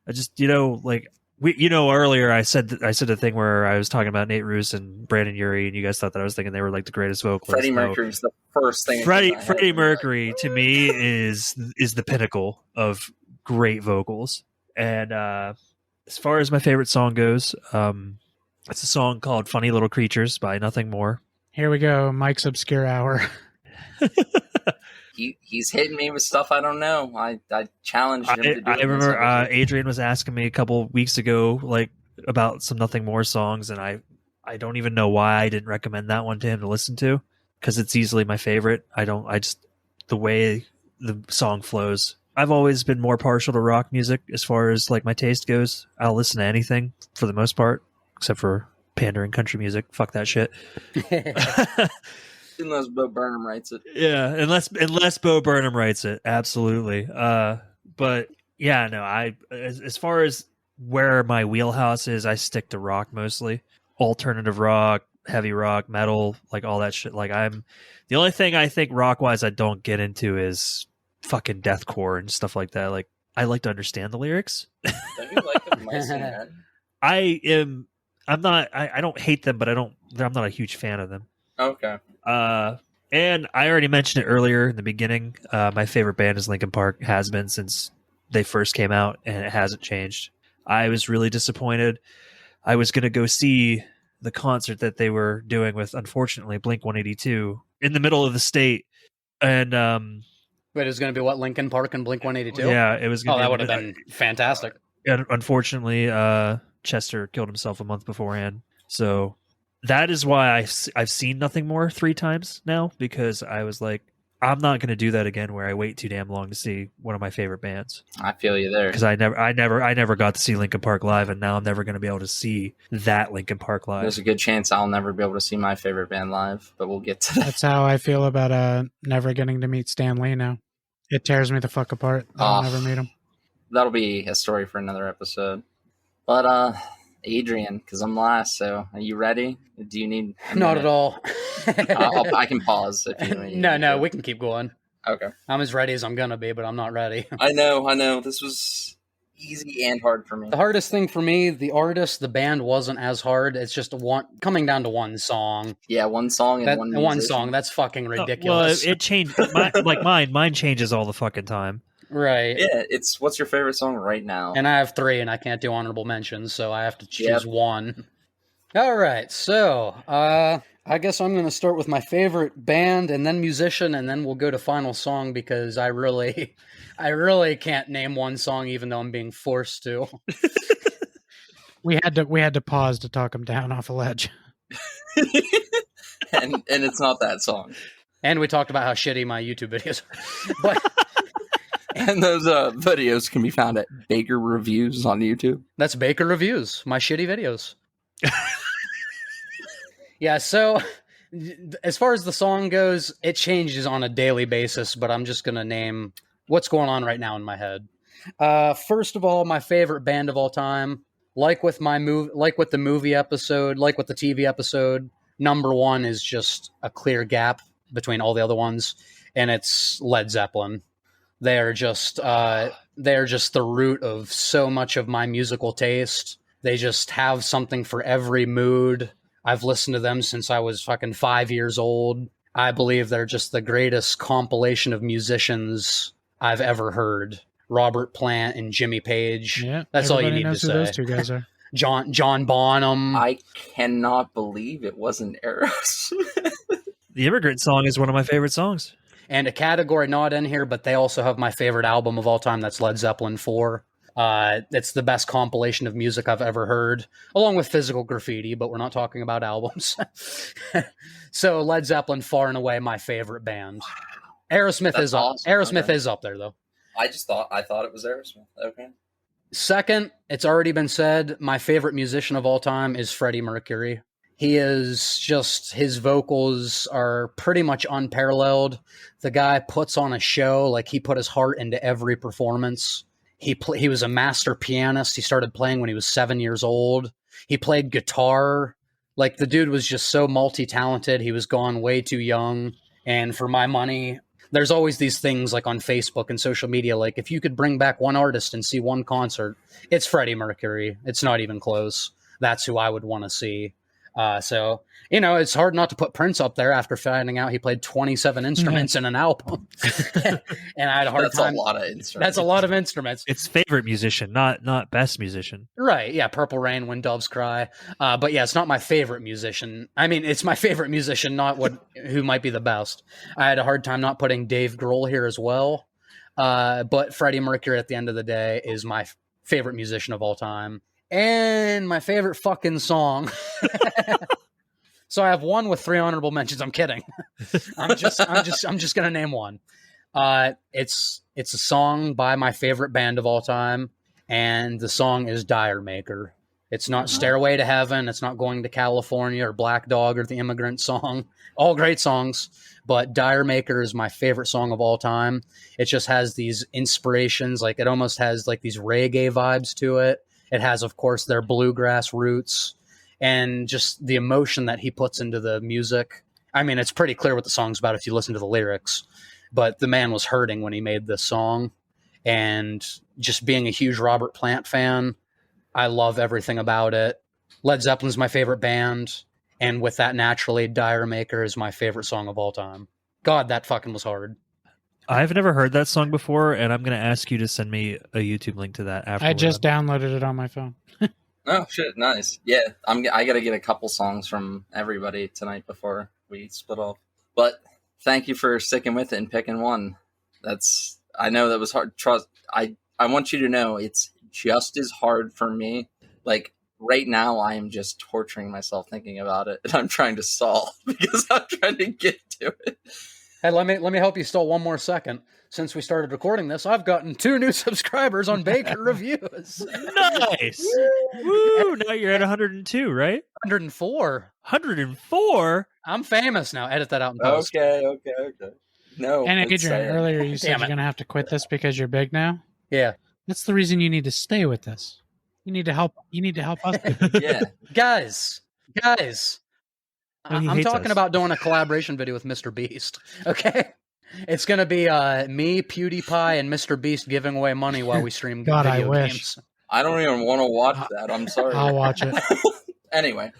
I just, earlier I said the thing where I was talking about Nate Roos and Brandon Urie, and you guys thought that I was thinking they were like the greatest vocalists. Freddie Mercury's the first thing. Freddie Mercury to me is the pinnacle of great vocals. And as far as my favorite song goes, it's a song called "Funny Little Creatures" by Nothing More. Here we go, Mike's obscure hour. He's hitting me with stuff I don't know. I challenged him to do it. I remember Adrian was asking me a couple weeks ago, about some Nothing More songs, and I don't even know why I didn't recommend that one to him to listen to, because it's easily my favorite. The way the song flows. I've always been more partial to rock music as far as my taste goes. I'll listen to anything for the most part, except for pandering country music. Fuck that shit. Unless Bo Burnham writes it. Yeah, unless Bo Burnham writes it, absolutely. But yeah, no, as far as where my wheelhouse is, I stick to rock mostly, alternative rock, heavy rock, metal, like all that shit. Like the only thing I think rock wise I don't get into is fucking deathcore and stuff like that. Like I like to understand the lyrics. Don't you like the Mice and Men? I don't hate them, but I'm not a huge fan of them. Okay. And I already mentioned it earlier in the beginning. My favorite band is Linkin Park, has been since they first came out, and it hasn't changed. I was really disappointed. I was going to go see the concert that they were doing with, unfortunately, Blink-182 in the middle of the state. And But it was going to be what, Linkin Park and Blink-182? yeah, it was. Oh, that would have been fantastic. And unfortunately, Chester killed himself a month beforehand. So that is why I've seen Nothing More 3 times now, because I was like, I'm not going to do that again where I wait too damn long to see one of my favorite bands. I feel you there. Because I never got to see Linkin Park live, and now I'm never going to be able to see that Linkin Park live. There's a good chance I'll never be able to see my favorite band live, but we'll get to that. That's how I feel about never getting to meet Stan Lee now. It tears me the fuck apart. I'll never meet him. That'll be a story for another episode. But Adrian, because I'm last, so are you ready? Do you need? Not at all. I can pause if you need. No, we can keep going. Okay. I'm as ready as I'm gonna be, but I'm not ready. I know. This was easy and hard for me. The hardest thing for me, the artist, the band wasn't as hard. It's just coming down to one song. Yeah, one song and one musician. song. That's fucking ridiculous. Well, it changed. Mine changes all the fucking time. Right. Yeah, what's your favorite song right now? And I have 3, and I can't do honorable mentions, so I have to choose one. All right, so I guess I'm going to start with my favorite band, and then musician, and then we'll go to final song, because I really can't name one song, even though I'm being forced to. We had to pause to talk him down off a ledge. and it's not that song. And we talked about how shitty my YouTube videos are. But and those videos can be found at Baker Reviews on YouTube. That's Baker Reviews, my shitty videos. Yeah, so as far as the song goes, it changes on a daily basis, but I'm just going to name what's going on right now in my head. First of all, my favorite band of all time, like with the movie episode, like with the TV episode, number 1 is just a clear gap between all the other ones, and it's Led Zeppelin. They're just the root of so much of my musical taste. They just have something for every mood. I've listened to them since I was fucking 5 years old. I believe they're just the greatest compilation of musicians I've ever heard. Robert Plant and Jimmy Page. Yeah, that's all you need to knows who say. Those 2 guys are. John Bonham. I cannot believe it wasn't Aerosmith. The Immigrant Song is one of my favorite songs. And a category not in here, but they also have my favorite album of all time. That's Led Zeppelin 4. It's the best compilation of music I've ever heard, along with Physical Graffiti, but we're not talking about albums. So Led Zeppelin, far and away my favorite band. Aerosmith is awesome. Aerosmith is up there, though. I thought it was Aerosmith. Okay. Second, it's already been said, my favorite musician of all time is Freddie Mercury. He is just, his vocals are pretty much unparalleled. The guy puts on a show, like he put his heart into every performance. He was a master pianist. He started playing when he was 7 years old. He played guitar. Like, the dude was just so multi-talented. He was gone way too young. And for my money, there's always these things like on Facebook and social media, like if you could bring back one artist and see one concert, it's Freddie Mercury. It's not even close. That's who I would want to see. So, it's hard not to put Prince up there after finding out he played 27 instruments in an album. And I had a hard time. That's a lot of instruments. That's a lot of instruments. It's favorite musician, not best musician. Right. Yeah. Purple Rain, When Doves Cry. But yeah, it's not my favorite musician. I mean, it's my favorite musician, not who might be the best. I had a hard time not putting Dave Grohl here as well. But Freddie Mercury at the end of the day is my favorite musician of all time. And my favorite fucking song. So I have one with 3 honorable mentions. I'm kidding. I'm just gonna name one. It's a song by my favorite band of all time, and the song is Dire Maker. It's not Stairway to Heaven. It's not Going to California or Black Dog or The Immigrant Song. All great songs, but Dire Maker is my favorite song of all time. It just has these inspirations. Like, it almost has like these reggae vibes to it. It has, of course, their bluegrass roots and just the emotion that he puts into the music. I mean, it's pretty clear what the song's about if you listen to the lyrics, but the man was hurting when he made this song. And just being a huge Robert Plant fan, I love everything about it. Led Zeppelin's my favorite band, and with that, naturally, Dire Maker is my favorite song of all time. God, that fucking was hard. I've never heard that song before, and I'm going to ask you to send me a YouTube link to that after. I just downloaded it on my phone. Oh shit, nice. Yeah, I gotta get a couple songs from everybody tonight before we split off. But thank you for sticking with it and picking one. I know that was hard. Trust, I want you to know it's just as hard for me. Like right now, I am just torturing myself thinking about it, and I'm trying to solve because I'm trying to get to it. Hey, let me help you stall one more second. Since we started recording this, I've gotten 2 new subscribers on Baker Reviews. Nice. Woo! Now you're at 102, right? 104. 104? I'm famous now. Edit that out in post. Okay. No. And it's Adrian, sad. earlier you said Damn you're it. going to have to quit this because you're big now. Yeah. That's the reason you need to stay with us. You need to help. You need to help us. Yeah. Guys. Oh, he I'm hates talking us. about doing a collaboration video with Mr. Beast. Okay? It's going to be me, PewDiePie, and Mr. Beast giving away money while we stream God, I video wish. games. I don't even want to watch that. I'm sorry. I'll watch it. Anyway.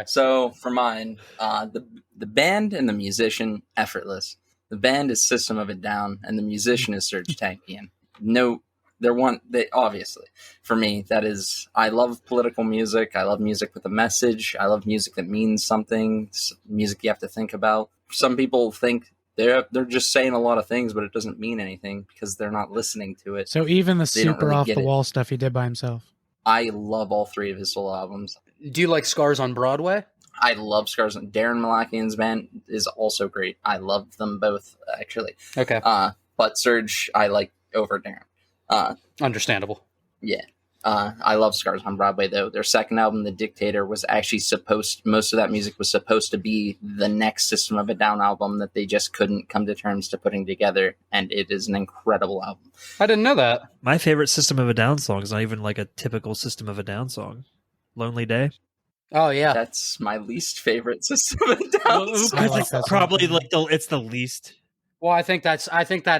So for mine, the band and the musician, effortless. The band is System of a Down, and the musician is Serj Tankian. No, they obviously for me that is. I love political music. I love music with a message. I love music that means something. Music you have to think about. Some people think they're just saying a lot of things, but it doesn't mean anything because they're not listening to it. So even the They don't super really off get the it. wall stuff he did by himself. I love all 3 of his solo albums. Do you like Scars on Broadway? I love Scars. Darren Malakian's band is also great. I love them both, actually. Okay. But Serj, I like over Darren. Understandable. Yeah. I love Scars on Broadway, though. Their second album, The Dictator, was actually most of that music was supposed to be the next System of a Down album that they just couldn't come to terms to putting together. And it is an incredible album. I didn't know that. My favorite System of a Down song is not even like a typical System of a Down song. Lonely Day. Oh, yeah. That's my least favorite System of a Down Well, song. I it's like that song. probably like it's the least. Well, I think that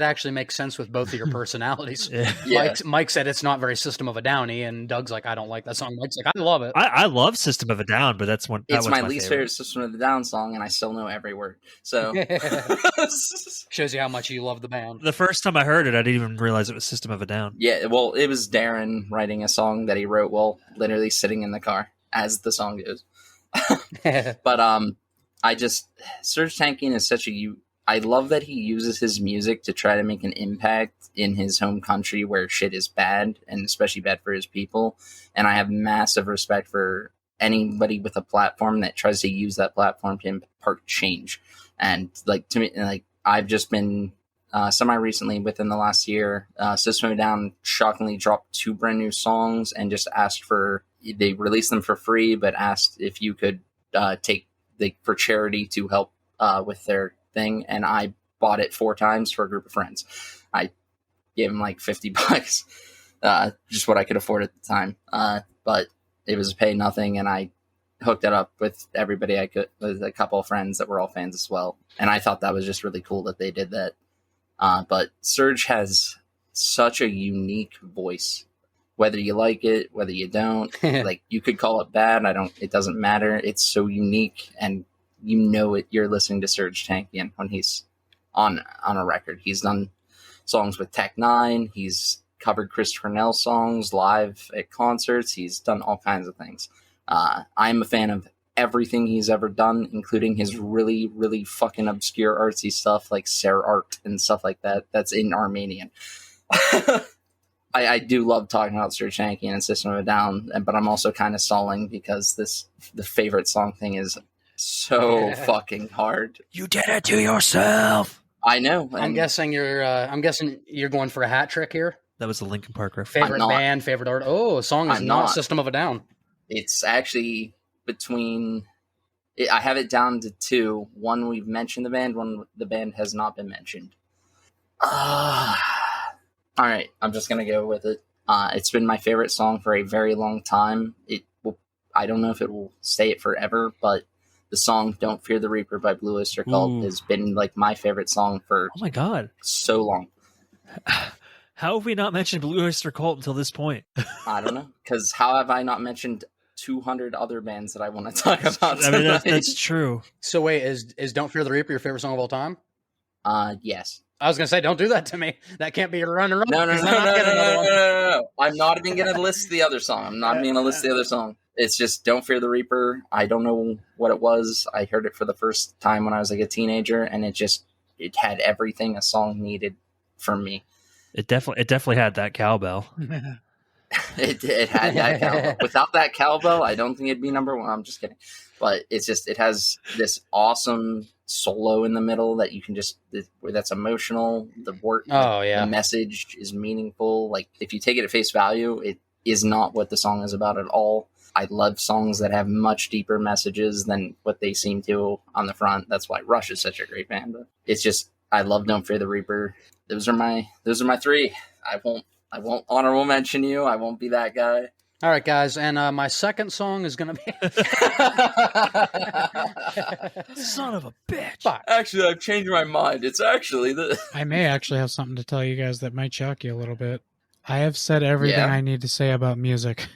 actually makes sense with both of your personalities. Yeah. Yeah. Mike said it's not very System of a Downy, and Doug's like, I don't like that song. Mike's like, I love it. I love System of a Down, but that's one. It's my least favorite System of a Down song, and I still know every word. So Shows you how much you love the band. The first time I heard it, I didn't even realize it was System of a Down. yeah, well, it was Darren writing a song that he wrote while literally sitting in the car as the song goes. But Serj Tankian is such I love that he uses his music to try to make an impact in his home country where shit is bad, and especially bad for his people. And I have massive respect for anybody with a platform that tries to use that platform to impart change. And like to me, like I've just been semi-recently within the last year, System of a Down shockingly dropped 2 brand new songs and just they released them for free, but asked if you could take for charity to help with their thing. And I bought it 4 times for a group of friends. I gave them like $50, just what I could afford at the time. But it was pay nothing, and I hooked it up with everybody I could, with a couple of friends that were all fans as well. And I thought that was just really cool that they did that. But Serj has such a unique voice, whether you like it, whether you don't. Like, you could call it bad. It doesn't matter. It's so unique, and you know it. You're listening to Serj Tankian when he's on a record. He's done songs with Tech Nine. He's covered Chris Cornell songs live at concerts. He's done all kinds of things. I'm a fan of everything he's ever done, including his really, really fucking obscure artsy stuff like Ser Art and stuff like that. That's in Armenian. I do love talking about Serj Tankian and System of a Down, but I'm also kind of stalling because the favorite song thing is so fucking hard. You did it to yourself. I know. I'm guessing you're going for a hat trick here. That was the Linkin Park reference. Favorite not. band, favorite art. Oh, a song is I'm not not. System of a Down. It's actually between. I have it down to two. One, we've mentioned the band. One, the band has not been mentioned. All right, I'm just gonna go with it. It's been my favorite song for a very long time. I don't know if it will stay it forever, but the song "Don't Fear the Reaper" by Blue Oyster Cult has been like my favorite song for Oh my god, so long. How have we not mentioned Blue Oyster Cult until this point? I don't know, because how have I not mentioned 200 other bands that I want to talk about? I mean, that's true. So wait, is "Don't Fear the Reaper" your favorite song of all time? Yes. I was gonna say, don't do that to me. That can't be a run. No. I'm not even gonna list the other song. I'm not even gonna list the other song. It's just "Don't Fear the Reaper." I don't know what it was. I heard it for the first time when I was like a teenager, and it had everything a song needed from me. It definitely had that cowbell. It had that cowbell. Without that cowbell, I don't think it'd be number one. I'm just kidding. But it has this awesome solo in the middle that you can that's emotional. The message is meaningful. Like, if you take it at face value, it is not what the song is about at all. I love songs that have much deeper messages than what they seem to on the front. That's why Rush is such a great band. But it's just, I love "Don't Fear the Reaper." Those are my three. I won't honorable mention you. I won't be that guy. All right, guys, and my second song is going to be... Son of a bitch. Fuck. Actually, I've changed my mind. It's actually I may actually have something to tell you guys that might shock you a little bit. I have said everything I need to say about music.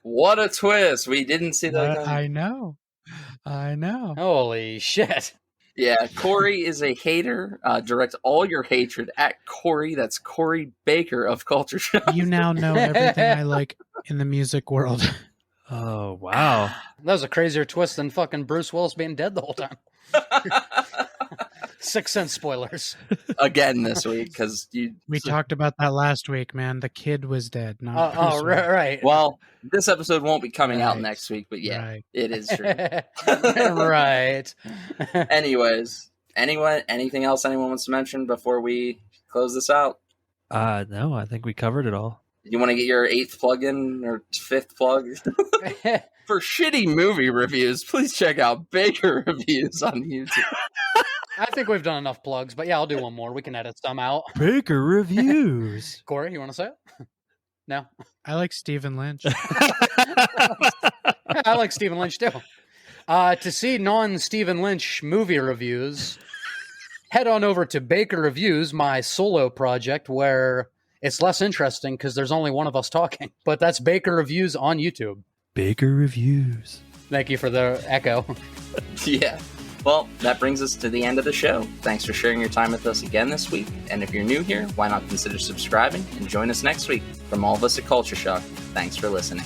What a twist. We didn't see that coming. I know. Holy shit. Yeah, Corey is a hater. Direct all your hatred at Corey. That's Corey Baker of Culture Shock. You now know everything I like in the music world. Oh, wow. That was a crazier twist than fucking Bruce Willis being dead the whole time. Sixth Sense spoilers. Again this week, because we talked about that last week, man. The kid was dead. Right. Well, this episode won't be coming out next week, but it is true. Right. Anyways, anything else anyone wants to mention before we close this out? No, I think we covered it all. You want to get your 8th plug-in or 5th plug? For shitty movie reviews, please check out Baker Reviews on YouTube. I think we've done enough plugs, but yeah, I'll do one more. We can edit some out. Baker Reviews. Corey, you want to say it? No? I like Stephen Lynch. I like Stephen Lynch too. To see non-Stephen Lynch movie reviews, head on over to Baker Reviews, my solo project, where it's less interesting because there's only one of us talking. But that's Baker Reviews on YouTube. Baker Reviews. Thank you for the echo. Yeah. Well, that brings us to the end of the show. Thanks for sharing your time with us again this week. And if you're new here, why not consider subscribing and join us next week. From all of us at Culture Shock, thanks for listening.